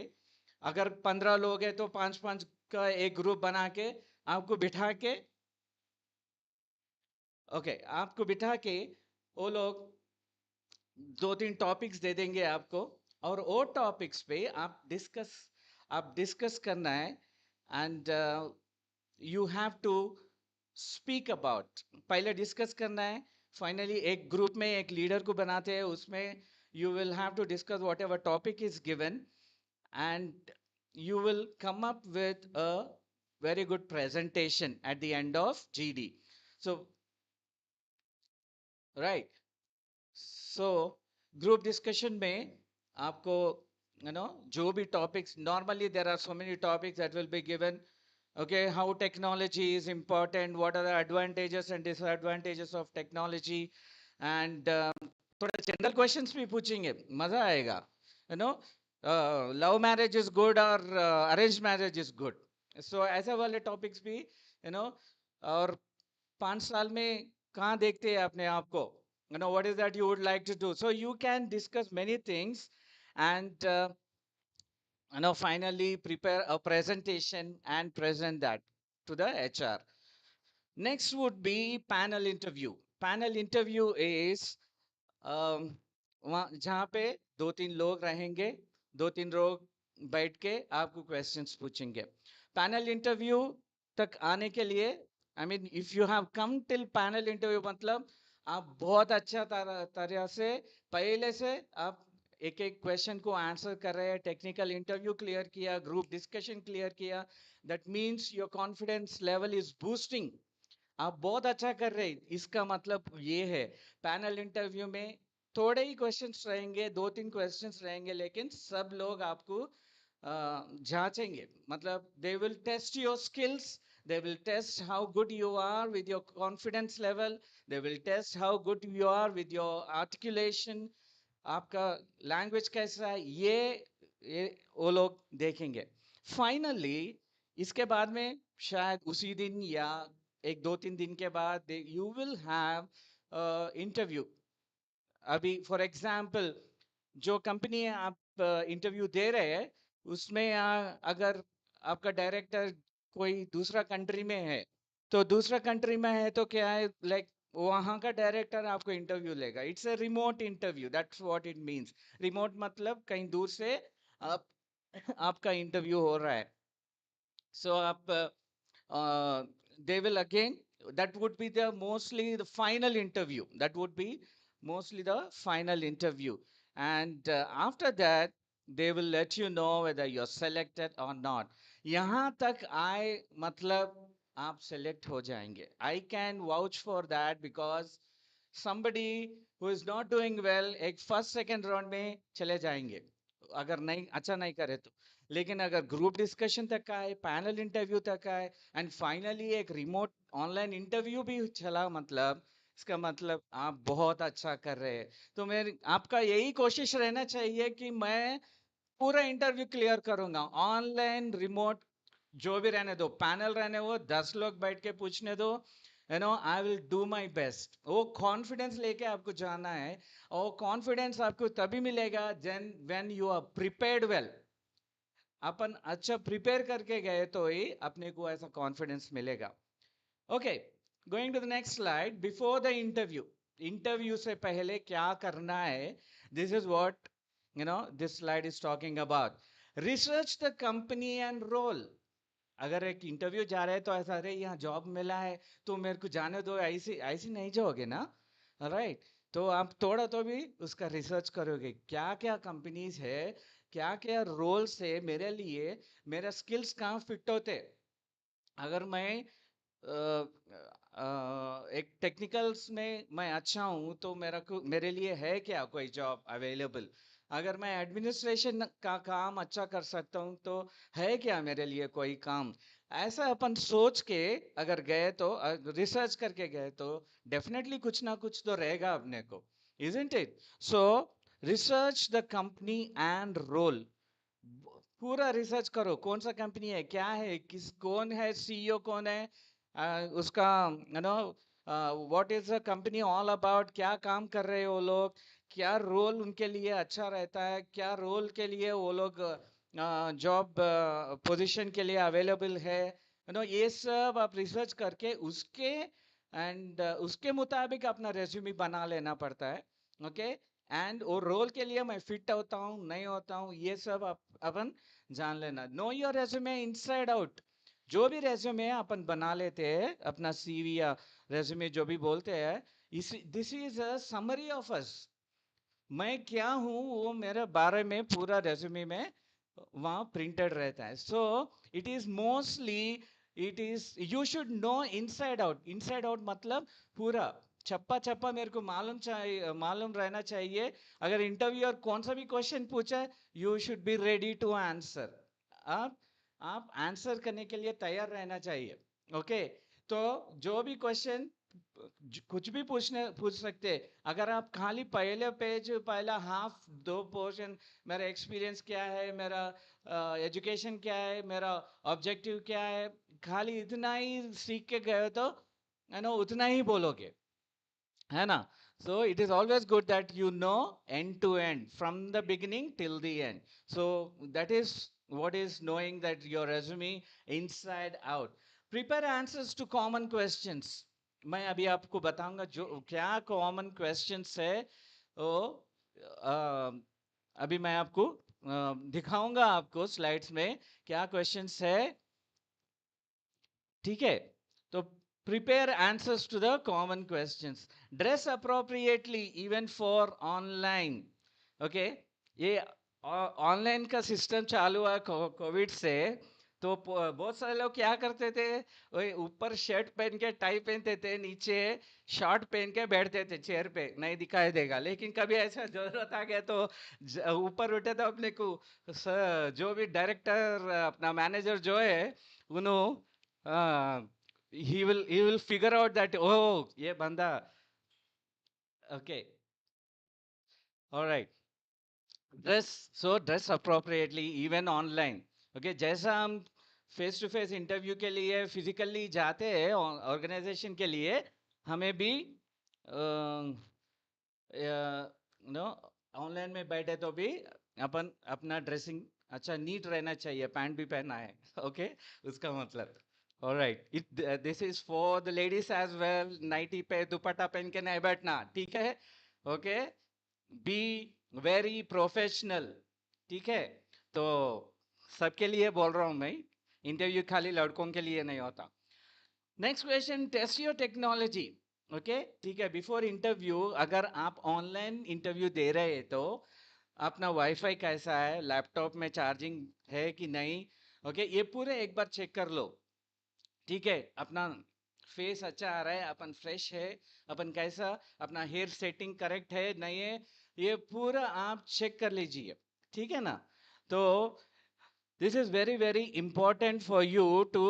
Speaker 6: अगर 15 लोग हैं तो 5-5 का एक ग्रुप बना के आपको बिठा के आपको बिठा के वो लोग 2-3 टॉपिक्स दे देंगे आपको, और वो टॉपिक्स पे आप डिस्कस करना है, and you have to speak about. पहले डिस्कस करना है, फाइनली एक ग्रुप में एक लीडर को बनाते हैं, उसमें you will have to discuss whatever topic is given, and you will come up with a very good presentation at the end of GD. So, right. So, group discussion में आपको जो भी topics, normally there are so many topics that will be given. Okay, how technology is important, what are the advantages and disadvantages of technology, and थोड़ा general questions भी पूछेंगे, मजा आएगा. Love marriage is good और arrange marriage is good, सो ऐसे वाले topics भी और 5 साल में कहाँ देखते हैं अपने आप को, what is that you would like to do, so you can discuss many things, and finally prepare a presentation and present that to the HR. Next would be panel interview. Panel interview is जहाँ पे दो तीन लोग रहेंगे, दो तीन लोग बैठ के आपको क्वेश्चंस पूछेंगे. पैनल इंटरव्यू तक आने के लिए, I mean if you have come till panel interview, मतलब आप बहुत अच्छा तरह से पहले से आप एक एक क्वेश्चन को आंसर कर रहे हैं, टेक्निकल इंटरव्यू क्लियर किया, ग्रुप डिस्कशन क्लियर किया, that means your confidence level is boosting. आप बहुत अच्छा कर रहे हैं, इसका मतलब ये है. पैनल इंटरव्यू में थोड़े ही क्वेश्चंस रहेंगे, दो तीन क्वेश्चंस रहेंगे, लेकिन सब लोग आपको जांचेंगे. मतलब they will test your skills, they will test how good you are with your confidence level, they will test how good you are with your articulation, आपका लैंग्वेज कैसा है, ये वो लोग देखेंगे. फाइनली इसके बाद में शायद उसी दिन या एक दो तीन दिन के बाद यू विल हैव इंटरव्यू. अभी फॉर एग्जांपल जो कंपनी आप इंटरव्यू दे रहे हैं, उसमें अगर आपका डायरेक्टर कोई दूसरा कंट्री में है, तो दूसरा कंट्री में है तो क्या है, लाइक वहाँ का डायरेक्टर आपको इंटरव्यू लेगा. It's a remote interview, that's what it means. Remote मतलब कहीं दूर से आप आपका इंटरव्यू हो रहा है. सो आप they will again, that would be the mostly the final interview, that would be mostly the final interview. And after that they will let you know whether you're selected or not. यहाँ तक आए मतलब आप select हो जाएंगे. I can vouch for that because somebody who is not doing well एक first second round में चले जाएंगे अगर नहीं अच्छा नहीं करे तो. लेकिन अगर ग्रुप डिस्कशन तक आए, पैनल इंटरव्यू तक आए, एंड फाइनली एक रिमोट ऑनलाइन इंटरव्यू भी चला, मतलब इसका मतलब आप बहुत अच्छा कर रहे हैं. तो मेरी आपका यही कोशिश रहना चाहिए कि मैं पूरा इंटरव्यू क्लियर करूंगा, ऑनलाइन रिमोट जो भी रहने दो, पैनल रहने वो 10 लोग बैठ के पूछने दो, I will do my best. वो कॉन्फिडेंस लेके आपको जाना है, और कॉन्फिडेंस आपको तभी मिलेगा when you are prepared well. अपन अच्छा प्रिपेयर करके गए तो ही अपने को ऐसा कॉन्फिडेंस मिलेगा. Okay, going to the next slide. Before the interview, interview से पहले क्या करना है, this is what this slide is talking about. Research the company and role. अगर एक इंटरव्यू जा रहे हैं तो ऐसा, अरे यहाँ जॉब मिला है तो मेरे को जाने दो, ऐसी ऐसी नहीं जाओगे ना, राइट. तो आप थोड़ा तो भी उसका रिसर्च करोगे, क्या क्या कंपनीज है, क्या क्या रोल्स है मेरे लिए, मेरा स्किल्स कहाँ फिट होते. अगर मैं एक टेक्निकल्स में मैं अच्छा हूँ तो मेरे लिए है क्या कोई जॉब अवेलेबल. अगर मैं एडमिनिस्ट्रेशन का काम अच्छा कर सकता हूँ तो है क्या मेरे लिए कोई काम. ऐसा अपन सोच के अगर गए तो, रिसर्च करके गए तो डेफिनेटली कुछ ना कुछ तो रहेगा अपने को, isn't it. So research the company and role. पूरा रिसर्च करो, कौन सा कंपनी है, क्या है, कौन है सीईओ, कौन है, उसका what is the company all about, क्या काम कर रहे हैं वो लोग, क्या रोल उनके लिए अच्छा रहता है, क्या रोल के लिए वो लोग जॉब पोजीशन के लिए अवेलेबल है. ये सब आप रिसर्च करके उसके मुताबिक अपना रेज्यूमे बना लेना पड़ता है. ओके, एंड वो रोल के लिए मैं फिट होता हूँ नहीं होता हूँ, ये सब अपन जान लेना. Know your resume inside out. जो भी रेज्यूमे अपन बना लेते हैं, अपना सीवी या रेज्यूमे जो भी बोलते हैं, this is a summary of us. मैं क्या हूँ वो मेरे बारे में पूरा रेज्यूमे में वहाँ प्रिंटेड रहता है. सो it is mostly, it is you should know inside out. Inside out मतलब पूरा छप्पा छप्पा मेरे को मालूम रहना चाहिए. अगर इंटरव्यू और कौन सा भी क्वेश्चन पूछा है, you should be ready to answer. आप आंसर करने के लिए तैयार रहना चाहिए. ओके, तो जो भी क्वेश्चन कुछ भी पूछ सकते. अगर आप खाली पहले पेज, पहला हाफ, दो पोर्शन, मेरा एक्सपीरियंस क्या है, मेरा एजुकेशन क्या है, मेरा ऑब्जेक्टिव क्या है, खाली इतना ही सीख के गए तो उतना ही बोलोगे, है ना. So it is always good that you know end to end, from the beginning till the end. So that is what is knowing that your resume inside out. Prepare answers to common questions. मैं अभी आपको बताऊंगा जो क्या common questions है वो अभी मैं आपको दिखाऊंगा आपको स्लाइड्स में क्या क्वेश्चंस है ठीक है तो prepare answers to the common questions dress appropriately even for online okay ये ऑनलाइन का सिस्टम चालू हुआ कोविड से तो बहुत सारे लोग क्या करते थे वही ऊपर शर्ट पहन के टाई पहनते थे नीचे शॉर्ट पहन के बैठते थे चेयर पे नहीं दिखाई देगा लेकिन कभी ऐसा जरूरत आ गया तो ऊपर उठे तो अपने को जो भी डायरेक्टर अपना मैनेजर जो है उन्होंने he will figure out that oh ये बंदा okay all right dress appropriately even online okay जैसा हम फेस टू फेस इंटरव्यू के लिए फिजिकली जाते हैं ऑर्गेनाइजेशन के लिए हमें भी नो ऑनलाइन में बैठे तो भी अपन अपना ड्रेसिंग अच्छा नीट रहना चाहिए पैंट भी पहना है ओके उसका मतलब alright it this is for the ladies as well nighty पे दुपट्टा पहन के नहीं बैठना ठीक है ओके बी वेरी प्रोफेशनल ठीक है तो सबके लिए बोल रहा हूँ मैं इंटरव्यू खाली लड़कों के लिए नहीं होता next question test your technology okay ठीक है बिफोर इंटरव्यू अगर आप ऑनलाइन इंटरव्यू दे रहे हैं तो अपना वाईफाई कैसा है लैपटॉप में चार्जिंग है कि नहीं ओके ये पूरे एक बार चेक कर लो ठीक है अपना फेस अच्छा आ रहा है अपन फ्रेश है अपन कैसा अपना हेयर सेटिंग करेक्ट है नहीं है ये पूरा आप चेक कर लीजिए ठीक है ना तो this is very very important for you to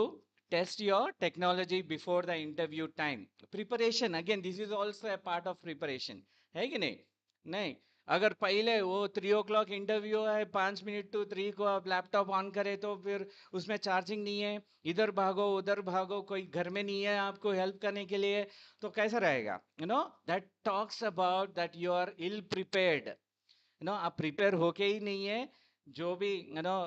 Speaker 6: test your technology before the interview time preparation again this is also a part of preparation है कि नहीं नहीं अगर पहले वो 3 o'clock इंटरव्यू है 5 मिनट to 3 को आप लैपटॉप ऑन करें तो फिर उसमें चार्जिंग नहीं है इधर भागो उधर भागो कोई घर में नहीं है आपको हेल्प करने के लिए तो कैसा रहेगा you know that talks about that you are ill prepared you know आप प्रिपेयर होके ही नहीं है जो भी यू नो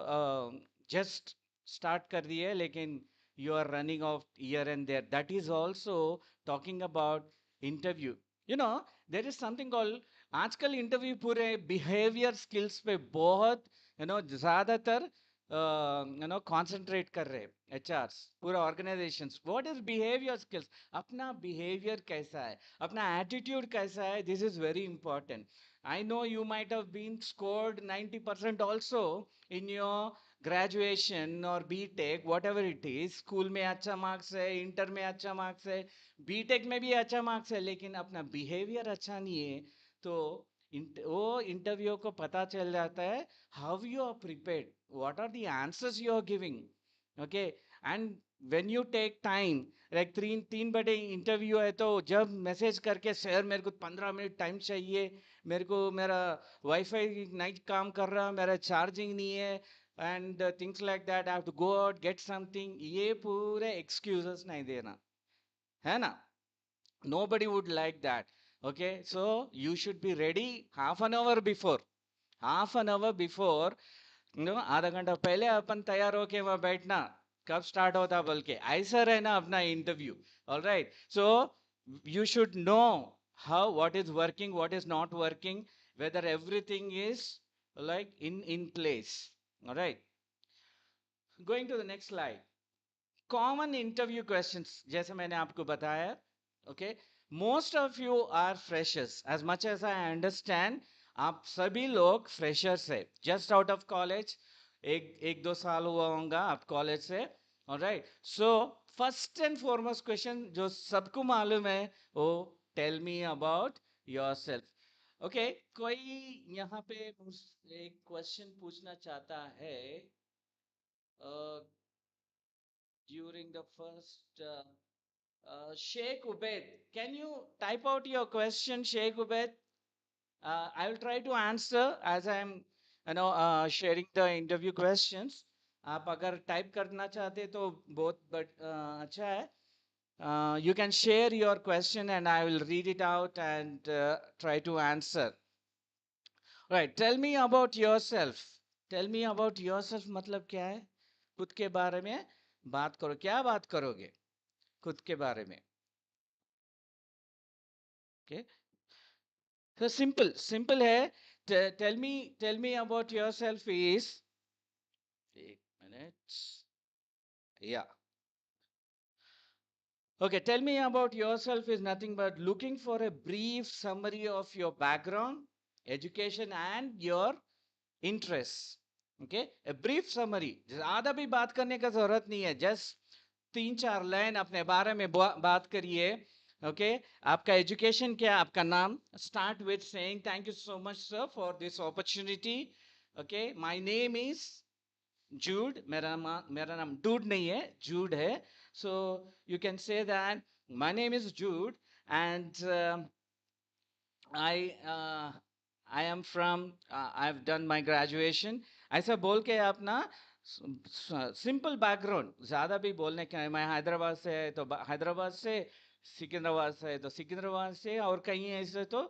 Speaker 6: जस्ट स्टार्ट कर दिए लेकिन you are running of year and there that is also talking about interview you know there is something called आजकल इंटरव्यू पूरे बिहेवियर स्किल्स पे बहुत यू नो ज्यादातर यू नो कॉन्सेंट्रेट कर रहे हैं एचआर पूरा organisation what is behaviour skills अपना बिहेवियर कैसा है अपना एटीट्यूड कैसा है this is very important I know you might have been scored 90% also in your graduation or B.Tech, whatever it is. School में अच्छा मार्क्स है इंटर में अच्छा मार्क्स है B.Tech में भी अच्छा मार्क्स है लेकिन अपना बिहेवियर अच्छा नहीं है तो वो इंटरव्यू को पता चल जाता है how you are prepared what are the answers you are giving okay and when you take time like तीन बड़े इंटरव्यू है तो जब मैसेज करके सर मेरे को 15 मिनट टाइम चाहिए मेरे को मेरा वाईफाई नहीं काम कर रहा मेरा चार्जिंग नहीं है and things like that I have to go out get something ये पूरे एक्सक्यूजेस नहीं देना है ना nobody would like that okay so you should be ready half an hour before no आधा घंटा पहले अपन तैयार होके वहां बैठना कब स्टार्ट होता बोल के ऐसा रहना अपना interview alright so you should know how what is working what is not working whether everything is like in place all right going to the next slide common interview questions जैसे मैंने आपको बताया okay most of you are freshers as much as I understand आप सभी लोग freshers है just out of college एक दो साल हुआ होगा आप कॉलेज से alright so first and foremost question जो सबको मालूम है वो tell me about yourself okay कोई यहाँ पे एक क्वेश्चन पूछना चाहता है during the first Sheikh Ubaid, can you type out your question, Sheikh Ubaid? I will try to answer as I am, you know, sharing the interview questions. आप अगर type करना चाहते तो बहुत अच्छा है. You can share your question and I will read it out and try to answer. Right, tell me about yourself. Tell me about yourself मतलब क्या है? खुद के बारे में बात करो। क्या बात करोगे खुद के बारे में? ओके, तो सिंपल है। Tell me about yourself is, एक मिनट, या okay, tell me about yourself is nothing but looking for a brief summary of your background, education and your interests. Okay, a brief summary, ज़्यादा भी बात करने का जरूरत नहीं है, just 3-4 लाइन अपने बारे में बात करिए. Okay, आपका एजुकेशन क्या, आपका नाम. Start with saying thank you so much sir for this opportunity. Okay, my name is Jude. मेरा नाम Dude नहीं है, Jude है. So you can say that my name is Jude and I am from I've done my graduation. ऐसा बोल के अपना simple background, ज़्यादा भी बोलने का. मैं हैदराबाद से है तो हैदराबाद से, सिकंदराबाद से है तो सिकंदराबाद से, और कहीं ऐसे तो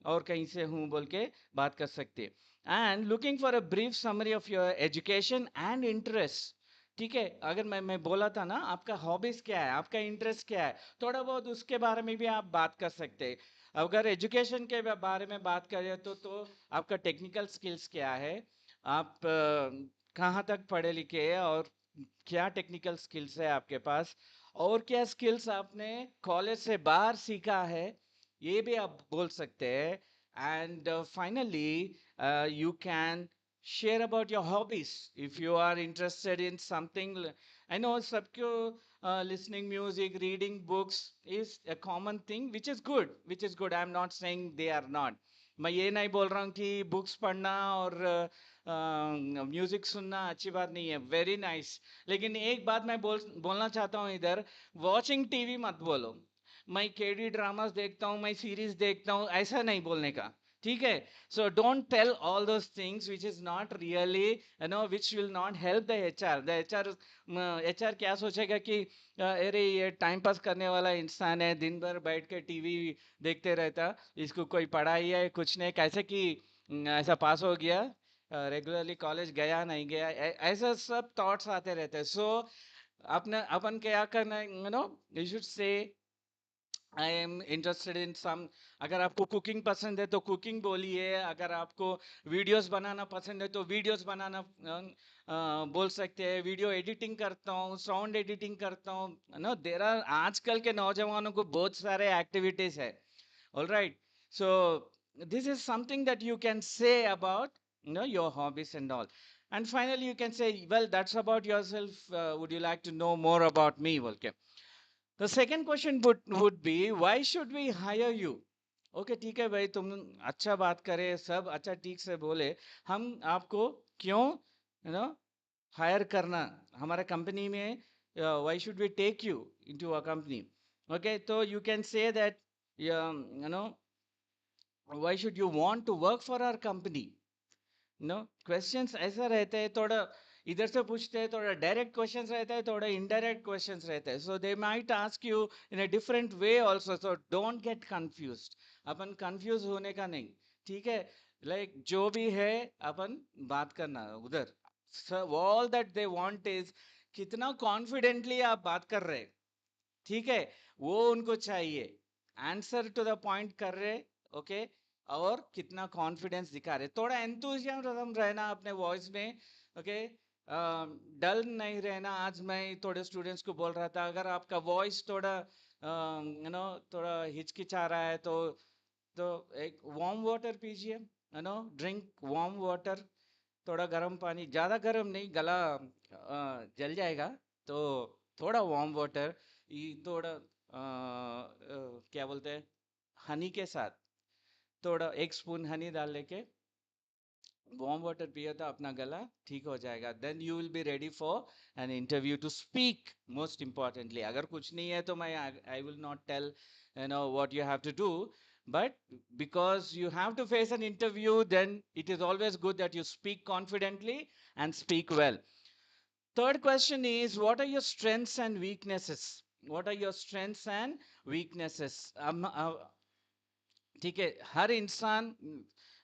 Speaker 6: और कहीं से हूँ बोल के बात कर सकते. And looking for a brief summary of your education and interest. ठीक है, अगर मैं बोला था ना आपका हॉबीज क्या है, आपका इंटरेस्ट क्या है, थोड़ा बहुत उसके बारे में भी आप बात कर सकते हैं. अगर एजुकेशन के बारे में बात करें तो आपका टेक्निकल स्किल्स क्या है, आप कहाँ तक पढ़े लिखे हैं और क्या टेक्निकल स्किल्स है आपके पास, और क्या स्किल्स आपने कॉलेज से बाहर सीखा है, ये भी आप बोल सकते हैं. And finally you can share about your hobbies if you are interested in something. I know sabko listening music, reading books is a common thing, which is good. I'm not saying they are not. मैं ये नहीं बोल रहा हूँ कि books पढ़ना और music सुनना अच्छी बात नहीं है, वेरी नाइस. लेकिन एक बात मैं बोलना चाहता हूँ इधर, वॉचिंग टीवी मत बोलो. मैं केडी ड्रामास देखता हूँ, मैं सीरीज देखता हूँ, ऐसा नहीं बोलने का. ठीक है, so don't tell all those things which is not really, which will not help the HR. The HR क्या सोचेगा कि अरे ये टाइम पास करने वाला इंसान है, दिन भर बैठ के टीवी देखते रहता, इसको कोई पढ़ाई है कुछ नहीं, कैसे कि ऐसा पास हो गया, रेगुलरली कॉलेज गया नहीं गया, ऐसा सब थॉट्स आते रहते हैं. सो अपन क्या करना, you should say I am interested in सम. अगर आपको कुकिंग पसंद है तो कुकिंग बोलिए, अगर आपको वीडियोस बनाना पसंद है तो वीडियोस बनाना बोल सकते हैं. वीडियो एडिटिंग करता हूँ, साउंड एडिटिंग करता हूँ, देर आर, आजकल के नौजवानों को बहुत सारे एक्टिविटीज है. All right, so this is something that you can say about your hobbies and all. And finally you can say, well, that's about yourself. Would you like to know more about me? Okay. The second question would be, why should we hire you? Okay, ठीक है भाई, तुम अच्छा बात करे, सब अच्छा ठीक से बोले, हम आपको क्यों हायर करना हमारे कंपनी में, why should we take you into a company? Okay, तो you can say that, why should you want to work for our company? Questions ऐसा रहते हैं, थोड़ा इधर से पूछते हैं, थोड़ा डायरेक्ट क्वेश्चंस रहता है, थोड़ा इनडायरेक्ट क्वेश्चंस रहते हैं. So they might ask you in a different way also, so don't get confused. अपन कंफ्यूज होने का नहीं, ठीक है. लाइक जो भी है अपन बात करना उधर. All that they want is कितना कॉन्फिडेंटली आप बात कर रहे, ठीक है, वो उनको चाहिए. आंसर टू द पॉइंट कर रहे, ओके, और कितना कॉन्फिडेंस दिखा रहे, थोड़ा एंथुसियाज्म रहना अपने वॉइस में. ओके, डल नहीं रहना. आज मैं थोड़े स्टूडेंट्स को बोल रहा था, अगर आपका वॉइस थोड़ा थोड़ा हिचकिचा रहा है तो एक वार्म वाटर पीजिए, ड्रिंक वार्म वाटर. थोड़ा गर्म पानी, ज़्यादा गर्म नहीं, गला जल जाएगा, तो थोड़ा वार्म वाटर, थोड़ा क्या बोलते हैं, हनी के साथ, थोड़ा 1 स्पून हनी डाल लेके वार्म वाटर पिए तो अपना गला ठीक हो जाएगा. Then you will be ready for an interview to speak. Most importantly, अगर कुछ नहीं है तो मैं I will not tell what you have to do, but because you have to face an interview, then it is always good that you speak confidently and speak well. Third question is, what are your strengths and weaknesses? What are your strengths and weaknesses? ठीक है, हर इंसान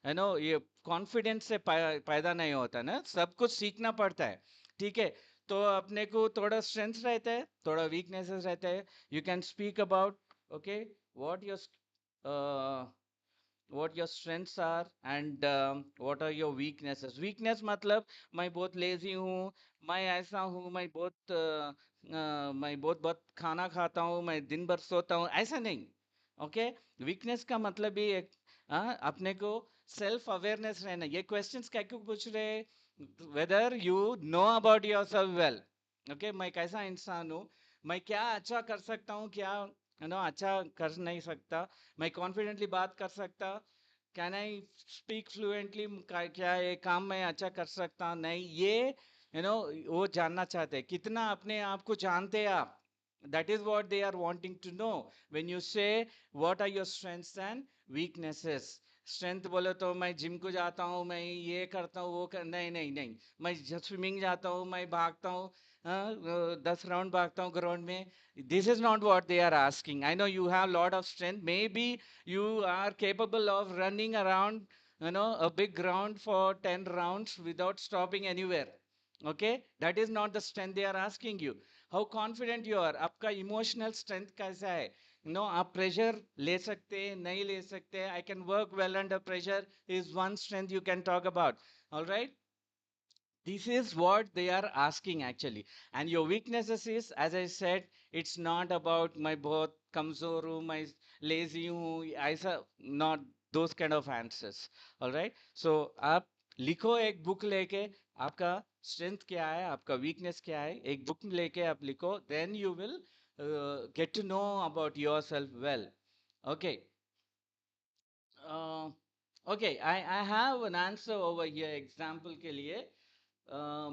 Speaker 6: ये confidence से पैदा नहीं होता ना, सब कुछ सीखना पड़ता है, ठीक है। तो अपने को थोड़ा स्ट्रेंथ रहता है, थोड़ा वीकनेसेस रहता है, you can speak about, okay, what your what your strengths are and what are your weaknesses. Weakness मतलब मैं बहुत लेजी हूँ, मैं ऐसा हूँ, मैं बहुत बहुत खाना खाता हूँ, मैं दिन भर सोता हूँ, ऐसा नहीं। ओके, वीकनेस का मतलब भी एक अपने को सेल्फ अवेयरनेस रहना। ये क्वेश्चंस क्या क्यों पूछ रहे, whether you know about your self well. Okay, मैं कैसा इंसान हूँ, मैं क्या अच्छा कर सकता हूँ, क्या अच्छा कर नहीं सकता, मैं कॉन्फिडेंटली बात कर सकता, कैन आई स्पीक फ्लुएंटली, क्या ये काम मैं अच्छा कर सकता नहीं, ये वो जानना चाहते हैं, कितना अपने आप को जानते हैं आप। that is what they are wanting to know when you say what are your strengths and weaknesses. Strength बोले तो मैं जिम को जाता हूँ, मैं ये करता हूँ, नहीं नहीं नहीं, मैं स्विमिंग जाता हूँ, मैं भागता हूँ, 10 राउंड भागता हूँ ग्राउंड में। this is not what they are asking. I know you have lot of strength, maybe you are capable of running around a big ground for 10 rounds without stopping anywhere. Okay, that is not the strength they are asking you. How confident you are, आपका emotional strength कैसा है, आप pressure ले सकते हैं नहीं ले सकते, I can work well under pressure is one strength you can talk about. All right, this is what they are asking actually. And your weaknesses is, as I said, it's not about my बहुत कमजोर हूँ, मैं lazy हूँ, ऐसा, not those kind of answers. All right, so आप लिखो एक book लेके, आपका स्ट्रेंथ क्या है, आपका वीकनेस क्या है, एक बुक लेके आप लिखो, then you will get to know about yourself well. Okay. uh, okay, I have an answer over here, example के लिए.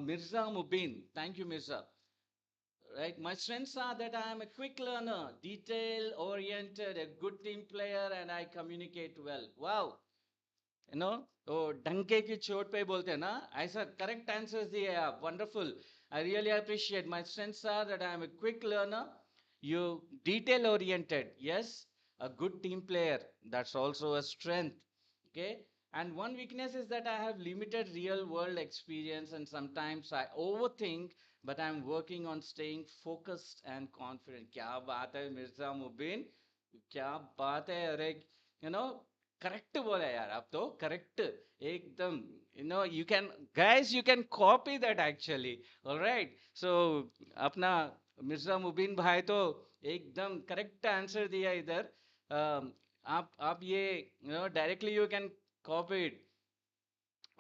Speaker 6: Mirza Mubin, thank you, Mirza. Right, my strengths are that I am a quick learner, detail oriented, a good team player, and I communicate well. Wow, तो डंके की चोट पे बोलते हैं ना, ऐसा करेक्ट आंसर्स दिए आप, wonderful, I really appreciate. My strengths are that I am a quick learner, you detail oriented, yes, a good team player, that's also a strength. Okay, and one weakness is that I have limited real world experience and sometimes I overthink, but I'm working on staying focused and confident. क्या बात है मिर्जा मुबीन, क्या बात है, अरे you know correct बोला यार, आप तो करेक्ट एकदम, you can, guys you can copy that actually. Alright, so अपना मिर्जा मुबीन भाई तो एकदम करेक्ट आंसर दिया इधर. आप ये directly you can copy it.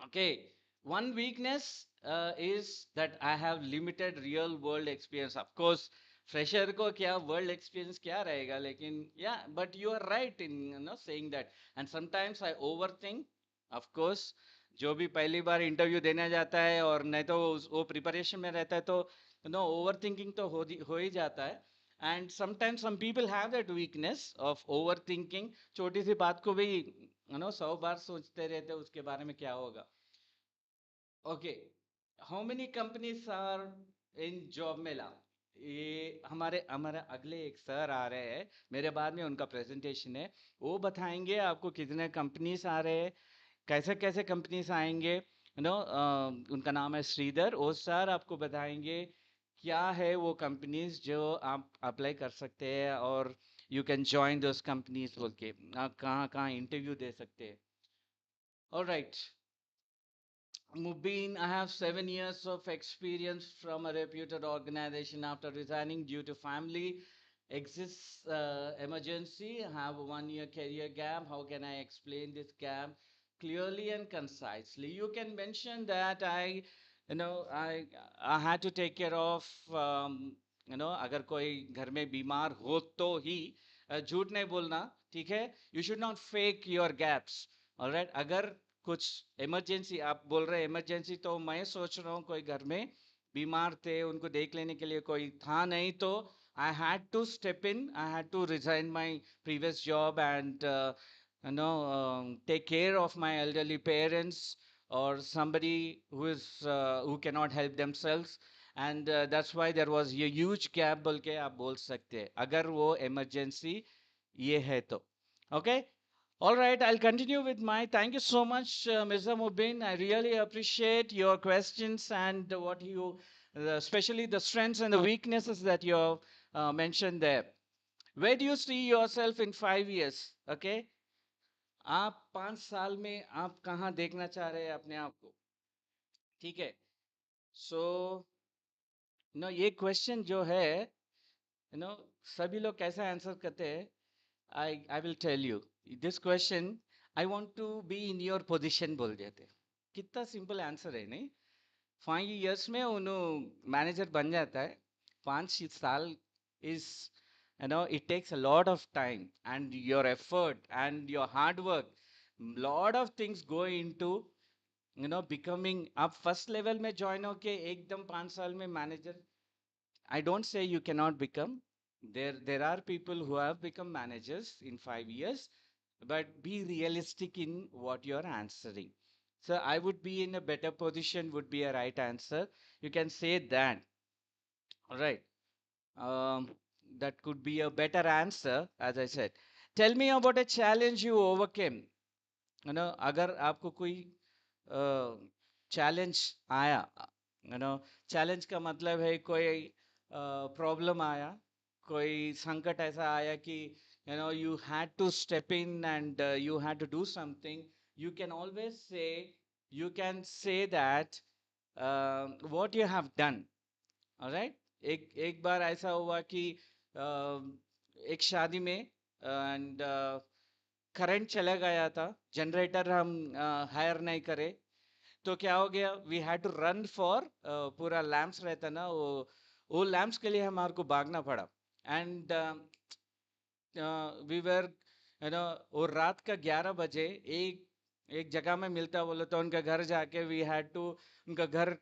Speaker 6: Okay, one weakness is that I have limited real world experience. Of course, fresher को क्या world experience क्या रहेगा, लेकिन yeah, but you are right in saying that. And sometimes I overthink. Of course, जो भी पहली बार interview देने जाता है और नहीं तो वो प्रिपरेशन में रहता है, तो ओवर थिंकिंग तो हो ही जाता है. And sometimes some people have that weakness of over thinking, छोटी सी बात को भी 100 बार सोचते रहते उसके बारे में क्या होगा. Okay, how many companies are in job मेला. ये हमारे हमारे अगले एक सर आ रहे हैं मेरे बाद में, उनका प्रेजेंटेशन है, वो बताएंगे आपको कितने कंपनीज आ रहे हैं, कैसे कैसे कंपनीज आएंगे. उनका नाम है श्रीधर, वो सर आपको बताएंगे क्या है वो कंपनीज जो आप अप्लाई कर सकते हैं और you can join those companies बोल के, आप कहाँ कहाँ इंटरव्यू दे सकते हैं. Alright, Mubin, I have 7 years of experience from a reputed organization. After resigning due to family exists emergency, I have a 1 year career gap. How can I explain this gap clearly and concisely? You can mention that I had to take care of अगर कोई घर में बीमार हो तो ही, झूठ नहीं बोलना, ठीक है. You should not fake your gaps. Alright, अगर कुछ इमरजेंसी, आप बोल रहे हैं इमरजेंसी, तो मैं सोच रहा हूँ कोई घर में बीमार थे, उनको देख लेने के लिए कोई था नहीं, तो I had to step in, I had to resign my previous job and take care of my elderly parents or somebody who cannot help themselves, and that's why there was a huge gap बोल के आप बोल सकते हैं अगर वो emergency ये है तो. Okay, All right, I'll continue with my. Thank you so much, Mirza Mubin. I really appreciate your questions and what you, especially the strengths and the weaknesses that you have mentioned there. Where do you see yourself in 5 years? Okay, आप 5 साल में आप कहाँ देखना चाह रहे हैं अपने आप को? ठीक है. So, ये क्वेश्चन जो है, सभी लोग कैसा आंसर करते हैं? I will tell you. This question, I want to be in your position बोल देते. कितना सिंपल आंसर है नहीं? 5 years में उन्होंने मैनेजर बन जाता है. 5 साल is, it takes a lot of time and your effort and your hard work. Lot of things go into, becoming. आप first level में join होके एकदम 5 साल में manager. I don't say you cannot become. There are people who have become managers in 5 years, but be realistic in what you're answering. So I would be in a better position would be a right answer. You can say that. All right. Um, that could be a better answer, as I said. Tell me about a challenge you overcame. अगर आपको कोई challenge आया, challenge का मतलब है कोई problem आया, कोई संकट ऐसा आया कि you had to step in and you had to do something. You can always say, you can say that what you have done. All right. एक बार ऐसा हुआ कि एक शादी में एंड करंट चला गया था, जनरेटर हम हायर नहीं करे, तो क्या हो गया, we had to run for, पूरा लैंप्स रहता ना, वो लैंप्स के लिए हमारे को भागना पड़ा. एंड वी वर, वो रात का 11 बजे एक एक जगह में मिलता, बोले तो उनका घर जाके वी हैड टू उनका घर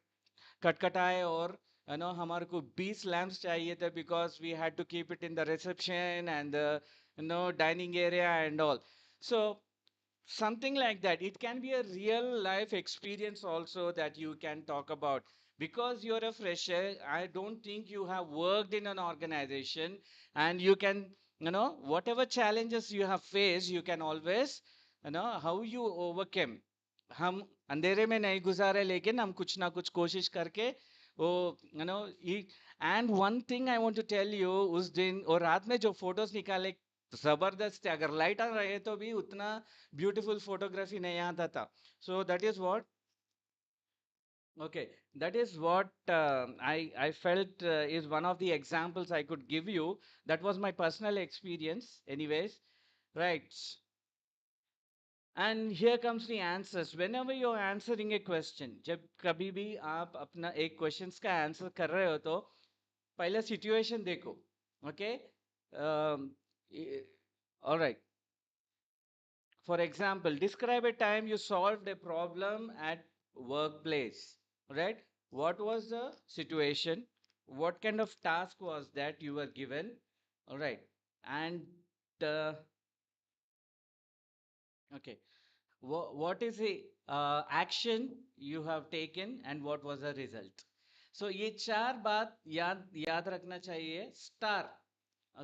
Speaker 6: खटखटाए, और हमारे को 20 लैंप्स चाहिए थे, because we had to keep it in the reception and dining area and all. So something like that, it can be a real life experience also that you can talk about. Because you're a fresher, I don't think you have worked in an organization, and you can, whatever challenges you have faced, you can always, how you overcame. हम अंधेरे में नहीं गुजारे, लेकिन हम कुछ ना कुछ कोशिश करके वो, and one thing I want to tell you, उस दिन और रात में जो फोटोज निकाले जबरदस्त है. अगर लाइट ऑन रहे तो भी उतना ब्यूटीफुल फोटोग्राफी नहीं आता था. सो that is what, okay, that is what I felt is one of the examples I could give you. That was my personal experience anyways, right? And here comes the answers. Whenever you're answering a question, जब कभी भी आप अपना एक questions का answer कर रहे हो, तो पहले situation देखो. Okay, all right. For example, describe a time you solved a problem at workplace, right? What was the situation? What kind of task was that you were given? All right. And okay, what is the action you have taken and what was the result? So ये चार बात याद रखना चाहिए. Star,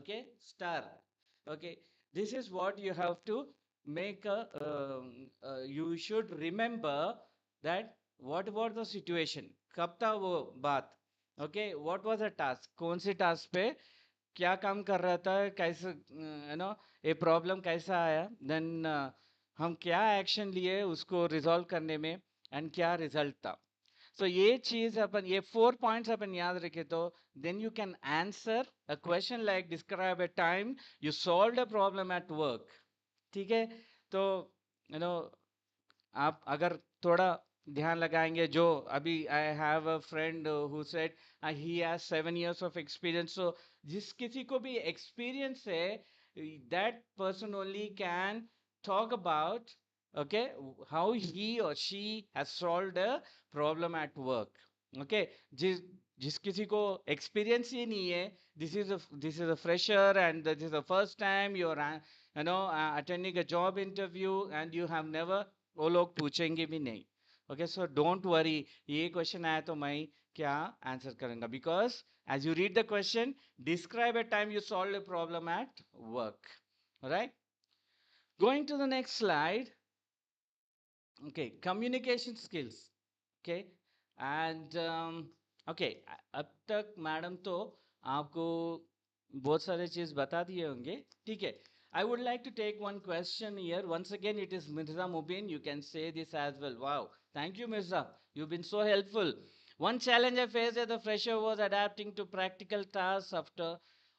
Speaker 6: okay, star, okay. This is what you have to make a. You should remember that what was the situation, कब था वो बात, okay. What was the task, कौन सी task पे क्या काम कर रहा था, कैसे, ये प्रॉब्लम कैसा आया, देन हम क्या एक्शन लिए उसको रिजॉल्व करने में, एंड क्या रिजल्ट था. सो ये चीज अपन, ये 4 पॉइंट्स अपन याद रखे, तो then you can answer a question like describe a time you solve a problem at work. ठीक है. तो आप अगर थोड़ा ध्यान लगाएंगे, जो अभी I have a friend who said he has 7 years of experience. So जिस किसी को भी एक्सपीरियंस है, that person only can talk about, okay, how he or she has solved a problem at work. Okay, जिस किसी को experience ही नहीं है, this is a fresher and this is the first time you're attending a job interview and you have never, वो लोग पूछेंगे भी नहीं. Okay, so don't worry, ये क्वेश्चन आया तो मैं क्या आंसर करूंगा, because as you read the question, describe a time you solved a problem at work. All right. Going to the next slide. Okay, communication skills. Okay, and okay, अब तक madam तो आपको बहुत सारे चीज बता दिए होंगे, ठीक है. I would like to take one question here. Once again, it is Mirza Mubin. You can say this as well. Wow, thank you, Mirza. You've been so helpful. One challenge I faced as a fresher was adapting to practical tasks after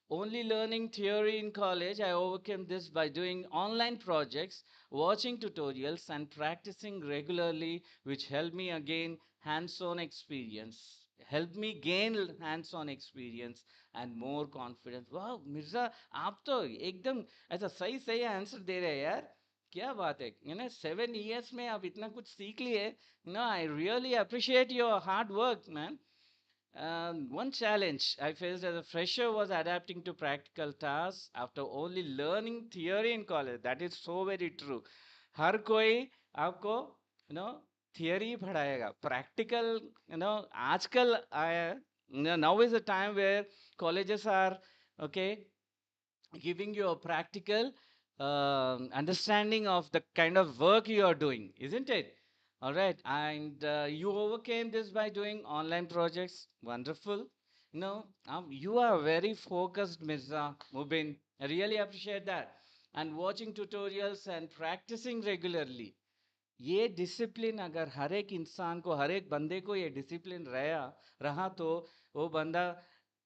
Speaker 6: only learning theory in college. I overcame this by doing online projects, watching tutorials, and practicing regularly, which helped me again hands-on experience. Helped me gain hands-on experience and more confidence. Wow, Mirza, आप तो एकदम ऐसा सही सही answer दे रहे हैं यार. क्या बात है, 7 years में आप इतना कुछ सीख लिए. I really appreciate your hard work, man. One challenge I faced as a fresher was adapting to practical tasks after only learning theory in college. That is so very true. हर कोई आपको theory पढ़ाएगा. Practical, आजकल आया. Now is the time where colleges are okay giving you a practical understanding of the kind of work you are doing, isn't it? All right, and you overcame this by doing online projects. Wonderful. You are very focused, Mirza Mubin. I really appreciate that. And watching tutorials and practicing regularly. ये discipline अगर हर एक इंसान को, हर एक बंदे को ये discipline रहा तो वो बंदा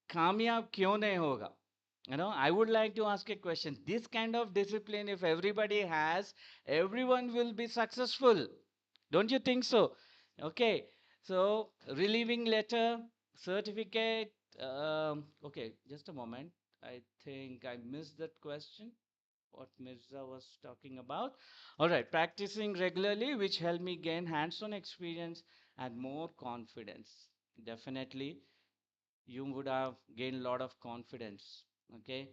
Speaker 6: कामयाब क्यों नहीं होगा. I would like to ask a question. This kind of discipline, if everybody has, everyone will be successful. Don't you think so? Okay. So, relieving letter, certificate. Okay, just a moment. I think I missed that question. What Mirza was talking about. All right, practicing regularly, which helped me gain hands-on experience and more confidence. Definitely, you would have gained a lot of confidence. Okay,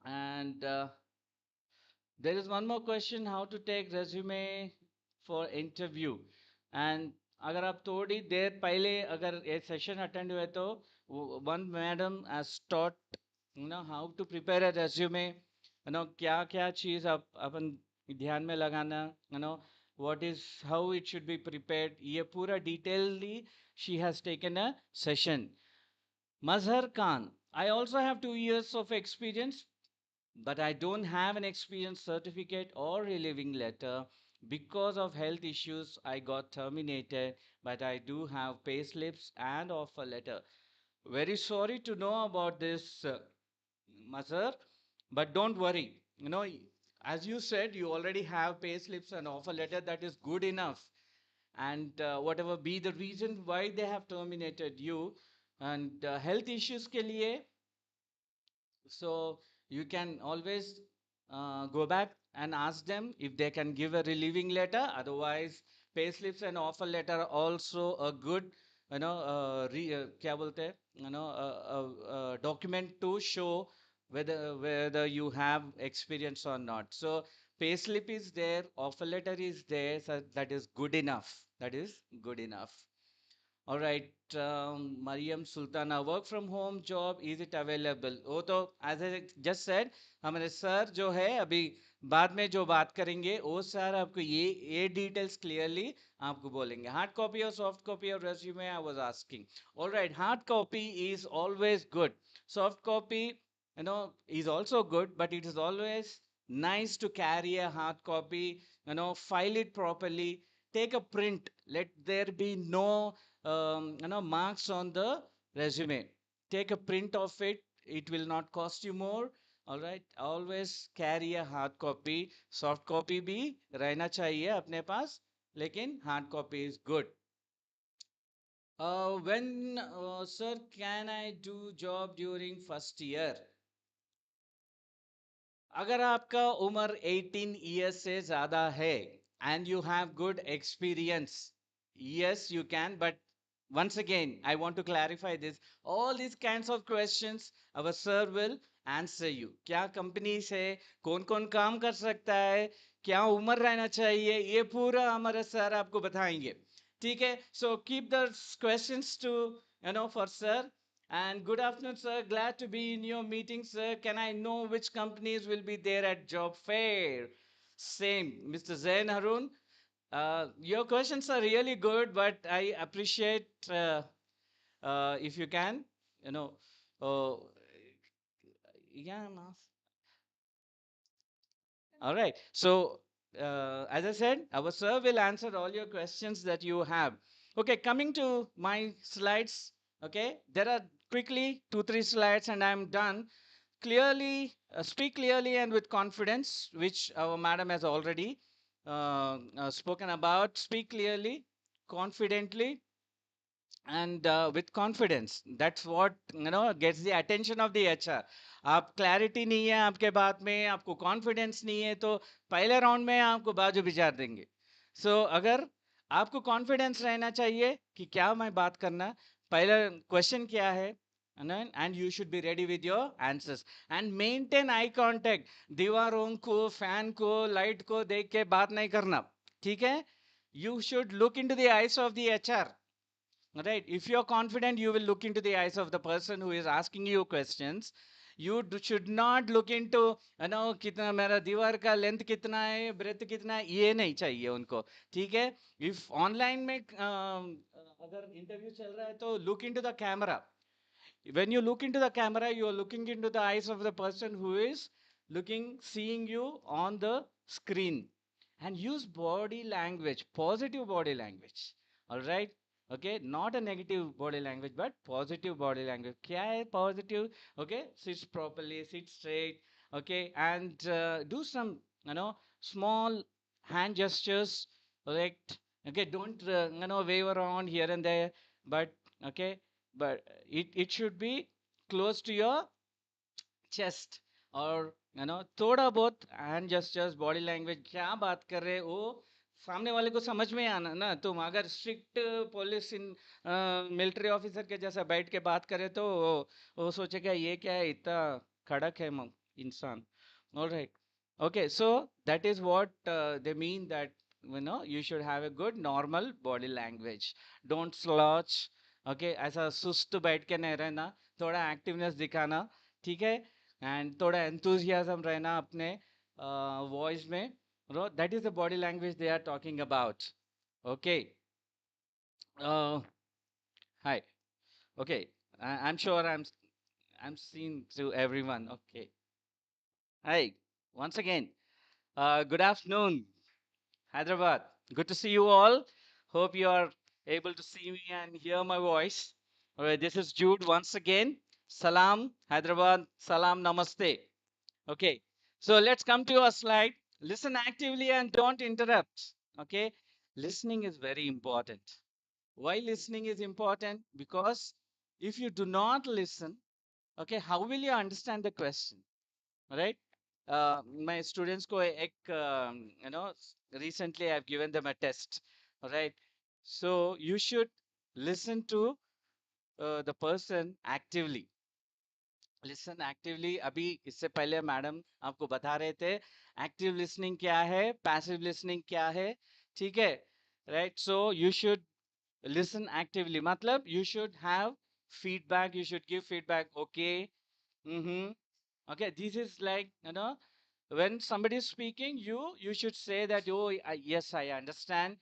Speaker 6: and there is one more question: how to take resume for interview. And अगर आप थोड़ी देर पहले अगर ये session attend हुए तो one madam has taught how to prepare a resume. क्या क्या चीज आप अपन ध्यान में लगाना, what is how it should be prepared. ये पूरा detailedly she has taken a session. Mazhar Khan, I also have 2 years of experience, but I don't have an experience certificate or relieving letter. Because of health issues, I got terminated, but I do have pay slips and offer letter. Very sorry to know about this, Mazhar, but don't worry. As you said, you already have pay slips and offer letter. That is good enough. And whatever be the reason why they have terminated you, and health issues ke liye, so you can always go back and ask them if they can give a relieving letter. Otherwise, pay slips and offer letter are also a good, क्या बोलते हैं, document to show whether you have experience or not. So pay slip is there, offer letter is there, so that is good enough. That is good enough. All right, Mariam Sultana, work from home job, is it available? वो तो as I just said, हमारे sir जो है अभी बाद में जो बात करेंगे वो सर आपको ये details clearly आपको बोलेंगे. Hard copy or soft copy of resume, I was asking. All right, hard copy is always good. Soft copy, is also good, but it is always nice to carry a hard copy, file it properly, take a print, let there be no marks on the resume. Take a print of it. It will not cost you more. All right. Always carry a hard copy. Soft copy भी रहना चाहिए अपने पास, लेकिन hard copy is good. When, sir, can I do job during first year? अगर आपका उम्र 18 years से ज़्यादा है and you have good experience, yes, you can. But once again, I want to clarify this. All these kinds of questions, our sir will answer you. क्या company से कौन कौन काम कर सकता है, क्या उम्र रहना चाहिए, ये पूरा हमारे सर आपको बताएंगे. ठीक है? So keep the questions to, for sir. And good afternoon, sir. Glad to be in your meeting, sir. Can I know which companies will be there at job fair? Same, Mr. Zain Harun. Your questions are really good, but I appreciate if you can, you know, uh, yeah, all right. So, as I said, our sir will answer all your questions that you have. Okay, coming to my slides. Okay, there are quickly 2, 3 slides, and I'm done. Clearly, speak clearly and with confidence, which our madam has already spoken about. Speak clearly, confidently, and with confidence. That's what gets the attention of the HR. आप clarity नहीं है आपके बात में, आपको confidence नहीं है, तो पहले round में आपको बाजू बिचार देंगे. So अगर आपको confidence रहना चाहिए कि क्या मैं बात करना, पहला question क्या है, and you should be ready with your answers and maintain eye contact. दीवारों को, fan को, light को देख के बात नहीं करना, ठीक है? You should look into the eyes of the HR. Right. If you're confident, you will look into the eyes of the person who is asking you questions. You should not look into, कितना मेरा दीवार का length कितना है, breath कितना है, ये नहीं चाहिए उनको. ठीक है. If online में अगर इंटरव्यू चल रहा है तो look into the camera. When you look into the camera, you are looking into the eyes of the person who is seeing you on the screen, and use body language, positive body language. All right. Okay, not a negative body language, but positive body language. Kya hai positive? Okay, sit properly, sit straight. Okay, and do some, small hand gestures. Correct. Okay, don't wave around here and there, but okay, but it should be close to your chest. और थोड़ा बहुत hand gestures, body language, क्या बात कर रहे हो सामने वाले को समझ में आना ना. तुम अगर strict police in military officer के जैसा बैठ के बात करे तो वो सोचेगा ये क्या है, इतना खड़क है इंसान. All right. Okay, so that is what they mean, that you should have a good normal body language. Don't slouch. Okay, ऐसा सुस्त बैठ के नहीं रहना, थोड़ा एक्टिवनेस दिखाना. ठीक है. एंड थोड़ा एंथुजियाज्म रहना अपने वॉइस में. That is the body language they are talking about. Okay. Hi. Okay. I'm sure I'm seen to everyone. Okay. Hi. Once again, good afternoon, Hyderabad. Good to see you all. Hope you are able to see me and hear my voice. All right, this is Jude once again. Salam, Hyderabad. Salam, namaste. Okay, so let's come to our slide. Listen actively and don't interrupt. Okay, listening is very important. Why listening is important? Because if you do not listen, okay, how will you understand the question? Right? My students को एक recently I've given them a test. All right, so you should listen to the person actively. Listen actively. अभी इससे पहले madam आपको बता रहे थे active listening क्या है, पैसिव लिसनिंग क्या है. ठीक है. Right. So you should listen actively. मतलब you should have feedback. You should give feedback. Okay. Mm-hmm. Okay. This is like, when somebody is speaking, you should say that, oh, yes, I understand.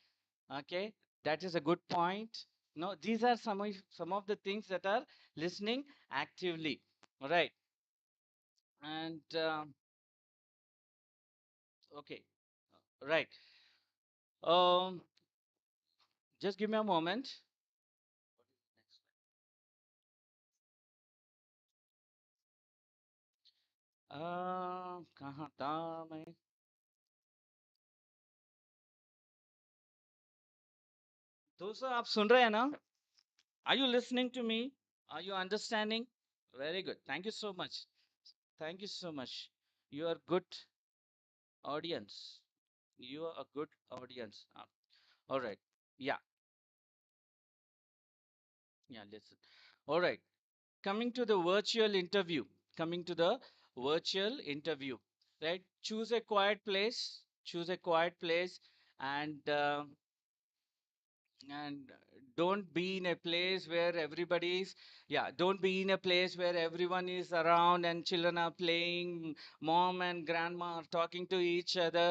Speaker 6: Okay. That is a good point. No, these are some of the things that are listening actively. All right. And okay, right. Um, just give me a moment. कहाँ था मैं? दोस्तों आप सुन रहे हैं ना? Are you listening to me? Are you understanding? Very good. Thank you so much. Thank you so much. You are good audience. You are a good audience. All right. Yeah. Yeah. Listen. All right. Coming to the virtual interview. Coming to the virtual interview. Right. Choose a quiet place. Choose a quiet place, and don't be in a place where everybody's, yeah, don't be in a place where everyone is around and children are playing, mom and grandma are talking to each other,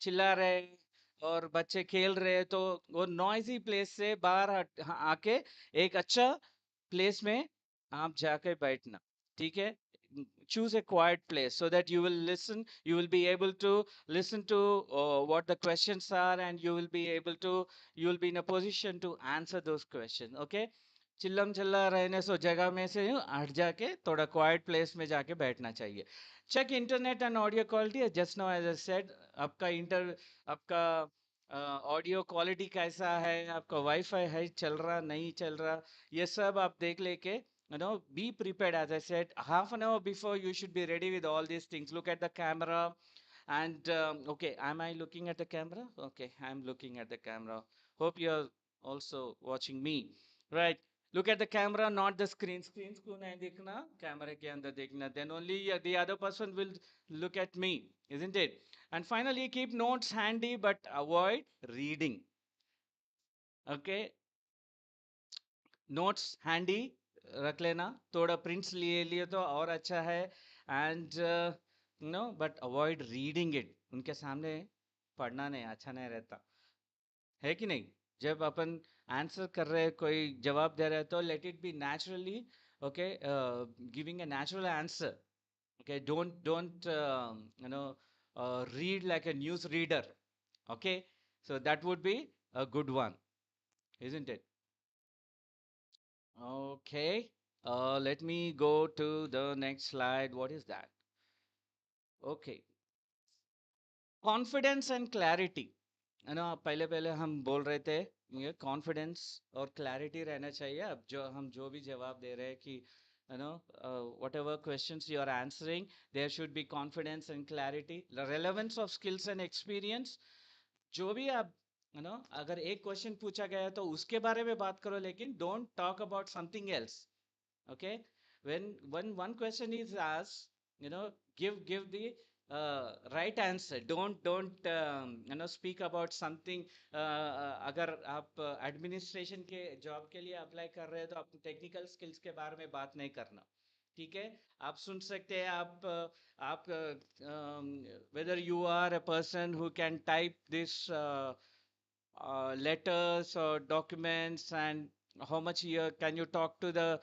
Speaker 6: चिल्ला रहे और बच्चे खेल रहे, तो वो noisy place से बाहर आके एक अच्छा प्लेस में आप जाके बैठना, ठीक है? Choose a quiet place so that you will listen, you will be able to listen to what the questions are, and you will be able to, you will be in a position to answer those questions. Okay, चिल्लम चिल्ला रहने से जगह में से हट जाके थोड़ा quite place में जाके बैठना चाहिए. Check internet and audio quality. Just now as I said, आपका ऑडियो क्वालिटी कैसा है, आपका वाईफाई है, चल रहा नहीं चल रहा, ये सब आप देख लेके, be prepared. As I said, half an hour before, you should be ready with all these things. Look at the camera. And okay, am I looking at the camera? Okay, I'm looking at the camera. Hope you're also watching me. Right. Look at the camera, not the screen. Screen को नहीं देखना, camera के अंदर देखना. Then only the other person will look at me, isn't it? And finally, keep notes handy, but avoid reading. Okay, notes handy रख लेना, थोड़ा prints लिए लिए तो और अच्छा है. And no, but avoid reading it. उनके सामने पढ़ना नहीं, अच्छा नहीं रहता है कि नहीं? जब अपन आंसर कर रहे हैं, कोई जवाब दे रहे हैं, तो let it be naturally, okay, giving a natural answer. Okay, don't read like a news reader. Okay, so that would be a good one, isn't it? Okay, let me go to the next slide. What is that? Okay, confidence and clarity. है ना, पहले पहले हम बोल रहे थे ये confidence और क्लैरिटी रहना चाहिए. अब जो भी जवाब दे रहे हैं कि whatever questions you are answering, there should be confidence and clarity. The relevance of skills and experience. जो भी आप अगर एक क्वेश्चन पूछा गया है तो उसके बारे में बात करो, लेकिन don't talk about something else. Okay, when one question is asked, give the right answer. Don't speak about something. अगर आप एडमिनिस्ट्रेशन के जॉब के लिए अप्लाई कर रहे हैं तो आप टेक्निकल स्किल्स के बारे में बात नहीं करना, ठीक है? आप सुन सकते हैं, आप whether you are a person who can type this letters or documents, and how much you can you talk to the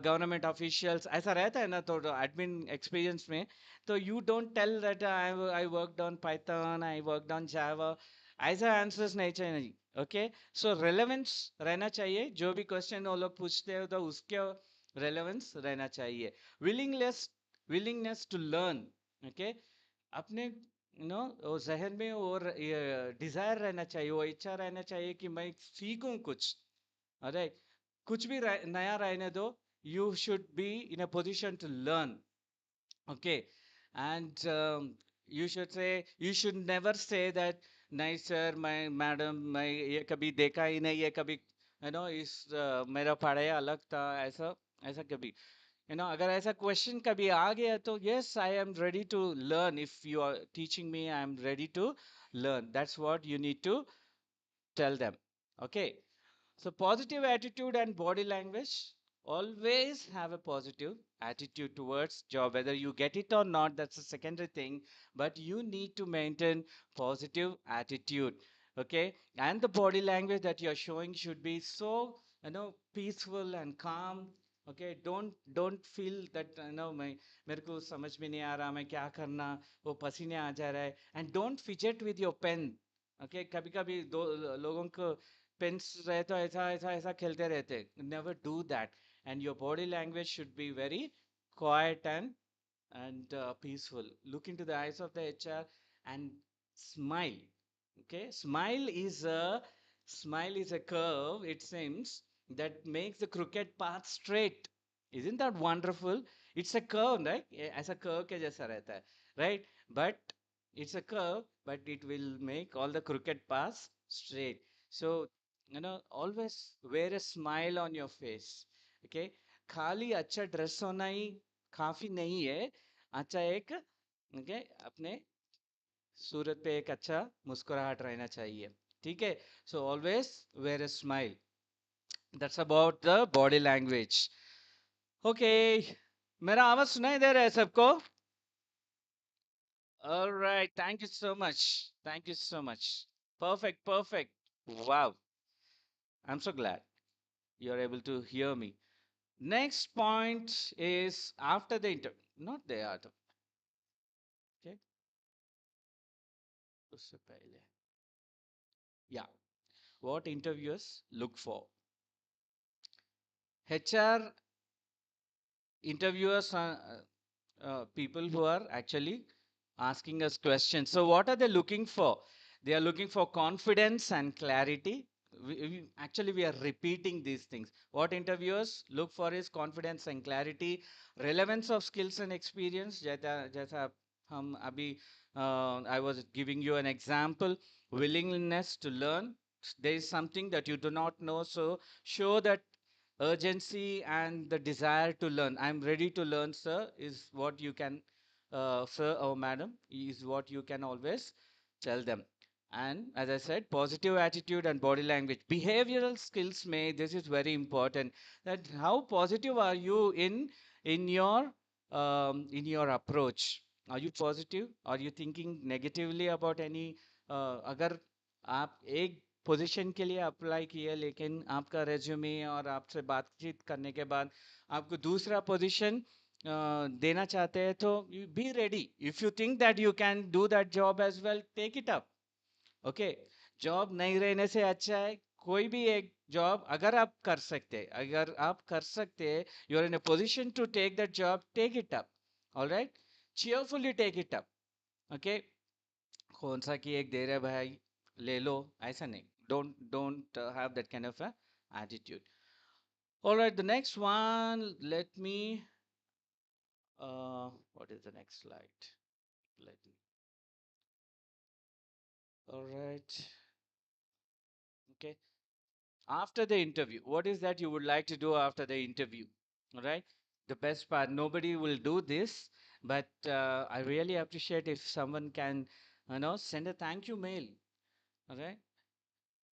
Speaker 6: government officials, ऐसा रहता है ना, तो admin experience में, तो you don't tell that I worked on Python, I worked on Java, ऐसा answers नहीं चाहिए. Okay, so relevance रहना चाहिए, जो भी question वो लोग पूछते हैं तो उसके relevance रहना चाहिए. willingness to learn. Okay, अपने वो जहन में और डिजायर रहना चाहिए, वो इच्छा रहना चाहिए कि मैं सीखूं कुछ. अरे कुछ भी नया रहने दो, you should be in a position to learn. Okay, and you should never say that नहीं सर, मैं मैडम मैं ये कभी देखा ही नहीं, ये कभी इस मेरा पढ़ाई अलग था, ऐसा ऐसा कभी अगर ऐसा क्वेश्चन कभी आ गया तो yes, I am ready to learn. If you are teaching me, I am ready to learn. That's what you need to tell them. Okay, so positive attitude and body language. Always have a positive attitude towards job, whether you get it or not, that's a secondary thing, but you need to maintain positive attitude. Okay, and the body language that you're showing should be so peaceful and calm. Okay, don't feel that मैं मेरे को समझ में नहीं आ रहा, मैं क्या करना, वो पसीने आ जा रहा है. And don't fidget with your pen. Okay, कभी कभी दो लोगों को पेन्स रहे तो ऐसा ऐसा ऐसा खेलते रहते. Never do that. And your body language should be very quiet and peaceful. Look into the eyes of the HR and smile. Okay, smile is a curve, it seems, that makes the crooked path straight. Isn't that wonderful? It's a curve, right? ऐसा curve के जैसा रहता है, right? But it's a curve, but it will make all the crooked paths straight. So always wear a smile on your face. Okay, खाली अच्छा dress होना ही काफी नहीं है. अच्छा एक अपने सूरत पे एक अच्छा मुस्कुराहट रहना चाहिए, ठीक है? So always wear a smile. That's about the body language. Okay, मेरा आवाज सुनाई दे रहा है सबको? All right, thank you so much. Thank you so much. Perfect, perfect. Wow, I'm so glad you're able to hear me. Next point is after the interview, not the other. Okay, उससे पहले. Yeah, what interviewers look for. HR interviewers are people who are actually asking us questions. So, what are they looking for? They are looking for confidence and clarity. Actually, we are repeating these things. What interviewers look for is confidence and clarity, relevance of skills and experience. जैसा हम अभी I was giving you an example. Willingness to learn. There is something that you do not know, so show that urgency and the desire to learn. I'm ready to learn, sir, is what you can, sir or madam, is what you can always tell them. And as I said, positive attitude and body language. Behavioral skills may, this is very important. That how positive are you in your approach? Are you positive? Are you thinking negatively about any अगर आप एक position के लिए apply किया लेकिन आपका resume और आपसे बातचीत करने के बाद आपको दूसरा पोजीशन देना चाहते हैं तो be ready if you think that you can do that job as well take it up okay job नहीं रहने से अच्छा है कोई भी एक जॉब अगर आप कर सकते हैं you are in a position to take that job take it up alright cheerfully take it up okay कौन सा कि एक दे रहे भाई ले लो ऐसा नहीं don't have that kind of a attitude. All right, the next one, let me what is the next slide? Let me. All right, okay, after the interview, what is that you would like to do after the interview? All right, the best part, nobody will do this, but I really appreciate if someone can send a thank you mail. All right,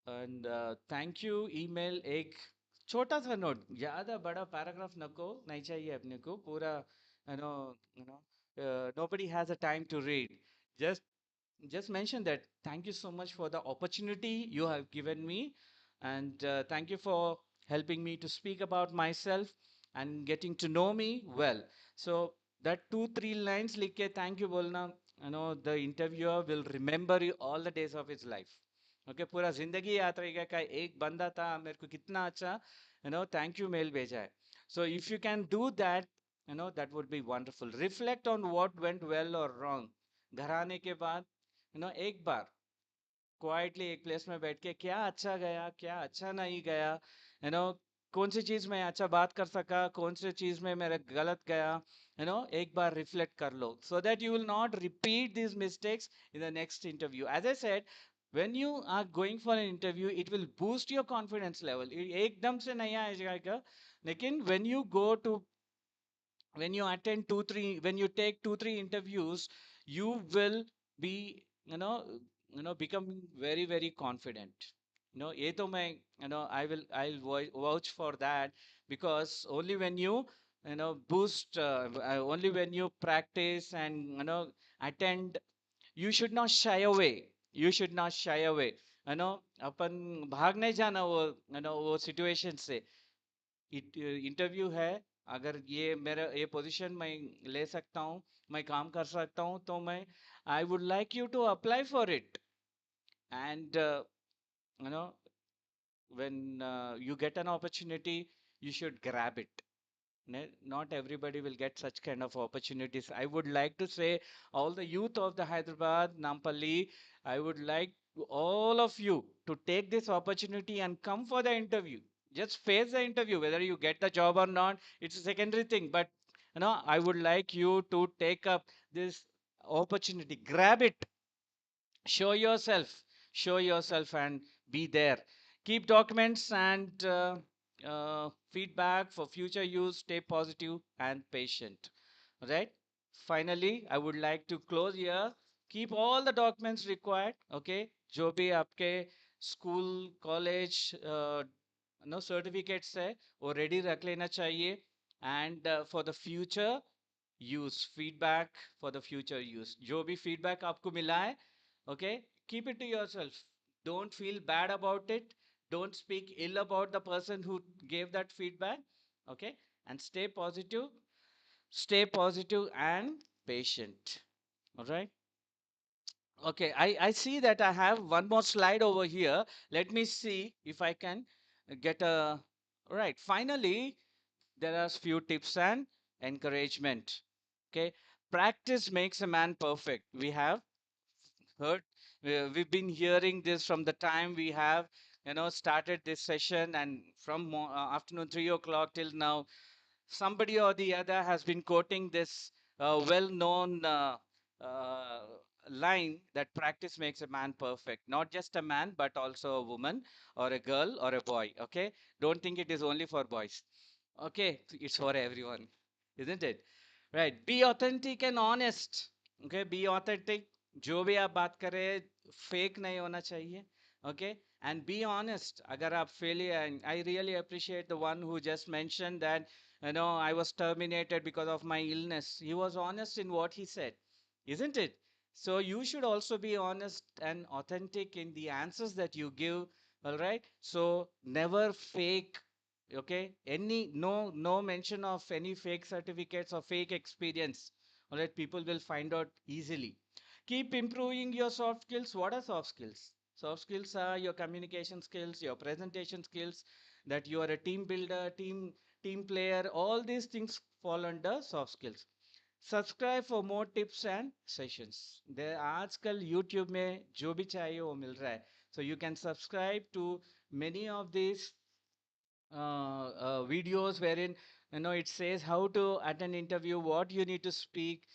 Speaker 6: and thank you email एक छोटा सा note ज़्यादा बड़ा paragraph नको नहीं चाहिए अपने को पूरा you know nobody has a time to read just just mention that thank you so much for the opportunity you have given me and thank you for helping me to speak about myself and getting to know me well so that 2 3 lines लिख के thank you बोलना the interviewer will remember you all the days of his life okay पूरा जिंदगी याद रहेगा का एक बंदा था मेरे को कितना अच्छा थैंक यू मेल भेजा है सो if you can do that that would be wonderful reflect on what went well और रॉन्ग घर आने के बाद एक बार क्वाइटली एक प्लेस में बैठ के क्या अच्छा गया क्या अच्छा नहीं गया कौन सी चीज में अच्छा बात कर सका कौन सी चीज में मेरा गलत गया एक बार रिफ्लेक्ट कर लो so that you will not repeat these mistakes in the next interview as I said when you are going for an interview it will boost your confidence level एकदम से नहीं आ जाएगा लेकिन when you go to when you attend 2 3 when you take 2 3 interviews you will be becoming very very confident ये तो मैं I'll vouch for that because only when you boost only when you practice and attend you should not shy away you should not shy away अपन भाग नहीं जाना वो situation से interview है अगर ये मेरा ये पोजीशन मैं ले सकता हूँ मैं काम कर सकता हूँ तो मैं I would like you to apply for it and you know when you get an opportunity you should grab it not everybody will get such kind of opportunities I would like to say all the youth of the Hyderabad Nampally I would like all of you to take this opportunity and come for the interview just face the interview whether you get the job or not it's a secondary thing but I would like you to take up this opportunity grab it show yourself and be there keep documents and feedback for future use stay positive and patient right finally I would like to close here keep all the documents required okay जो भी आपके school college no certificates है वो ready रख लेना चाहिए. And for the future use feedback, for the future use जो भी फीडबैक आपको मिला है, okay, keep it to yourself. Don't feel bad about it. Don't speak ill about the person who gave that feedback. Okay, and stay positive and patient. All right. Okay, I see that I have one more slide over here. Let me see if I can get a right. Finally, there are few tips and encouragement. Okay, practice makes a man perfect. We have heard, we've been hearing this from the time we have, started this session, and from afternoon 3 o'clock till now, somebody or the other has been quoting this well-known uh, line that practice makes a man perfect. Not just a man, but also a woman or a girl or a boy. Okay, don't think it is only for boys. Okay, it's for everyone, isn't it? Right. Be authentic and honest. Okay, be authentic. जो भी आप बात कर रहे हैं fake नहीं होना चाहिए. Okay, and be honest. अगर आप failure, and I really appreciate the one who just mentioned that, I was terminated because of my illness. He was honest in what he said, isn't it? So you should also be honest and authentic in the answers that you give. All right. So never fake. Okay. No mention of any fake certificates or fake experience. All right. People will find out easily. Keep improving your soft skills. What are soft skills? Soft skills are your communication skills, your presentation skills, that you are a team builder, team player. All these things fall under soft skills. Subscribe for more tips and sessions. देर आजकल YouTube में जो भी चाहिए वो मिल रहा है. So you can subscribe to many of these videos wherein it says how to attend interview, what you need to speak.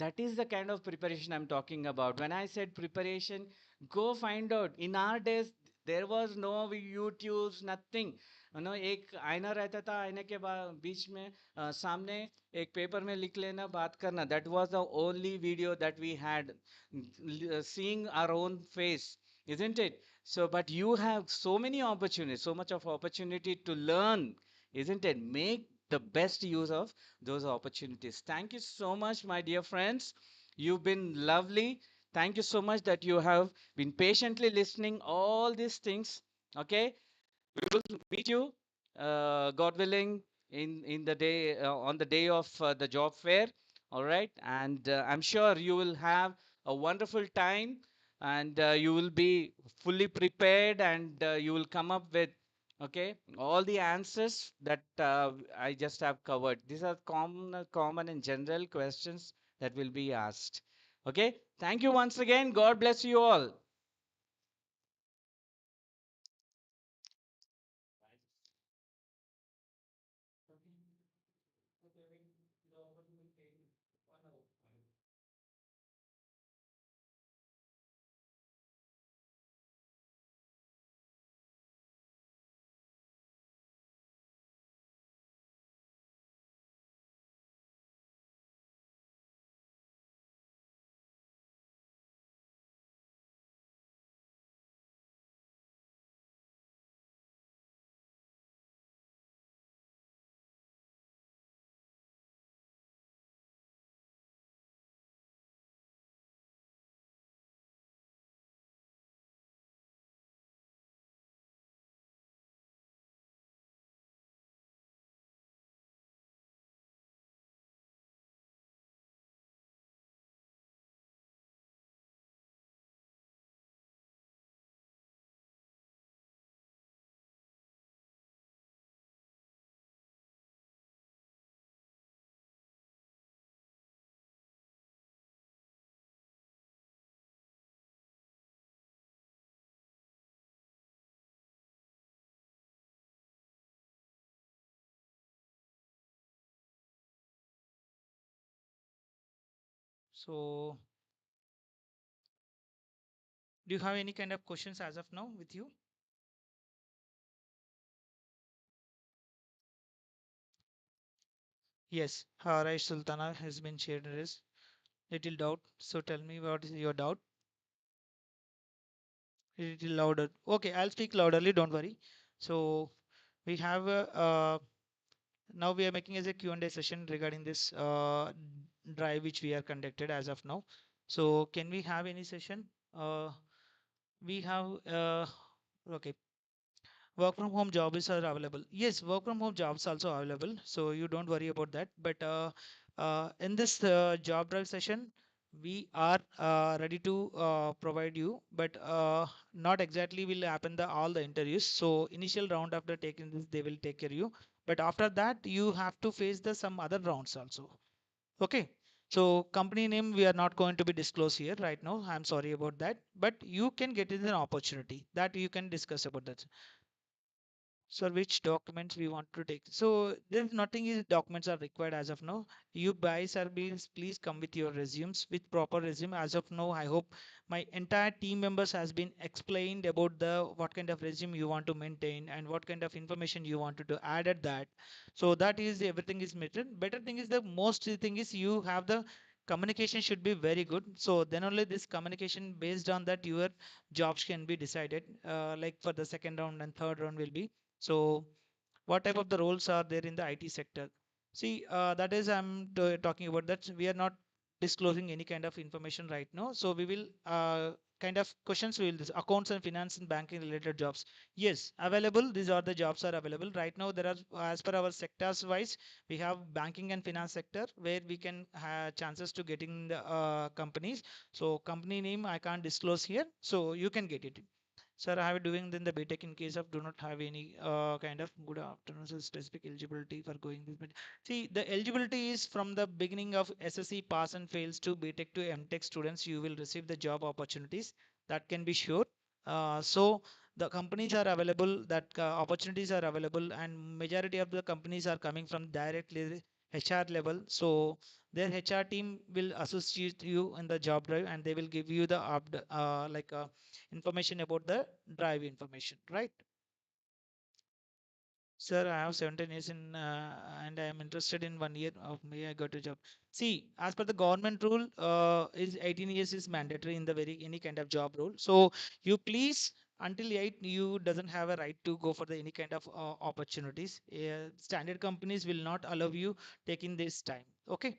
Speaker 6: That is the kind of preparation I'm talking about. When I said preparation, go find out. In our days there was no YouTubes, nothing. एक आईना रहता था, आईने के बीच में सामने एक paper में लिख लेना, बात करना. That was the only video that we had, seeing our own face, isn't it? So, but you have so many opportunities, so much of opportunity to learn, isn't it? Make the best use of those opportunities. Thank you so much, my dear friends. You've been lovely. Thank you so much that you have been patiently listening all these things. Okay, we will meet you, God willing, in the day on the day of the job fair. All right, and I'm sure you will have a wonderful time, and you will be fully prepared, and you will come up with, okay, all the answers that I just have covered. These are common and general questions that will be asked. Okay, thank you once again. God bless you all.
Speaker 7: So, do you have any kind of questions as of now with you? Yes, Haraj Sultana has been shared his little doubt. So tell me, what is your doubt? A little louder. Okay, I'll speak louderly, don't worry. So we have now we are making as a Q&A session regarding this drive which we are conducted as of now. So can we have any session? We have okay. Work from home jobs are available. Yes, work from home jobs also available. So you don't worry about that. But in this job drive session, we are ready to provide you, but not exactly will happen the all the interviews. So initial round after taking this, they will take care of you. But after that, you have to face the some other rounds also. Okay. So company name we are not going to be disclosed here right now. I'm sorry about that. But you can get it an opportunity that you can discuss about that. Sir, which documents we want to take? So there's nothing is documents are required as of now. You guys are please come with your resumes with proper resume. As of now, I hope my entire team members has been explained about the what kind of resume you want to maintain and what kind of information you wanted to add at that. So that is everything is measured. Better thing is the most thing is you have the communication should be very good. So then only this communication based on that your jobs can be decided. Like for the second round and third round will be. So what type of the roles are there in the IT sector? See, that is talking about that. We are not disclosing any kind of information right now. So we will kind of questions will this accounts and finance and banking related jobs. Yes, available. These are the jobs are available right now. There are as per our sectors wise, we have banking and finance sector where we can have chances to getting the companies. So company name I can't disclose here. So you can get it. Sir, I have doing then the BTech in case of do not have any kind of good afternoon so specific eligibility for going this. But see, the eligibility is from the beginning of SSC pass and fails to BTech to MTech students. You will receive the job opportunities. That can be sure. So the companies are available. That opportunities are available, and majority of the companies are coming from directly HR level. So their HR team will associate you in the job drive, and they will give you the information about the drive information, right? Sir, I have 17 years in and I am interested in 1 year of me. I got a job. See, as per the government rule, is 18 years is mandatory in the very any kind of job role. So you please until 8 you doesn't have a right to go for the any kind of opportunities. Standard companies will not allow you taking this time. Okay.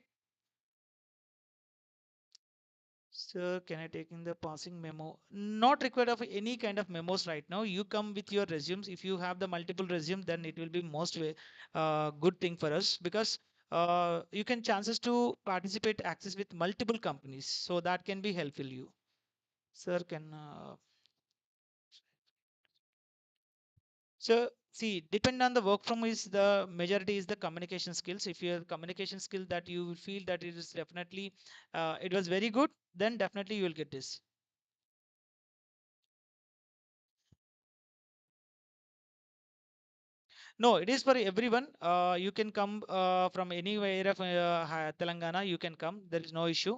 Speaker 7: Sir, can I take in the passing memo? Not required of any kind of memos right now. You come with your resumes. If you have the multiple resume, then it will be most way good thing for us because you can chances to participate access with multiple companies. So that can be helpful you. Sir, can so see, depend on the work from is the majority is the communication skills. If your communication skill that you feel that it is definitely it was very good, then definitely you will get this. No, it is for everyone. You can come from anywhere of Telangana. You can come. There is no issue.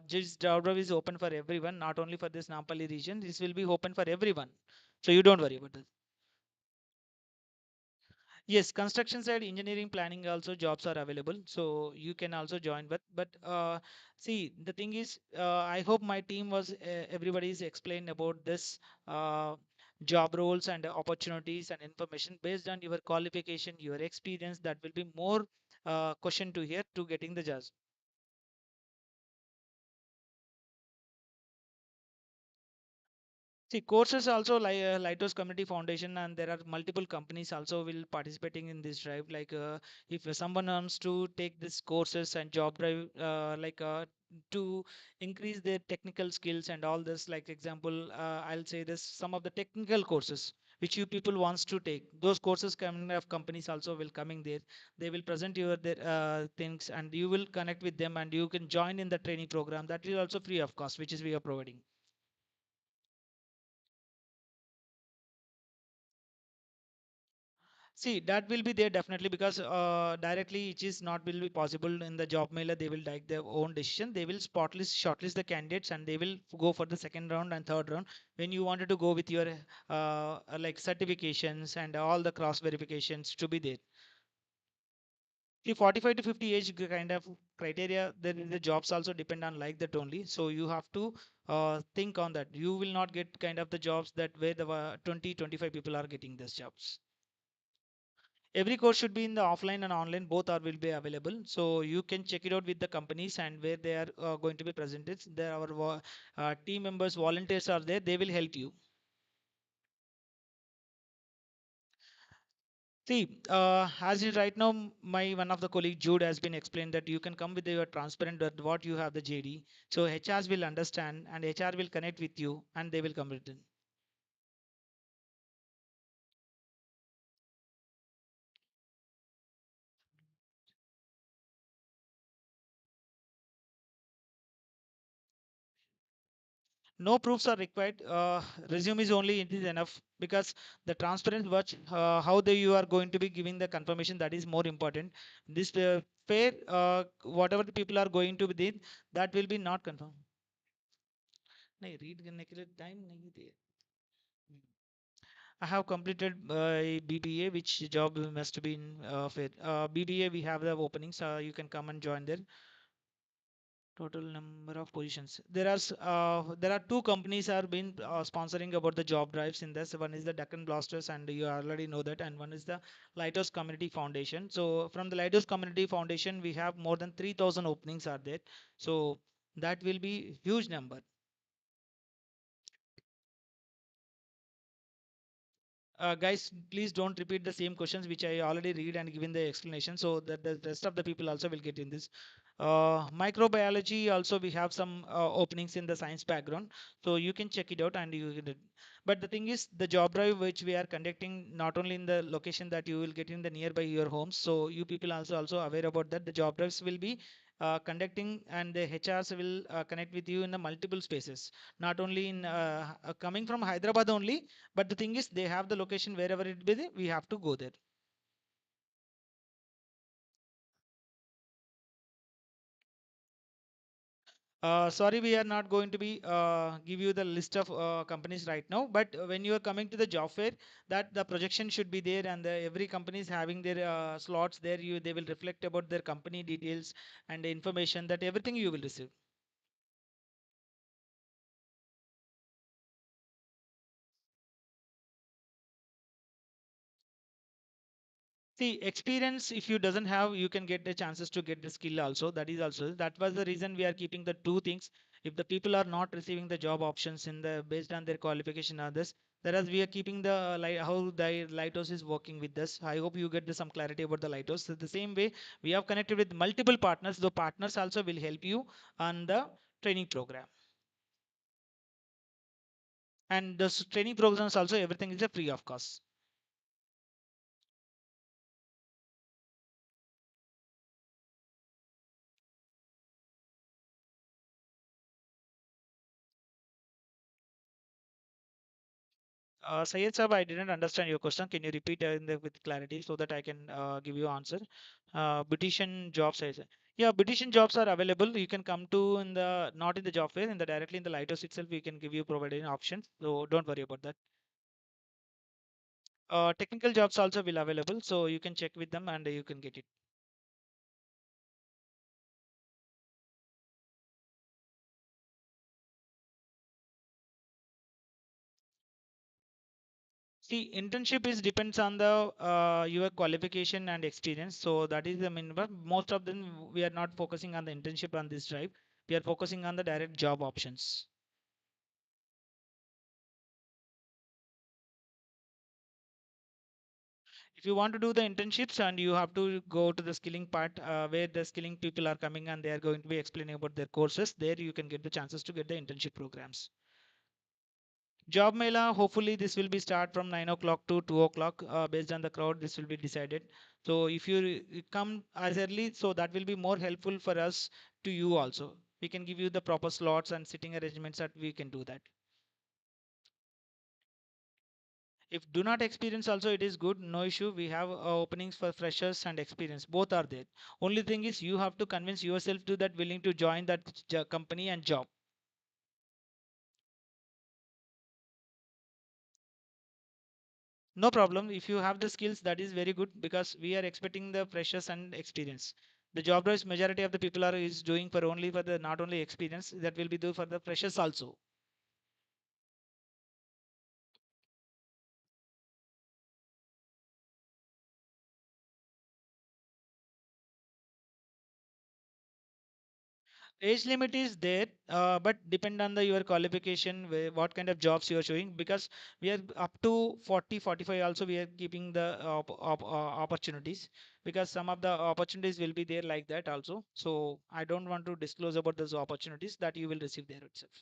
Speaker 7: This job is open for everyone, not only for this Nampally region. This will be open for everyone. So you don't worry about this. Yes, construction side, engineering, planning also jobs are available. So you can also join. But see, the thing is, I hope my team was everybody is explained about this job roles and opportunities and information based on your qualification, your experience. That will be more question to hear to getting the jobs. See, courses also like Lighthouse Community Foundation, and there are multiple companies also will participating in this drive. Like if someone wants to take this courses and job drive, to increase their technical skills and all this. Like example, I'll say this: some of the technical courses which you people wants to take. Those courses coming of companies also will coming there. They will present your their things, and you will connect with them, and you can join in the training program. That is also free of cost, which is we are providing. See, that will be there definitely because directly it is not will be possible in the job mailer. They will take their own decision. They will shortlist the candidates, and they will go for the second round and third round. When you wanted to go with your like certifications and all the cross verifications to be there. See, 45 to 50 age kind of criteria, then the jobs also depend on like that only. So you have to think on that. You will not get kind of the jobs that where the 20, 25 people are getting these jobs. Every course should be in the offline and online, both are will be available. So you can check it out with the companies and where they are going to be presented. There our team members, volunteers are there. They will help you. See, as is right now, my one of the colleague Jude has been explained that you can come with your transparent that what you have the JD. So HRs will understand and HR will connect with you and they will come written. No proofs are required. Resume is only it is enough because the transparent watch how you are going to be giving the confirmation, that is more important. This fair whatever the people are going to be did, that will be not confirmed. नहीं read करने के लिए time नहीं दे. I have completed BBA, which job must be in fair. BBA we have the openings. You can come and join there. Total number of positions. There are two companies are been sponsoring about the job drives in this. One is the Deccan Blasters, and you already know that, and one is the Lighthouse Community Foundation. So from the Lighthouse Community Foundation, we have more than 3,000 openings are there. So that will be huge number. Guys, please don't repeat the same questions which I already read and given the explanation, so that the rest of the people also will get in this. Microbiology also we have some openings in the science background, so you can check it out and you can. But the thing is, the job drive which we are conducting not only in the location that you will get in the nearby your homes, so you people also aware about that. The job drives will be conducting and the HRs will connect with you in the multiple spaces, not only in coming from Hyderabad only, but the thing is, they have the location wherever it be, we have to go there. Sorry, we are not going to be give you the list of companies right now. But when you are coming to the job fair, that the projection should be there, and every company is having their slots there. They will reflect about their company details and the information that everything you will receive. See, experience, if you doesn't have, you can get the chances to get the skill also. That is also, that was the reason we are keeping the two things. If the people are not receiving the job options in the based on their qualification others, whereas we are keeping the how the lighthouse is working with us. I hope you get some clarity about the lighthouse. So the same way, we have connected with multiple partners. The partners also will help you on the training program. And the training programs also, everything is a free of cost. Sayed Sab, I didn't understand your question. Can you repeat with clarity so that I can give you answer? Beautician jobs, I say. Yeah, beautician jobs are available. You can come to in the not in the job fair, in the directly in the lighthouse itself. We can give you providing options. So don't worry about that. Technical jobs also will available, so you can check with them and you can get it. See, internship is depends on the your qualification and experience. So that is the minimum. Most of them we are not focusing on the internship on this drive. We are focusing on the direct job options. If you want to do the internships and you have to go to the skilling part where the skilling people are coming and they are going to be explaining about their courses, there you can get the chances to get the internship programs. Job Mela, hopefully this will be start from 9 o'clock to 2 o'clock. Based on the crowd, this will be decided. So if you come as early, so that will be more helpful for us to you also. We can give you the proper slots and sitting arrangements that we can do that. If do not experience also, it is good, no issue. We have openings for freshers and experience, both are there. Only thing is you have to convince yourself to that willing to join that company and job. No problem. If you have the skills, that is very good because we are expecting the freshers and experience. The job roles majority of the people are is doing for only for the not only experience, that will be do for the freshers also. Age limit is there, but depend on the your qualification, what kind of jobs you are showing, because we are up to 40, 45 also we are keeping the opportunities, because some of the opportunities will be there like that also. So I don't want to disclose about those opportunities that you will receive there itself.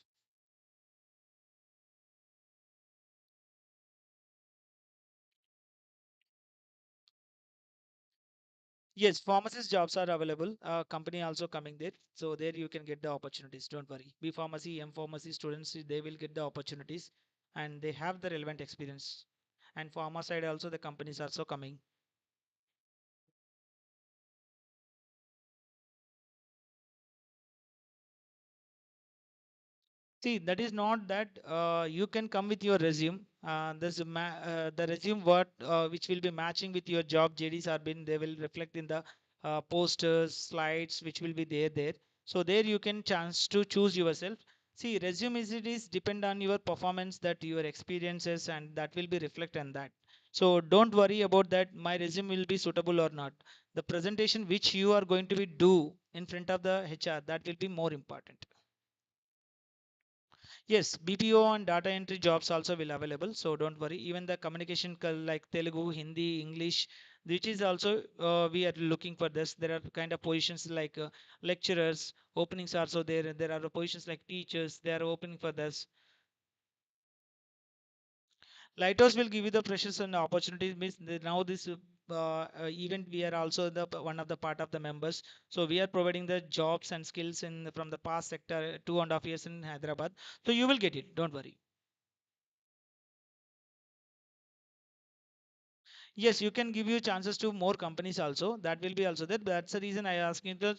Speaker 7: Yes, pharmacist jobs are available. Company also coming there. So there you can get the opportunities. Don't worry. B pharmacy, M pharmacy students, they will get the opportunities and they have the relevant experience. And pharma side also the companies are also coming. See, that is not that you can come with your resume. The resume what which will be matching with your job JDs are been they will reflect in the posters, slides which will be there. So there you can chance to choose yourself. See, resume is it is depend on your performance, that your experiences, and that will be reflect on that. So don't worry about that. My resume will be suitable or not. The presentation which you are going to be do in front of the HR, that will be more important. Yes, BPO and data entry jobs also will available. So don't worry. Even the communication like Telugu, Hindi, English, which is also we are looking for this. There are kind of positions like lecturers. Openings are also there. There are positions like teachers. They are opening for this. Lighthouse will give you the pressures and opportunities. Means now this event we are also the one of the part of the members. So we are providing the jobs and skills in from the past sector 2.5 years in Hyderabad. So you will get it. Don't worry. Yes, you can give you chances to more companies also. That will be also there. That's the reason I ask you to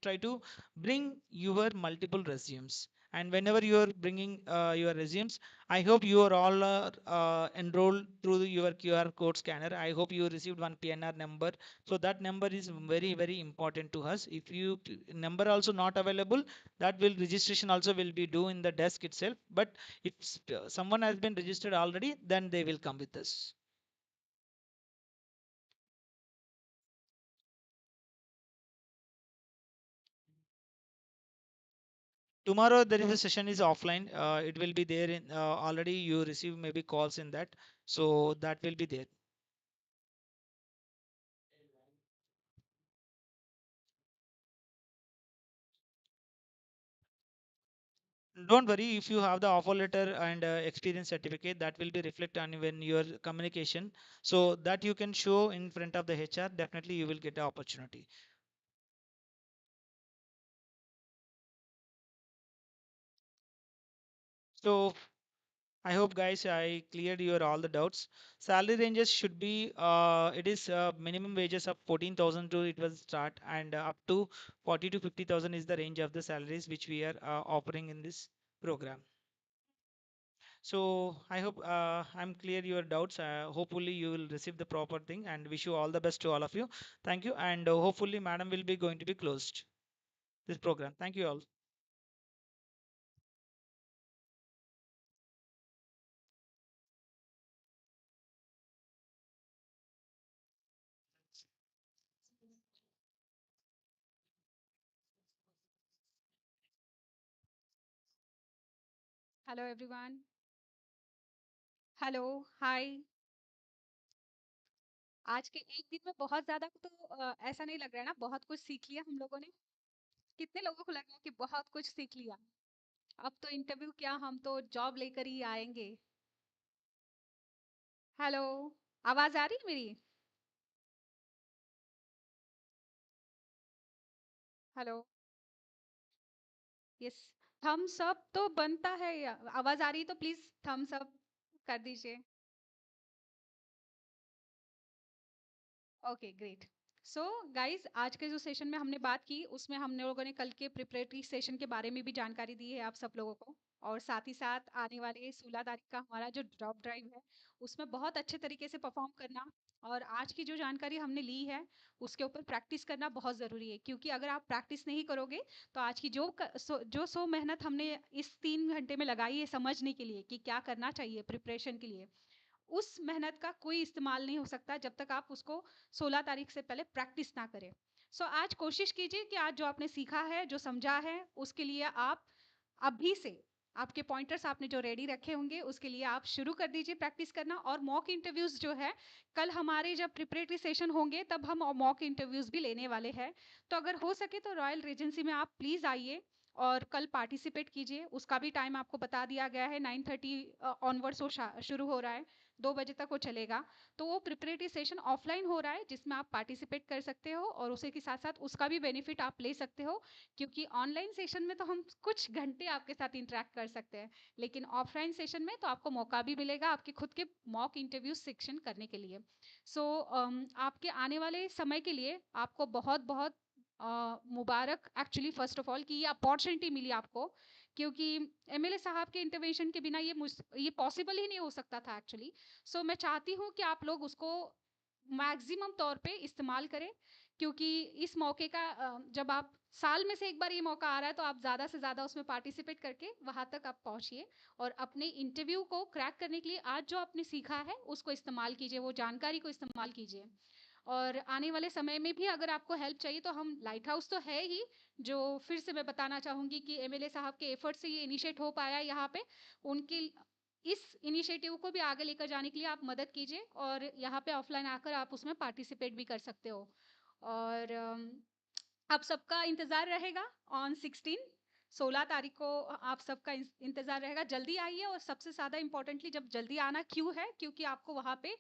Speaker 7: try to bring your multiple resumes. And whenever you are bringing your resumes, I hope you are all enrolled through your QR code scanner. I hope you received one PNR number. So that number is very important to us. If you number also not available, that will registration also will be do in the desk itself. But if someone has been registered already, then they will come with us. Tomorrow there is a session is offline. It will be there in already you receive maybe calls in that. So that will be there. Don't worry if you have the offer letter and experience certificate, that will be reflect on when your communication. So that you can show in front of the HR, definitely you will get the opportunity. So I hope guys I cleared your all the doubts. Salary ranges should be it is minimum wages of 14,000 to it was start, and up to 40 to 50,000 is the range of the salaries which we are offering in this program. So I hope I'm clear your doubts. Hopefully you will receive the proper thing, and wish you all the best to all of you. Thank you, and hopefully madam will be going to be closed this program. Thank you all.
Speaker 1: Hello everyone. Hello, hi. आज के एक दिन में बहुत ज़्यादा तो ऐसा नहीं लग रहा है ना, बहुत कुछ सीख लिया हम लोगों ने? कितने लोगों को लग रहा है कि बहुत कुछ सीख लिया? अब तो इंटरव्यू क्या, हम तो जॉब लेकर ही आएँगे। हेलो, आवाज़ आ रही है मेरी? Hello, yes. थम्स अप तो बनता है या आवाज़ आ रही है तो प्लीज़ थम्स अप कर दीजिए। Okay, great. सो गाइस, आज के जो सेशन में हमने बात की उसमें हम लोगों ने कल के प्रिपरेटरी सेशन के बारे में भी जानकारी दी है आप सब लोगों को, और साथ ही साथ आने वाले 16 तारीख का हमारा जो ड्रॉप ड्राइव है उसमें बहुत अच्छे तरीके से परफॉर्म करना, और आज की जो जानकारी हमने ली है उसके ऊपर प्रैक्टिस करना बहुत ज़रूरी है, क्योंकि अगर आप प्रैक्टिस नहीं करोगे तो आज की जो सो मेहनत हमने इस 3 घंटे में लगाई है समझने के लिए कि क्या करना चाहिए प्रिपरेशन के लिए, उस मेहनत का कोई इस्तेमाल नहीं हो सकता जब तक आप उसको 16 तारीख से पहले प्रैक्टिस ना करें। सो आज कोशिश कीजिए कि आज जो आपने सीखा है, जो समझा है, उसके लिए आप अभी से आपके पॉइंटर्स आपने जो रेडी रखे होंगे उसके लिए आप शुरू कर दीजिए प्रैक्टिस करना। और मॉक इंटरव्यूज जो है, कल हमारे जब प्रिपरेटरी सेशन होंगे तब हम मॉक इंटरव्यूज भी लेने वाले हैं। तो अगर हो सके तो रॉयल रेजेंसी में आप प्लीज़ आइए और कल पार्टिसिपेट कीजिए। उसका भी टाइम आपको बता दिया गया है, 9:30 ऑनवर्ड्स वो शुरू हो रहा है, 2 बजे तक वो चलेगा। तो वो प्रिपरेटरी सेशन ऑफलाइन हो रहा है जिसमें आप पार्टिसिपेट कर सकते हो और उसी के साथ साथ उसका भी बेनिफिट आप ले सकते हो, क्योंकि ऑनलाइन सेशन में तो हम कुछ घंटे आपके साथ इंटरेक्ट कर सकते हैं, लेकिन ऑफलाइन सेशन में तो आपको मौका भी मिलेगा आपके खुद के मॉक इंटरव्यू सेक्शन करने के लिए। सो आपके आने वाले समय के लिए आपको बहुत बहुत मुबारक एक्चुअली फर्स्ट ऑफ ऑल कि ये अपॉर्चुनिटी मिली आपको, क्योंकि एमएलए साहब के इंटरवेंशन के बिना ये पॉसिबल ही नहीं हो सकता था एक्चुअली। सो मैं चाहती हूँ कि आप लोग उसको मैक्सिमम तौर पे इस्तेमाल करें, क्योंकि इस मौके का जब आप साल में से एक बार ये मौका आ रहा है तो आप ज़्यादा से ज़्यादा उसमें पार्टिसिपेट करके वहाँ तक आप पहुँचिए और अपने इंटरव्यू को क्रैक करने के लिए आज जो आपने सीखा है उसको इस्तेमाल कीजिए, वो जानकारी को इस्तेमाल कीजिए। और आने वाले समय में भी अगर आपको हेल्प चाहिए तो हम लाइट हाउस तो है ही, जो फिर से मैं बताना चाहूँगी कि एमएलए साहब के एफर्ट से ये इनिशिएट हो पाया यहाँ पे। उनके इस इनिशिएटिव को भी आगे लेकर जाने के लिए आप मदद कीजिए और यहाँ पे ऑफलाइन आकर आप उसमें पार्टिसिपेट भी कर सकते हो। और आप सबका इंतज़ार रहेगा ऑन 16 तारीख को आप सबका इंतज़ार रहेगा। जल्दी आइए और सबसे ज़्यादा इम्पोर्टेंटली जब जल्दी आना क्यों है, क्योंकि आपको वहाँ पे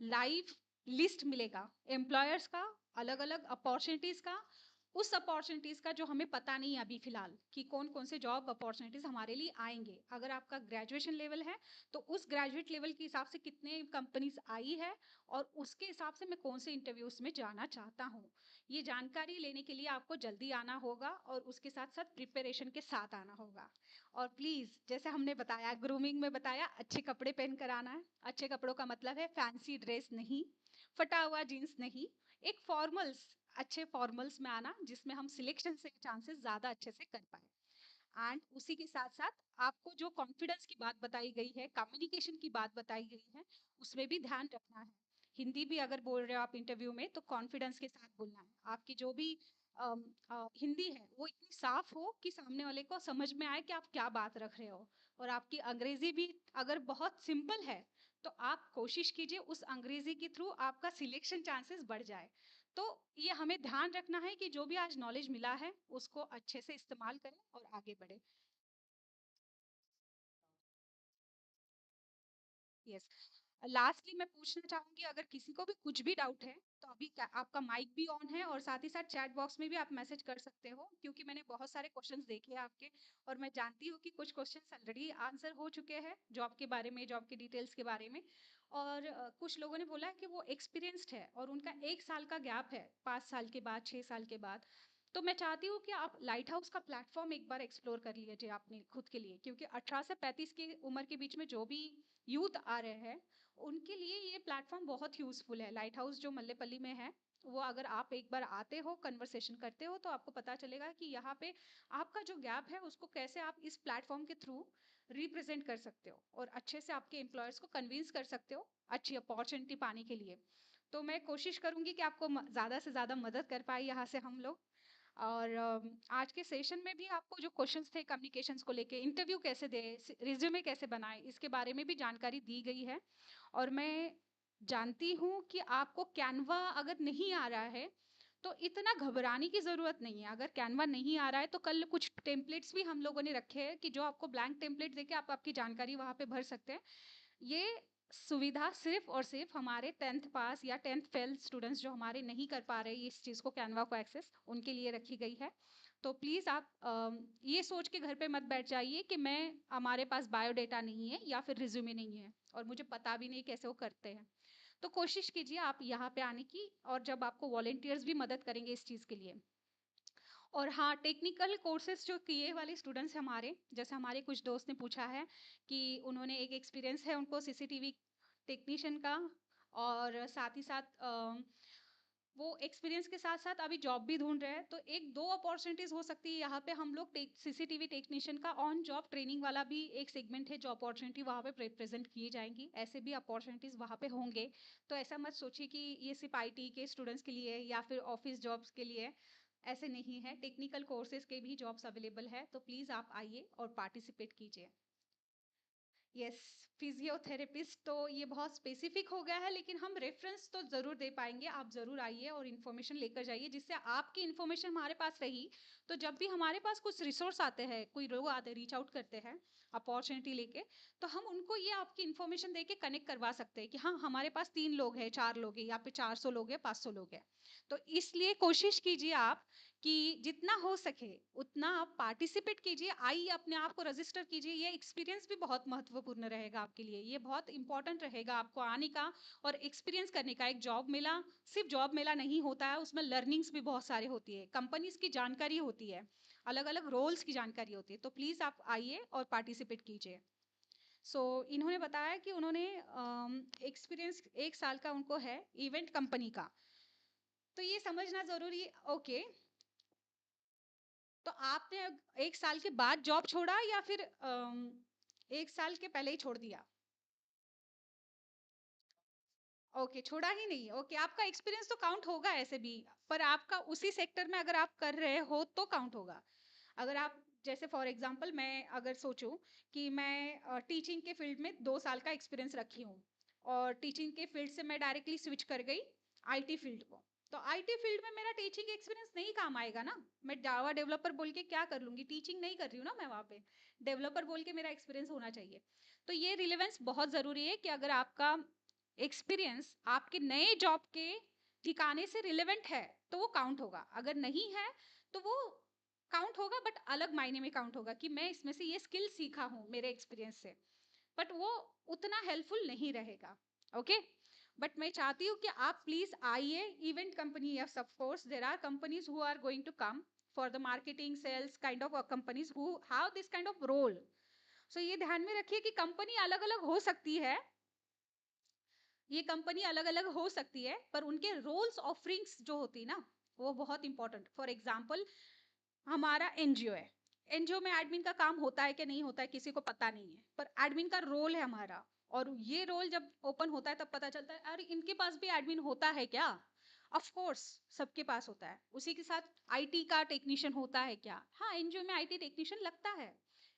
Speaker 1: लाइव लिस्ट मिलेगा एम्प्लॉयर्स का, अलग अलग अपॉर्चुनिटीज़ का, उस अपॉर्चुनिटीज़ का जो हमें पता नहीं है अभी फ़िलहाल कि कौन कौन से जॉब अपॉर्चुनिटीज़ हमारे लिए आएंगे। अगर आपका ग्रेजुएशन लेवल है तो उस ग्रेजुएट लेवल के हिसाब से कितने कंपनीज आई है और उसके हिसाब से मैं कौन से इंटरव्यूज में जाना चाहता हूँ। ये जानकारी लेने के लिए आपको जल्दी आना होगा और उसके साथ साथ प्रिपरेशन के साथ आना होगा। और प्लीज़ जैसे हमने बताया, ग्रूमिंग में बताया, अच्छे कपड़े पहन कर आना है। अच्छे कपड़ों का मतलब है फैंसी ड्रेस नहीं, फटा हुआ जीन्स नहीं, एक फॉर्मल्स, अच्छे फॉर्मल्स में आना जिसमें हम सिलेक्शन से चांसेस ज़्यादा अच्छे से कर पाए। एंड उसी के साथ साथ आपको जो कॉन्फिडेंस की बात बताई गई है, कम्युनिकेशन की बात बताई गई है, उसमें भी ध्यान रखना है। हिंदी भी अगर बोल रहे हो आप इंटरव्यू में तो कॉन्फिडेंस के साथ बोलना है। आपकी जो भी हिंदी है वो इतनी साफ हो कि सामने वाले को समझ में आए कि आप क्या बात रख रहे हो। और आपकी अंग्रेजी भी अगर बहुत सिंपल है तो आप कोशिश कीजिए उस अंग्रेजी के थ्रू आपका सिलेक्शन चांसेस बढ़ जाए। तो ये हमें ध्यान रखना है कि जो भी आज नॉलेज मिला है उसको अच्छे से इस्तेमाल करें और आगे बढ़े। यस, लास्टली मैं पूछना चाहूंगी अगर किसी को भी कुछ भी डाउट है तो अभी आपका माइक भी ऑन है और साथ ही साथ चैट बॉक्स में भी आप मैसेज कर सकते हो, क्योंकि मैंने बहुत सारे क्वेश्चंस देखे हैं आपके और मैं जानती हूँ कि कुछ क्वेश्चंस ऑलरेडी आंसर हो चुके हैं जॉब के बारे में, जॉब के डिटेल्स के बारे में। और कुछ लोगों ने बोला है कि वो एक्सपीरियंस्ड है और उनका 1 साल का गैप है, 5 साल के बाद, 6 साल के बाद। तो मैं चाहती हूँ कि आप लाइट हाउस का प्लेटफॉर्म एक बार एक्सप्लोर कर लीजिए अपने खुद के लिए, क्योंकि 18 से 35 की उम्र के बीच में जो भी यूथ आ रहे हैं उनके लिए ये प्लेटफॉर्म बहुत यूजफुल है। लाइट हाउस जो मल्लेपल्ली में है वो अगर आप एक बार आते हो, कन्वर्सेशन करते हो, तो आपको पता चलेगा कि यहाँ पे आपका जो गैप है उसको कैसे आप इस प्लेटफॉर्म के थ्रू रिप्रेजेंट कर सकते हो और अच्छे से आपके एम्प्लॉयर्स को कन्विंस कर सकते हो अच्छी अपॉर्चुनिटी पाने के लिए। तो मैं कोशिश करूंगी कि आपको ज़्यादा से ज़्यादा मदद कर पाए यहाँ से हम लोग। और आज के सेशन में भी आपको जो क्वेश्चंस थे कम्युनिकेशंस को लेके, इंटरव्यू कैसे दे, रिज्यूमे कैसे बनाए, इसके बारे में भी जानकारी दी गई है। और मैं जानती हूँ कि आपको कैनवा अगर नहीं आ रहा है तो इतना घबराने की ज़रूरत नहीं है। अगर कैनवा नहीं आ रहा है तो कल कुछ टेम्पलेट्स भी हम लोगों ने रखे हैं कि जो आपको ब्लैंक टेम्पलेट देके आप आपकी जानकारी वहाँ पे भर सकते हैं। ये सुविधा सिर्फ और सिर्फ हमारे 10th पास या 10th फेल स्टूडेंट्स जो हमारे नहीं कर पा रहे इस चीज़ को, कैनवा को एक्सेस, उनके लिए रखी गई है। तो प्लीज़ आप ये सोच के घर पे मत बैठ जाइए कि मैं, हमारे पास बायोडेटा नहीं है या फिर रिज्यूमे नहीं है और मुझे पता भी नहीं कैसे वो करते हैं। तो कोशिश कीजिए आप यहाँ पे आने की, और जब आपको वॉलेंटियर्स भी मदद करेंगे इस चीज़ के लिए। और हाँ, टेक्निकल कोर्सेज जो किए वाले स्टूडेंट्स हमारे, जैसे हमारे कुछ दोस्त ने पूछा है कि उन्होंने एक एक्सपीरियंस है उनको सीसीटीवी टेक्नीशियन का, और साथ ही साथ वो एक्सपीरियंस के साथ साथ अभी जॉब भी ढूंढ रहे हैं, तो एक दो अपॉर्चुनिटीज हो सकती है यहाँ पे। हम लोग सीसीटीवी टेक्नीशियन का ऑन जॉब ट्रेनिंग वाला भी एक सेगमेंट है, जो अपॉर्चुनिटी वहाँ पे प्रेजेंट की जाएंगी। ऐसे भी अपॉर्चुनिटीज वहाँ पे होंगे, तो ऐसा मत सोचिए कि ये सिर्फ आईटी के स्टूडेंट्स के लिए या फिर ऑफिस जॉब्स के लिए, ऐसे नहीं है। टेक्निकल कोर्सेज के भी जॉब्स अवेलेबल है, तो प्लीज़ आप आइए और पार्टिसिपेट कीजिए। यस, फिजियोथेरेपिस्ट तो ये बहुत स्पेसिफिक हो गया है, लेकिन हम रेफरेंस तो ज़रूर दे पाएंगे। आप ज़रूर आइए और इन्फॉर्मेशन लेकर जाइए, जिससे आपकी इन्फॉर्मेशन हमारे पास रही, तो जब भी हमारे पास कुछ रिसोर्स आते हैं, कोई लोग आते रीच आउट करते हैं अपॉर्चुनिटी लेके, तो हम उनको ये आपकी इन्फॉर्मेशन दे के कनेक्ट करवा सकते हैं कि हाँ, हमारे पास 3 लोग हैं, 4 लोग हैं, या फिर 400 लोग हैं, 500 लोग हैं। तो इसलिए कोशिश कीजिए आप कि जितना हो सके उतना आप पार्टिसिपेट कीजिए, आइए, अपने आप को रजिस्टर कीजिए। ये एक्सपीरियंस भी बहुत महत्वपूर्ण रहेगा आपके लिए, ये बहुत इंपॉर्टेंट रहेगा आपको आने का और एक्सपीरियंस करने का। एक जॉब मेला सिर्फ जॉब मेला नहीं होता है, उसमें लर्निंग्स भी बहुत सारे होती है, कंपनीज की जानकारी होती है, अलग अलग रोल्स की जानकारी होती है। तो प्लीज़ आप आइए और पार्टिसिपेट कीजिए। इन्होंने बताया कि उन्होंने एक्सपीरियंस 1 साल का उनको है इवेंट कंपनी का, तो ये समझना जरूरी। ओके, तो आपने 1 साल के बाद जॉब छोड़ा या फिर 1 साल के पहले ही छोड़ दिया? ओके, छोड़ा ही नहीं। ओके, आपका एक्सपीरियंस तो काउंट होगा ऐसे भी, पर आपका उसी सेक्टर में अगर आप कर रहे हो तो काउंट होगा। अगर आप, जैसे फॉर एग्जांपल मैं अगर सोचूं कि मैं टीचिंग के फील्ड में 2 साल का एक्सपीरियंस रखी हूँ, और टीचिंग के फील्ड से मैं डायरेक्टली स्विच कर गई आईटी फील्ड को, तो आईटी फील्ड में मेरा टीचिंग एक्सपीरियंस नहीं काम आएगा ना। मैं जावा डेवलपर बोल के क्या कर लूंगी, टीचिंग नहीं कर रही हूँ ना मैं वहाँ पे, डेवलपर बोल के मेरा एक्सपीरियंस होना चाहिए। तो ये रिलेवेंस बहुत ज़रूरी है कि अगर आपका एक्सपीरियंस आपके नए जॉब के ठिकाने से रिलेवेंट है तो वो काउंट होगा, अगर नहीं है तो वो काउंट होगा, बट अलग मायने में काउंट होगा कि मैं इसमें से ये स्किल सीखा हूँ मेरे एक्सपीरियंस से, बट वो उतना हेल्पफुल नहीं रहेगा। ओके, बट मैं चाहती हूँ कि आप प्लीज आइए event company. Yes, of course there are companies who are going to come for the marketing sales kind of companies who have this kind of role. So ये ध्यान में रखिए कि कंपनी अलग अलग हो सकती है, ये कंपनी अलग अलग हो सकती है, पर उनके रोल्स ऑफरिंग्स जो होती है ना, वो बहुत इंपॉर्टेंट। फॉर एग्जाम्पल, हमारा एनजीओ है, एनजीओ में एडमिन का काम होता है कि नहीं होता है किसी को पता नहीं है, पर एडमिन का रोल है हमारा, और ये रोल जब ओपन होता है तब पता चलता है अरे इनके पास भी एडमिन होता है क्या। ऑफ कोर्स सबके पास होता है, उसी के साथ आईटी का टेक्नीशियन होता है क्या, हाँ, एनजीओ में आईटी टेक्नीशियन लगता है।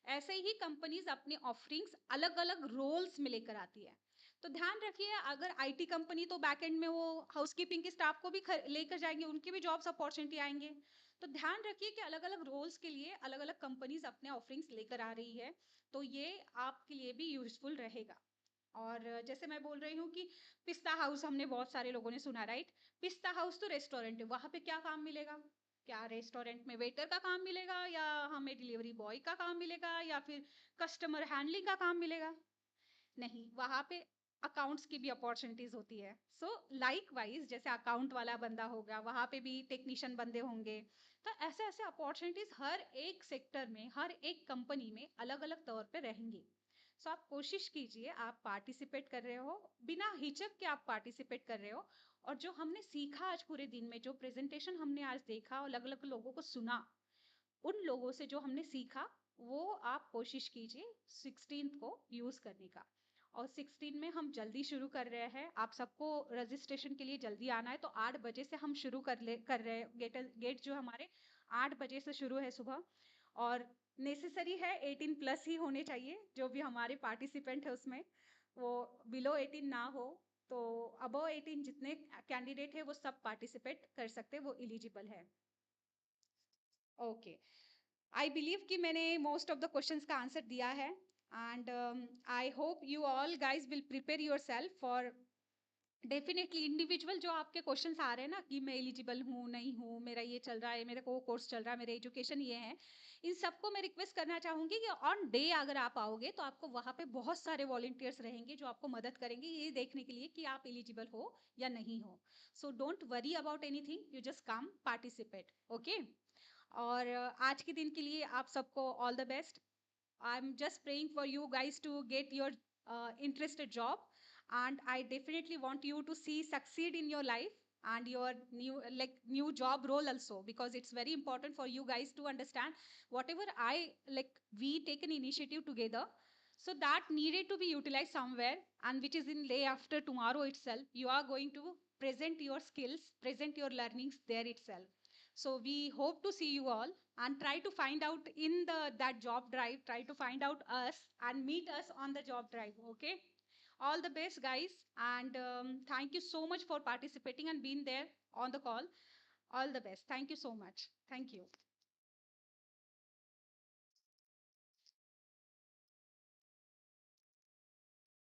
Speaker 1: ऐसे ही कंपनीज अपने ऑफरिंग्स अलग अलग रोल्स में लेकर आती है। तो ध्यान रखिए, अगर आईटी कंपनी तो बैकएंड में वो हाउसकीपिंग के स्टाफ को भी लेकर जाएंगे, उनकी भी जॉब्स अपॉर्चुनिटी आएंगे। तो ध्यान रखिए कि अलग अलग रोल्स के लिए अलग अलग कंपनीज अपने ऑफरिंग्स लेकर आ रही है, तो ये आपके लिए भी यूजफुल रहेगा। और जैसे मैं बोल रही हूँ कि पिस्ता हाउस हमने बहुत सारे लोगों ने सुना, राइट? पिस्ता हाउस तो रेस्टोरेंट है, वहां पे क्या काम मिलेगा? क्या रेस्टोरेंट में वेटर का काम मिलेगा, या हमें डिलीवरी बॉय का काम मिलेगा, या फिर कस्टमर हैंडलिंग का काम मिलेगा? नहीं, वहां पे अकाउंट्स की भी अपॉर्चुनिटीज होती है। सो लाइक वाइज, जैसे अकाउंट वाला बंदा होगा, वहां पे भी टेक्नीशियन बंदे होंगे। तो ऐसे ऐसे अपॉर्चुनिटीज हर एक सेक्टर में, हर एक कंपनी में अलग अलग तौर पे रहेंगी। सो आप कोशिश कीजिए, आप पार्टिसिपेट कर रहे हो, बिना हिचक के आप पार्टिसिपेट कर रहे हो, और जो हमने सीखा आज पूरे दिन में, जो प्रेजेंटेशन हमने आज देखा और अलग अलग लोगों को सुना, उन लोगों से जो हमने सीखा, वो आप कोशिश कीजिए 16 को यूज करने का। और 16 में हम जल्दी शुरू कर रहे हैं, आप सबको रजिस्ट्रेशन के लिए जल्दी आना है, तो 8 बजे से हम शुरू कर रहे हैं। गेट जो हमारे 8 बजे से शुरू है सुबह, और नेसेसरी है 18 प्लस ही होने चाहिए, जो भी हमारे पार्टिसिपेंट है उसमें वो बिलो 18 ना हो। तो अबव 18 जितने कैंडिडेट है वो सब पार्टिसिपेट कर सकते हैं, वो एलिजिबल है। ओके, आई बिलीव कि मैंने मोस्ट ऑफ द क्वेश्चंस का आंसर दिया है, and I hope you all guys will prepare your self for definitely individual जो आपके क्वेश्चंस आ रहे हैं ना, कि मैं एलिजिबल हूँ नहीं हूँ, मेरा ये चल रहा है, मेरा को कोर्स चल रहा है, मेरा एजुकेशन ये है, इन सबको मैं रिक्वेस्ट करना चाहूंगी कि ऑन डे अगर आप आओगे तो आपको वहाँ पे बहुत सारे वॉलंटियर्स रहेंगे जो आपको मदद करेंगे ये देखने के लिए कि आप एलिजिबल हो या नहीं हो। So don't worry about anything, you just come participate. Okay, और आज के दिन के लिए आप सबको all the best. I am just praying for you guys to get your interested job, and I definitely want you to see succeed in your life, and your new job role also, because it's very important for you guys to understand whatever we take an initiative together, so that needed to be utilized somewhere, and which is in day after tomorrow itself you are going to present your skills, present your learnings there itself. So we hope to see you all and try to find out in that job drive, try to find out us and meet us on the job drive. Okay, all the best, guys, and thank you so much for participating and being there on the call. All the best. Thank you so much. Thank you.